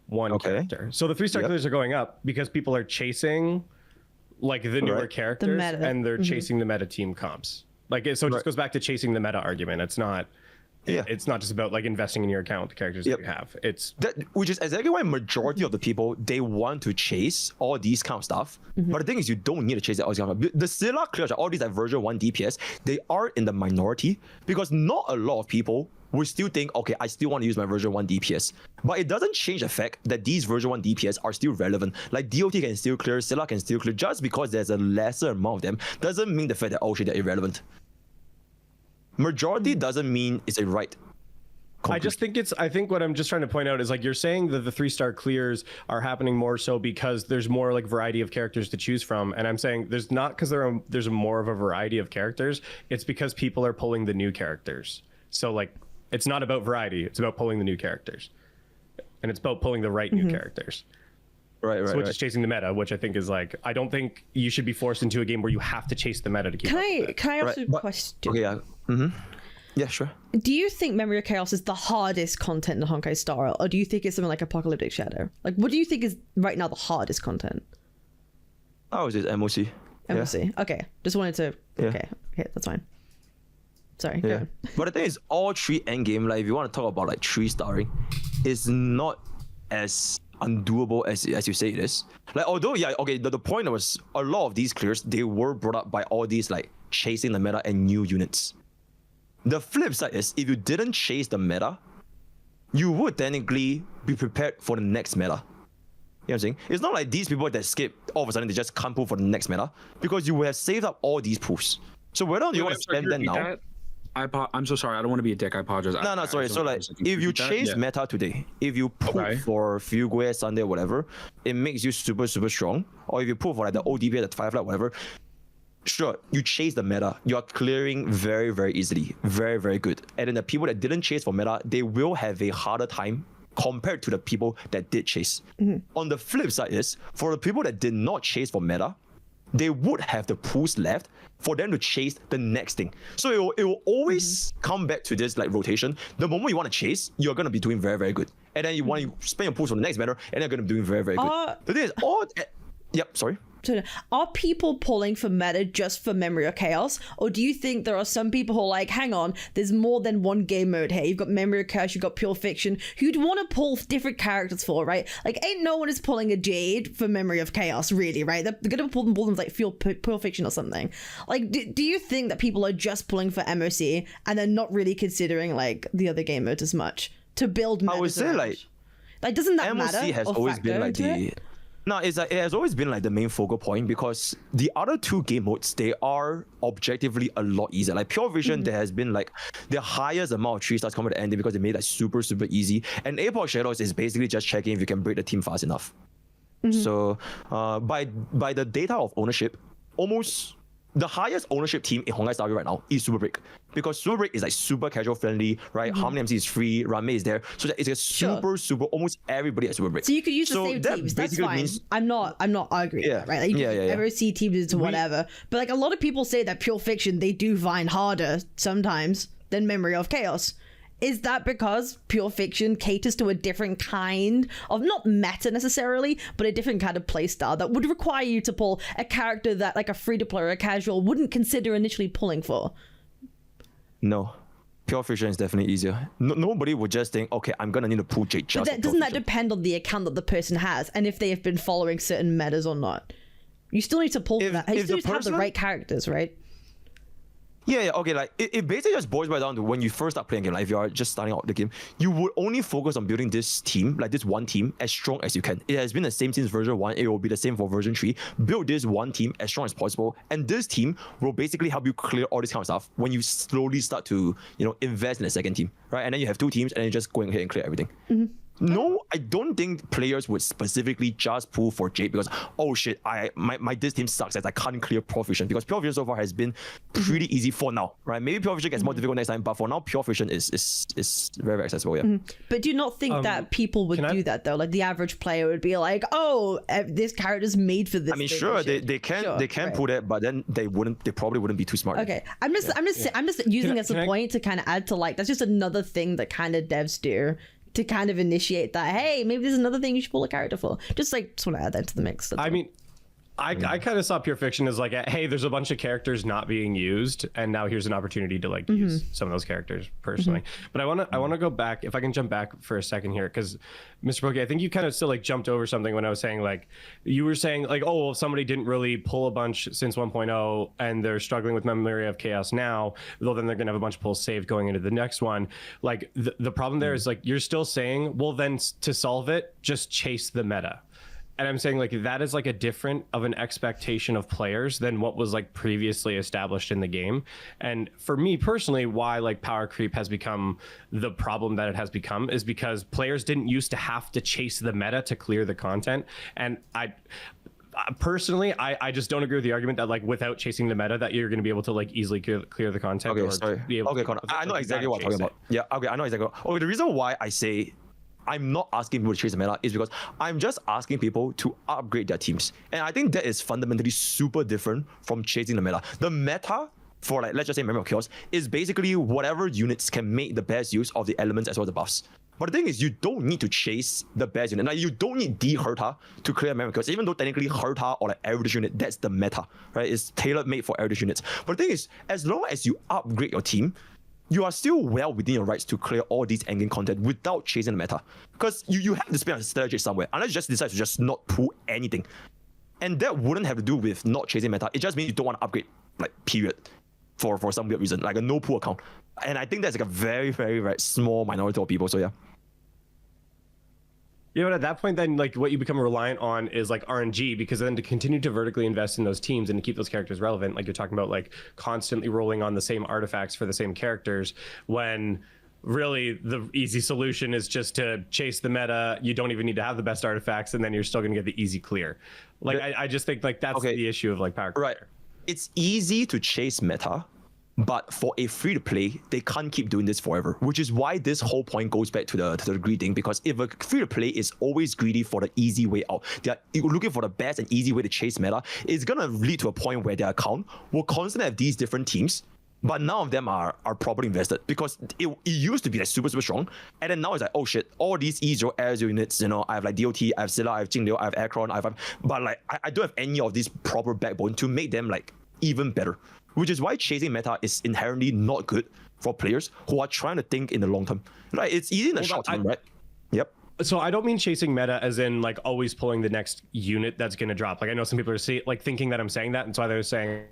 One character. So the 3-star clears are going up because people are chasing like the newer characters and they're chasing the meta team comps. Like, so it just goes back to chasing the meta argument. It's not it's not just about like investing in your account with the characters that you have. It's that, which is exactly why majority of the people, they want to chase all these kind of stuff. But the thing is, you don't need to chase all these kind of stuff. The Stellar clears, all these like version 1 DPS, they are in the minority because not a lot of people will still think, okay, I still want to use my version 1 DPS. But it doesn't change the fact that these version 1 DPS are still relevant. Like DOT can still clear, Stellar can still clear. Just because there's a lesser amount of them doesn't mean the fact that, oh shit, they're irrelevant. Majority doesn't mean it's a right. I think what I'm just trying to point out is like you're saying that the 3-star clears are happening more so because there's more like variety of characters to choose from, and I'm saying there's not because there's more of a variety of characters. It's because people are pulling the new characters. So like it's not about variety. It's about pulling the new characters, and it's about pulling the right new characters. Right. Which is chasing the meta, which I think is like I don't think you should be forced into a game where you have to chase the meta to keep. Can I ask you a question? Okay. Yeah. Yeah, sure. Do you think Memory of Chaos is the hardest content in Honkai Star, or do you think it's something like Apocalyptic Shadow? Like, what do you think is right now the hardest content? Oh, it's MOC. MOC. Yeah. Okay. Just wanted to. Yeah. Okay, that's fine. Sorry. Yeah. But the thing is, all 3 endgame, like if you want to talk about like 3-starring, is not as undoable as you say it is. Like although the point was a lot of these clears, they were brought up by all these like chasing the meta and new units. The flip side is if you didn't chase the meta, you would technically be prepared for the next meta. You know what I'm saying? It's not like these people that skip all of a sudden they just can't pull for the next meta because you would have saved up all these pools. So whether you want to spend them now. I'm so sorry. I don't want to be a dick. I apologize. No, sorry. So like, if you chase meta today, if you pull for Fugue, Sunday, whatever, it makes you super, super strong. Or if you pull for like the ODP, the Firefly, whatever, sure, you chase the meta. You are clearing very, very easily. Very, very good. And then the people that didn't chase for meta, they will have a harder time compared to the people that did chase. On the flip side is, for the people that did not chase for meta, they would have the pools left for them to chase the next thing. So it will always come back to this like rotation. The moment you want to chase, you're going to be doing very, very good. And then you want to spend your pools for the next meta, and they're going to be doing very, very good. The thing is, yep, sorry. So are people pulling for meta just for Memory of Chaos, or do you think there are some people who are like, hang on, there's more than one game mode here? You've got Memory of Chaos, you've got Pure Fiction, who'd want to pull different characters for, right? Like, ain't no one is pulling a Jade for Memory of Chaos, really, right? They're gonna pull them like Pure Fiction or something. Like, do you think that people are just pulling for MOC and they're not really considering like the other game modes as much to build meta? I would say like doesn't that MOC matter? MOC has always been like No, it's like, it has always been like the main focal point because the other 2 game modes, they are objectively a lot easier. Like Pure Vision, there has been like the highest amount of 3-stars coming to ending because they made it super, super easy. And Apoc Shadows is basically just checking if you can break the team fast enough. So by the data of ownership, almost the highest ownership team in Honkai Star Rail right now is Super Break, because Super Break is like super casual friendly, right? Harmony MC is free, Rame is there, so that it's a super almost everybody at Super Break. So you could use the same teams. That's fine. I'm not arguing that, right? Like you can ever see teams to whatever. But like a lot of people say that Pure Fiction they do find harder sometimes than Memory of Chaos. Is that because Pure Fiction caters to a different kind of, not meta necessarily, but a different kind of playstyle that would require you to pull a character that like a free-to-play or a casual wouldn't consider initially pulling for? No. Pure Fiction is definitely easier. Nobody would just think, okay, I'm going to need to pull Jade just But doesn't that depend on the account that the person has and if they have been following certain metas or not? You still need to pull for that. You still need to have the right characters, right? Yeah, okay, like it basically just boils right down to when you first start playing a game, like if you are just starting out the game, you would only focus on building this team, like this one team, as strong as you can. It has been the same since version 1, it will be the same for version 3. Build this one team as strong as possible, and this team will basically help you clear all this kind of stuff when you slowly start to, invest in the second team, right? And then you have 2 teams, and then you just go ahead and clear everything. No, I don't think players would specifically just pull for Jade because, oh shit, my this team sucks as I can't clear Pure Fiction, because Pure Fiction so far has been pretty easy for now, right? Maybe Pure Fiction gets more difficult next time, but for now, Pure Fiction is very, very accessible, yeah. But do you not think that people would do that though? Like the average player would be like, oh, this character's made for this. I mean, sure, they can pull that, but then they probably wouldn't be too smart. Okay, I'm just using this as a point to kind of add to like, that's just another thing that kind of devs do to kind of initiate that, hey, maybe there's another thing you should pull a character for. Just want to add that to the mix. I mean, I kind of saw Pure Fiction as like, hey, there's a bunch of characters not being used, and now here's an opportunity to like use some of those characters personally. But I want to go back, if I can jump back for a second here, because MrPokke, I think you kind of still like jumped over something when I was saying like, you were saying like, oh, well, somebody didn't really pull a bunch since 1.0 and they're struggling with Memory of Chaos now, though then they're gonna have a bunch of pulls saved going into the next one. Like the problem there is like, you're still saying, well, then to solve it, just chase the meta. And I'm saying like that is like a different of an expectation of players than what was like previously established in the game. And for me personally, why like power creep has become the problem that it has become is because players didn't used to have to chase the meta to clear the content. And personally, I just don't agree with the argument that like without chasing the meta that you're going to be able to like easily clear the content. Okay, sorry. Okay, Connor, I know exactly what I'm talking about. Yeah, okay, I know exactly. Okay, the reason why I say I'm not asking people to chase the meta is because I'm just asking people to upgrade their teams. And I think that is fundamentally super different from chasing the meta. The meta for like, let's just say Memory of Chaos is basically whatever units can make the best use of the elements as well as the buffs. But the thing is, you don't need to chase the best unit. Now, you don't need D-Herta to clear Memory of Chaos, even though technically Herta or like average unit, that's the meta, right? It's tailor-made for average units. But the thing is, as long as you upgrade your team, you are still well within your rights to clear all these endgame content without chasing the meta. Because you have to spend a strategy somewhere, unless you just decide to just not pull anything. And that wouldn't have to do with not chasing meta. It just means you don't want to upgrade, like, period, for some weird reason, like a no pull account. And I think that's like a very, very, very small minority of people, so yeah. You know, at that point, then like what you become reliant on is like RNG, because then to continue to vertically invest in those teams and to keep those characters relevant, like you're talking about, like constantly rolling on the same artifacts for the same characters, when really the easy solution is just to chase the meta. You don't even need to have the best artifacts, and then you're still going to get the easy clear. Like I just think like that's the issue of like power. Right. It's easy to chase meta, but for a free-to-play, they can't keep doing this forever, which is why this whole point goes back to the greeding, because if a free-to-play is always greedy for the easy way out, they're looking for the best and easy way to chase meta, it's going to lead to a point where their account will constantly have these different teams, but none of them are properly invested, because it used to be like super, super strong, and then now it's like, oh shit, all these E0 air units, you know, I have like DOT, I have Scylla, I have Jingliu, I have Aircron, but like I don't have any of these proper backbone to make them like even better. Which is why chasing meta is inherently not good for players who are trying to think in the long term. Right? It's easy in the short term, right? Yep. So I don't mean chasing meta as in like always pulling the next unit that's going to drop. Like I know some people are thinking that I'm saying that, and so they're saying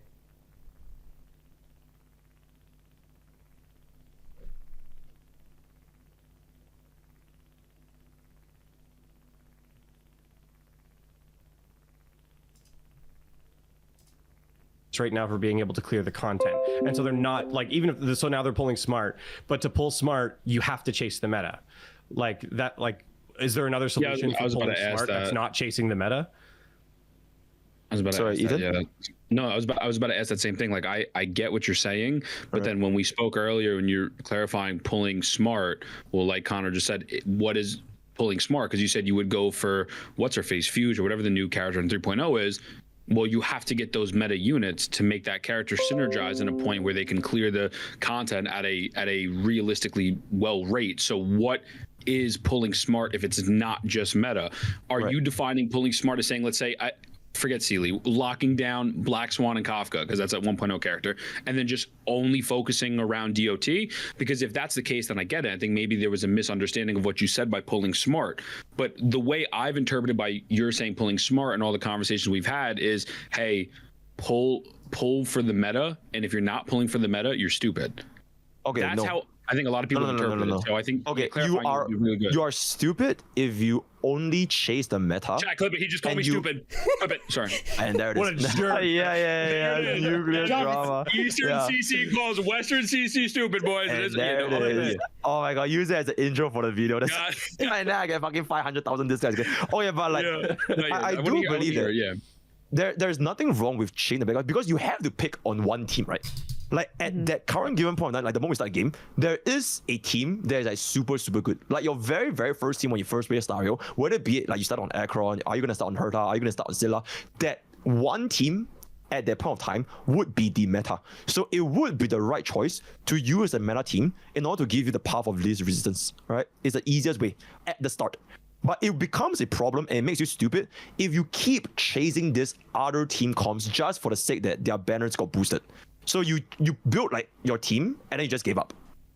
right now for being able to clear the content. And so they're not like, even if so now they're pulling smart, but to pull smart you have to chase the meta. Like that, like is there another solution for pulling smart that's not chasing the meta? I was about to ask that, yeah. No, I was about to ask that same thing. Like I get what you're saying, but then when we spoke earlier, when you're clarifying pulling smart, well, like Connor just said, what is pulling smart? Because you said you would go for what's her face, Fuge, or whatever the new character in 3.0 is. Well, you have to get those meta units to make that character synergize in a point where they can clear the content at a realistically well rate. So what is pulling smart if it's not just meta? Are you defining pulling smart as saying, let's say, forget Sealy, locking down Black Swan and Kafka, because that's a 1.0 character, and then just only focusing around DOT? Because if that's the case, then I get it. I think maybe there was a misunderstanding of what you said by pulling smart. But the way I've interpreted by you're saying pulling smart and all the conversations we've had is, hey, pull for the meta, and if you're not pulling for the meta, you're stupid. Okay, that's how I think a lot of people interpret it. So I think you are stupid if you only chase the meta. Chat, clip it. He just called me stupid. Clip it. Sorry. And there it is. What a jerk. yeah. Nuclear drama. Eastern CC calls Western CC stupid, boys. And there it is. Oh my god, use it as an intro for the video. And now I get fucking 500,000 this guy's. Oh yeah, but like I do believe that. Yeah. There's nothing wrong with chasing the meta, because you have to pick on one team, right? Like at that current given point of time, like the moment we start a game, there is a team that is like super, super good. Like your very, very first team when you first play a Stario, whether it be like you start on Aircron, are you going to start on Herta, are you going to start on Scylla, that one team at that point of time would be the meta. So it would be the right choice to use a meta team in order to give you the path of least resistance, right? It's the easiest way at the start. But it becomes a problem and it makes you stupid if you keep chasing this other team comps just for the sake that their banners got boosted. So you build like your team and then you just gave up.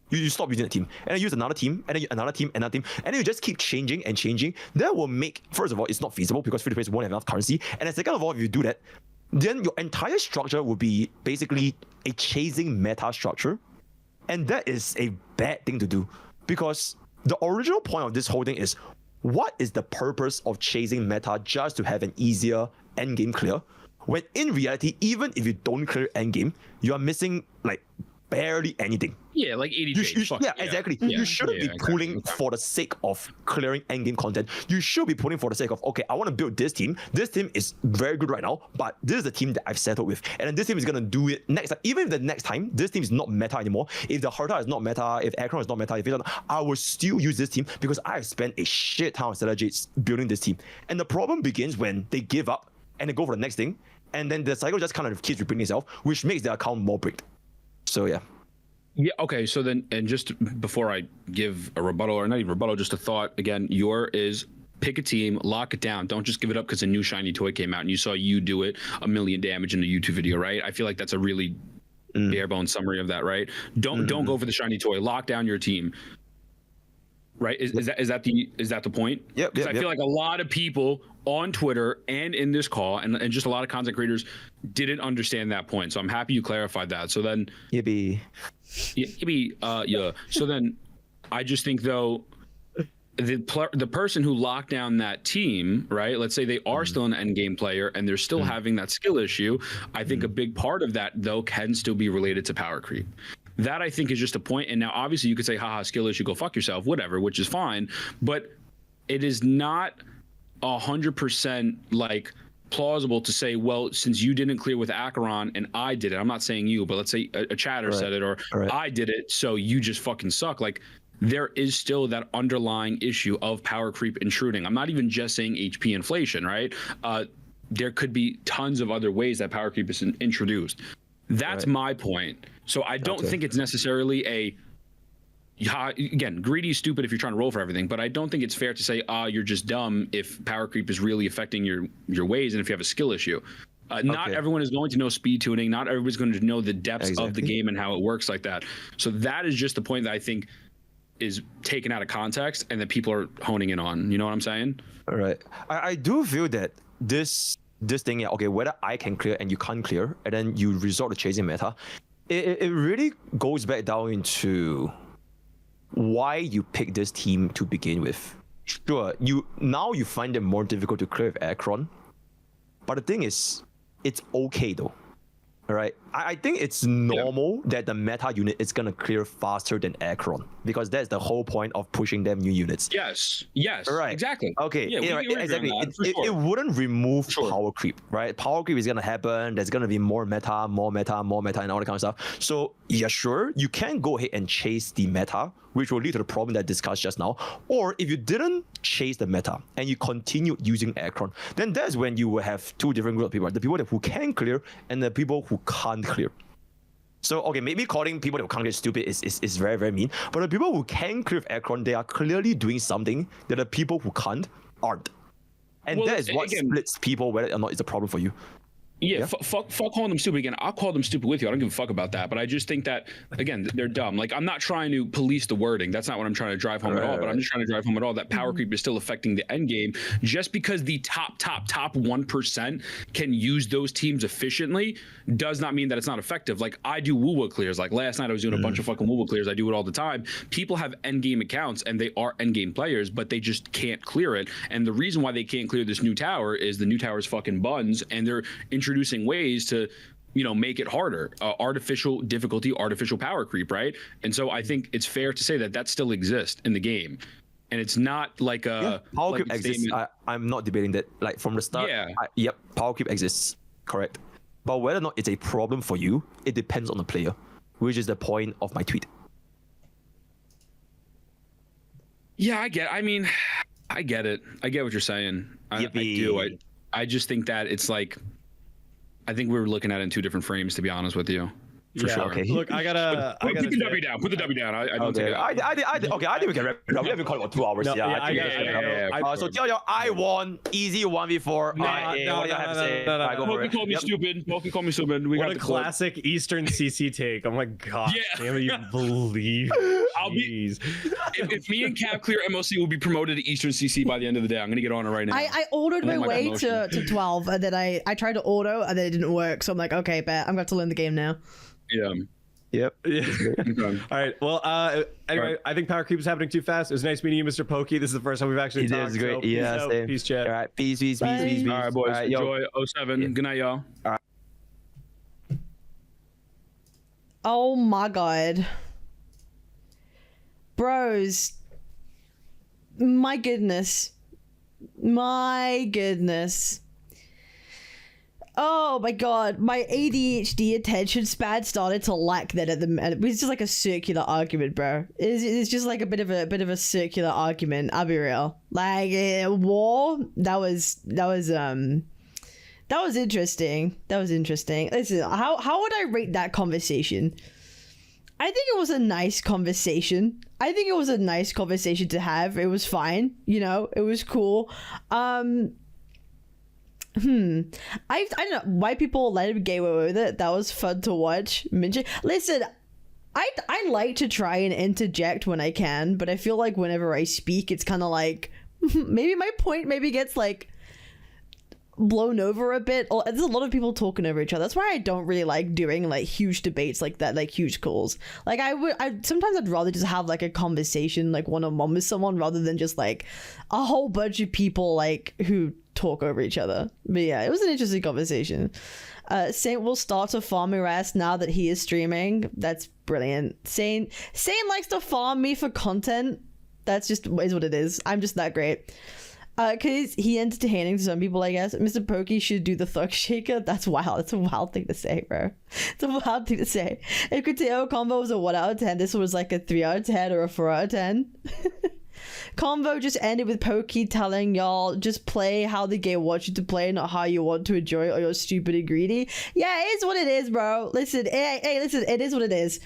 You stop using the team and then use another team and then another team, and then you just keep changing and changing. That will make, first of all, it's not feasible because free-to-play won't have enough currency. And then second of all, if you do that, then your entire structure will be basically a chasing meta structure. And that is a bad thing to do, because the original point of this whole thing is, what is the purpose of chasing meta just to have an easier endgame clear? When in reality, even if you don't clear endgame, you are missing like barely anything. Yeah, like 80 days. Exactly. You shouldn't be pulling for the sake of clearing endgame content. You should be pulling for the sake of, okay, I want to build this team. This team is very good right now, but this is the team that I've settled with. And then this team is going to do it next time. Even if the next time, this team is not meta anymore. If the Herta is not meta, if Akron is not meta, if it's not, I will still use this team because I've spent a shit ton of Stellar Jades building this team. And the problem begins when they give up and they go for the next thing. And then the cycle just kind of keeps repeating itself, which makes their account more bricked. So yeah. Yeah, okay, so then, and just before I give a rebuttal, or not even rebuttal, just a thought, again, your is pick a team, lock it down. Don't just give it up because a new shiny toy came out and you saw you do it 1 million damage in a YouTube video, right? I feel like that's a really bare bones summary of that, right? Don't go for the shiny toy. Lock down your team. Right? Is that the point? Yep. Because I feel like a lot of people on Twitter and in this call and just a lot of content creators didn't understand that point. So I'm happy you clarified that. So then Yippee. Yeah. So then I just think though the person who locked down that team, right? Let's say they are still an end game player and they're still having that skill issue. I think a big part of that though can still be related to power creep. That I think is just a point. And now obviously you could say, haha, skill issue, go fuck yourself, whatever, which is fine. But it is not 100% like plausible to say, well, since you didn't clear with Acheron and I did it, I'm not saying you, but let's say a chatter said it, or I did it, so you just fucking suck. Like there is still that underlying issue of power creep intruding. I'm not even just saying HP inflation, right? There could be tons of other ways that power creep is introduced. That's my point. So I don't think it's necessarily again, greedy is stupid if you're trying to roll for everything, but I don't think it's fair to say, you're just dumb if power creep is really affecting your ways and if you have a skill issue. Not everyone is going to know speed tuning. Not everybody's going to know the depths of the game and how it works like that. So that is just the point that I think is taken out of context and that people are honing in on. You know what I'm saying? All right. I do feel that this thing, whether I can clear and you can't clear, and then you resort to chasing meta, it really goes back down into why you pick this team to begin with. Sure, you find it more difficult to clear with Akron, but the thing is, it's okay though. All right, I think it's normal that the meta unit is gonna clear faster than Akron because that's the whole point of pushing them new units. Yes. Right. Exactly. Okay. Exactly. It wouldn't remove power creep, right? Power creep is gonna happen. There's gonna be more meta, and all that kind of stuff. So yeah, sure, you can go ahead and chase the meta, which will lead to the problem that I discussed just now. Or if you didn't chase the meta and you continued using Akron, then that's when you will have two different groups of people, right? The people who can clear and the people who can't clear. So, okay, maybe calling people that can't clear stupid is very, very mean. But the people who can clear with Akron, they are clearly doing something that the people who can't aren't. And that is what splits people, whether or not it's a problem for you. Yeah, fuck calling them stupid again. I'll call them stupid with you. I don't give a fuck about that. But I just think that, again, they're dumb. Like, I'm not trying to police the wording. That's not what I'm trying to drive home at all. But I'm just trying to drive home at all that power creep is still affecting the end game. Just because the top 1% can use those teams efficiently does not mean that it's not effective. Like, I do woo-woo clears. Like, last night I was doing a bunch of fucking woo-woo clears. I do it all the time. People have end game accounts and they are end game players, but they just can't clear it. And the reason why they can't clear this new tower is the new tower's fucking buns, and they're introducing ways to, make it harder. Artificial difficulty, artificial power creep, right? And so I think it's fair to say that still exists in the game. And it's not like a power creep exists. I'm not debating that. Like from the start, power creep exists, correct. But whether or not it's a problem for you, it depends on the player, which is the point of my tweet. Yeah, I get it. I get what you're saying. I do. I just think that it's like, I think we were looking at it in two different frames, to be honest with you. For sure. Okay. Look, I gotta put the W down. Put the W down. I don't take it. I think we can wrap it up. We haven't called about 2 hours. No, So tell you, I won easy 1v4. Poke called me stupid. Poke called me stupid. What a classic Eastern CC take. Oh my god. Damn it, you believe. If me and Cap clear MLC will be promoted to Eastern CC by the end of the day. I'm gonna get on it right now. I ordered my way to 12, and then I tried to auto, and then it didn't work. So I'm like, okay, bet I'm going to learn the game now. Yeah. Yep. All right. Well, anyway, I think power creep is happening too fast. It was nice meeting you, Mr. Pokke. This is the first time we've actually talked. It is great. So Yeah, same. Peace, chat. All right. Peace. All right, boys. Enjoy 07. Yeah. Good night, y'all. All right. Oh my god. Bros. My goodness. Oh my god, my ADHD attention span started to lack then at the end. It was just like a circular argument, bro. It's just like a bit of a circular argument. I'll be real. Like war. That was interesting. Listen, how would I rate that conversation? I think it was a nice conversation. To have. It was fine. You know, it was cool. I don't know why people let him get away with it. That was fun to watch. Listen, I like to try and interject when I can, but I feel like whenever I speak, it's kind of like maybe my point gets like blown over a bit. Or there's a lot of people talking over each other. That's why I don't really like doing like huge debates like that, like huge calls. Like sometimes I'd rather just have like a conversation like one-on-one with someone rather than just like a whole bunch of people like who talk over each other. But yeah, it was an interesting conversation. Saint will start to farm your ass now that he is streaming. That's brilliant. Saint likes to farm me for content. That's just is what it is. I'm just that great. Cause he entertaining to some people, I guess. MrPokke should do the thug shaker. That's wild. That's a wild thing to say, bro. It's a wild thing to say. If Kuteo combo was a 1 out of 10, this was like a 3 out of 10 or a 4 out of 10. Convo just ended with Pokke telling y'all just play how the game wants you to play, not how you want to enjoy it, or you're stupid and greedy. Yeah, it is what it is, bro. Listen, hey, listen, it is what it is.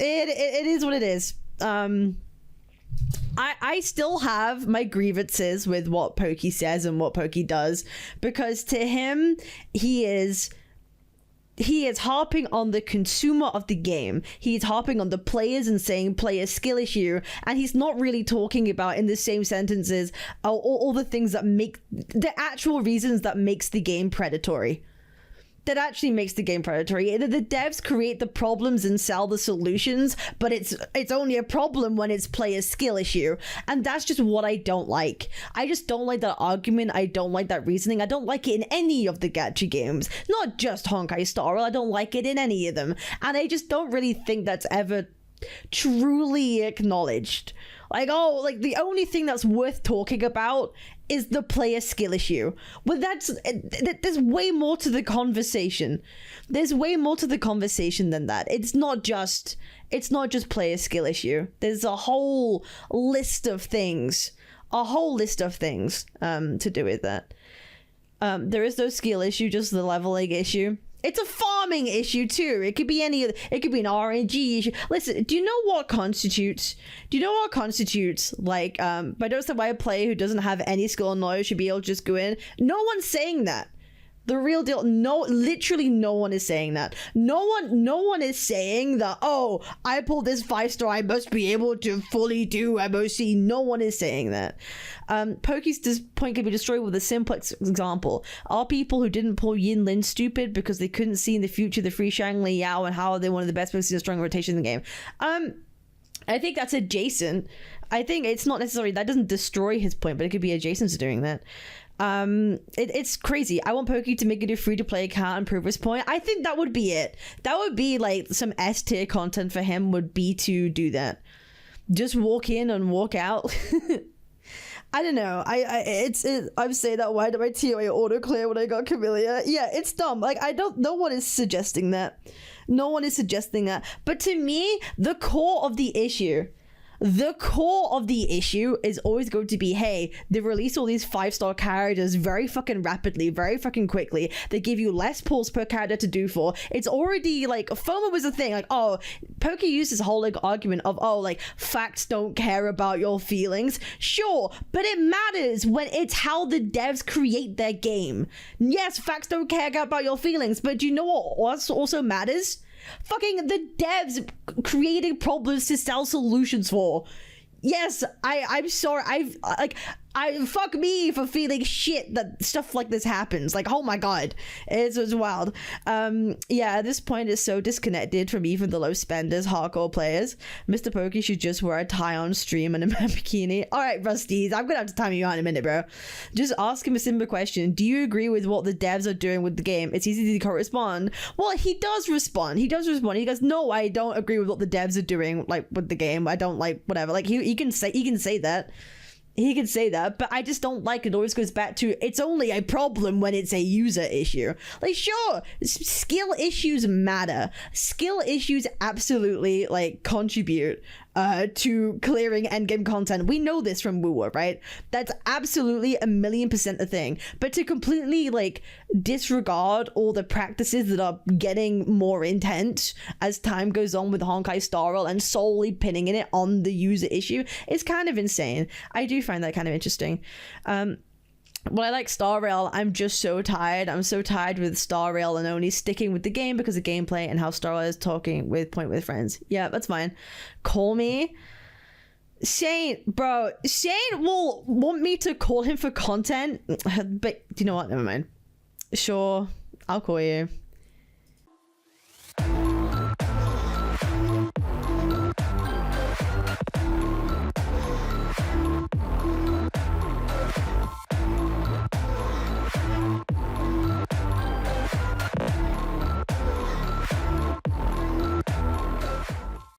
It is what it is. I still have my grievances with what Pokke says and what Pokke does, because to him, he is harping on the consumer of the game. He's harping on the players and saying player skill issue, and he's not really talking about in the same sentences all the things that make the actual reasons that makes the game predatory. That actually makes the game predatory. The devs create the problems and sell the solutions, but it's only a problem when it's player skill issue, and that's just what I don't like. I just don't like that argument. I don't like that reasoning. I don't like it in any of the gacha games, not just Honkai Star Rail. I don't like it in any of them, and I just don't really think that's ever truly acknowledged. Like, oh, like the only thing that's worth talking about is the player skill issue. But there's way more to the conversation. There's way more to the conversation than that. It's not just player skill issue. There's a whole list of things. To do with that. There is no skill issue, just the leveling issue. It's a farming issue too. It could be it could be an RNG issue. Listen, do you know what constitutes like by don't say why a player who doesn't have any skill or knowledge should be able to just go in? No one's saying that. The real deal, literally no one is saying that. No one is saying that, oh, I pulled this 5-star, I must be able to fully do MOC. No one is saying that. Pokke's point can be destroyed with a simplex example. Are people who didn't pull Yin Lin stupid because they couldn't see in the future the free Shang Li Yao and how they're one of the best players in a strong rotation in the game? I think that's adjacent. I think it's not necessarily, that doesn't destroy his point, but it could be adjacent to doing that. It's crazy. I want Pokke to make it a free-to-play account and prove his point. I think that would be it. That would be like some S-tier content for him, would be to do that. Just walk in and walk out. I don't know. I'm saying that, why did my TOA auto clear when I got Camellia? Yeah, it's dumb. Like, no one is suggesting that. No one is suggesting that. But to me, the core of the issue is always going to be, hey, they release all these 5-star characters very fucking rapidly, very fucking quickly. They give you less pulls per character to do for. It's already like, FOMO was a thing. Like, oh, Pokke used this whole like argument of, oh, like facts don't care about your feelings. Sure, but it matters when it's how the devs create their game. Yes, facts don't care about your feelings, but do you know what also matters? Fucking the devs creating problems to sell solutions for. Yes, I'm sorry. I fuck me for feeling shit that stuff like this happens. Like, oh my god, it's wild. Yeah, at this point it's so disconnected from even the low spenders, hardcore players. MrPokke should just wear a tie on stream and a bikini. All right, Rusties, I'm gonna have to time you out in a minute, bro. Just ask him a simple question. Do you agree with what the devs are doing with the game? It's easy to correspond. Well, he does respond. He goes, no, I don't agree with what the devs are doing, like, with the game. I don't like whatever. Like, he can say that. He can say that, but I just don't like it. Always goes back to, it's only a problem when it's a user issue. Like, sure, skill issues matter. Skill issues absolutely, like, contribute to clearing endgame content. We know this from WoW, right? That's absolutely 1,000,000% a thing. But to completely, like, disregard all the practices that are getting more intense as time goes on with Honkai Star Rail and solely pinning it on the user issue is kind of insane. I do find that kind of interesting. Well, I like Star Rail. I'm just so tired. I'm so tired with Star Rail and only sticking with the game because of gameplay and how Star Rail is talking with point with friends. Yeah, that's fine. Call me. Shane, bro. Shane will want me to call him for content. But you know what? Never mind. Sure, I'll call you.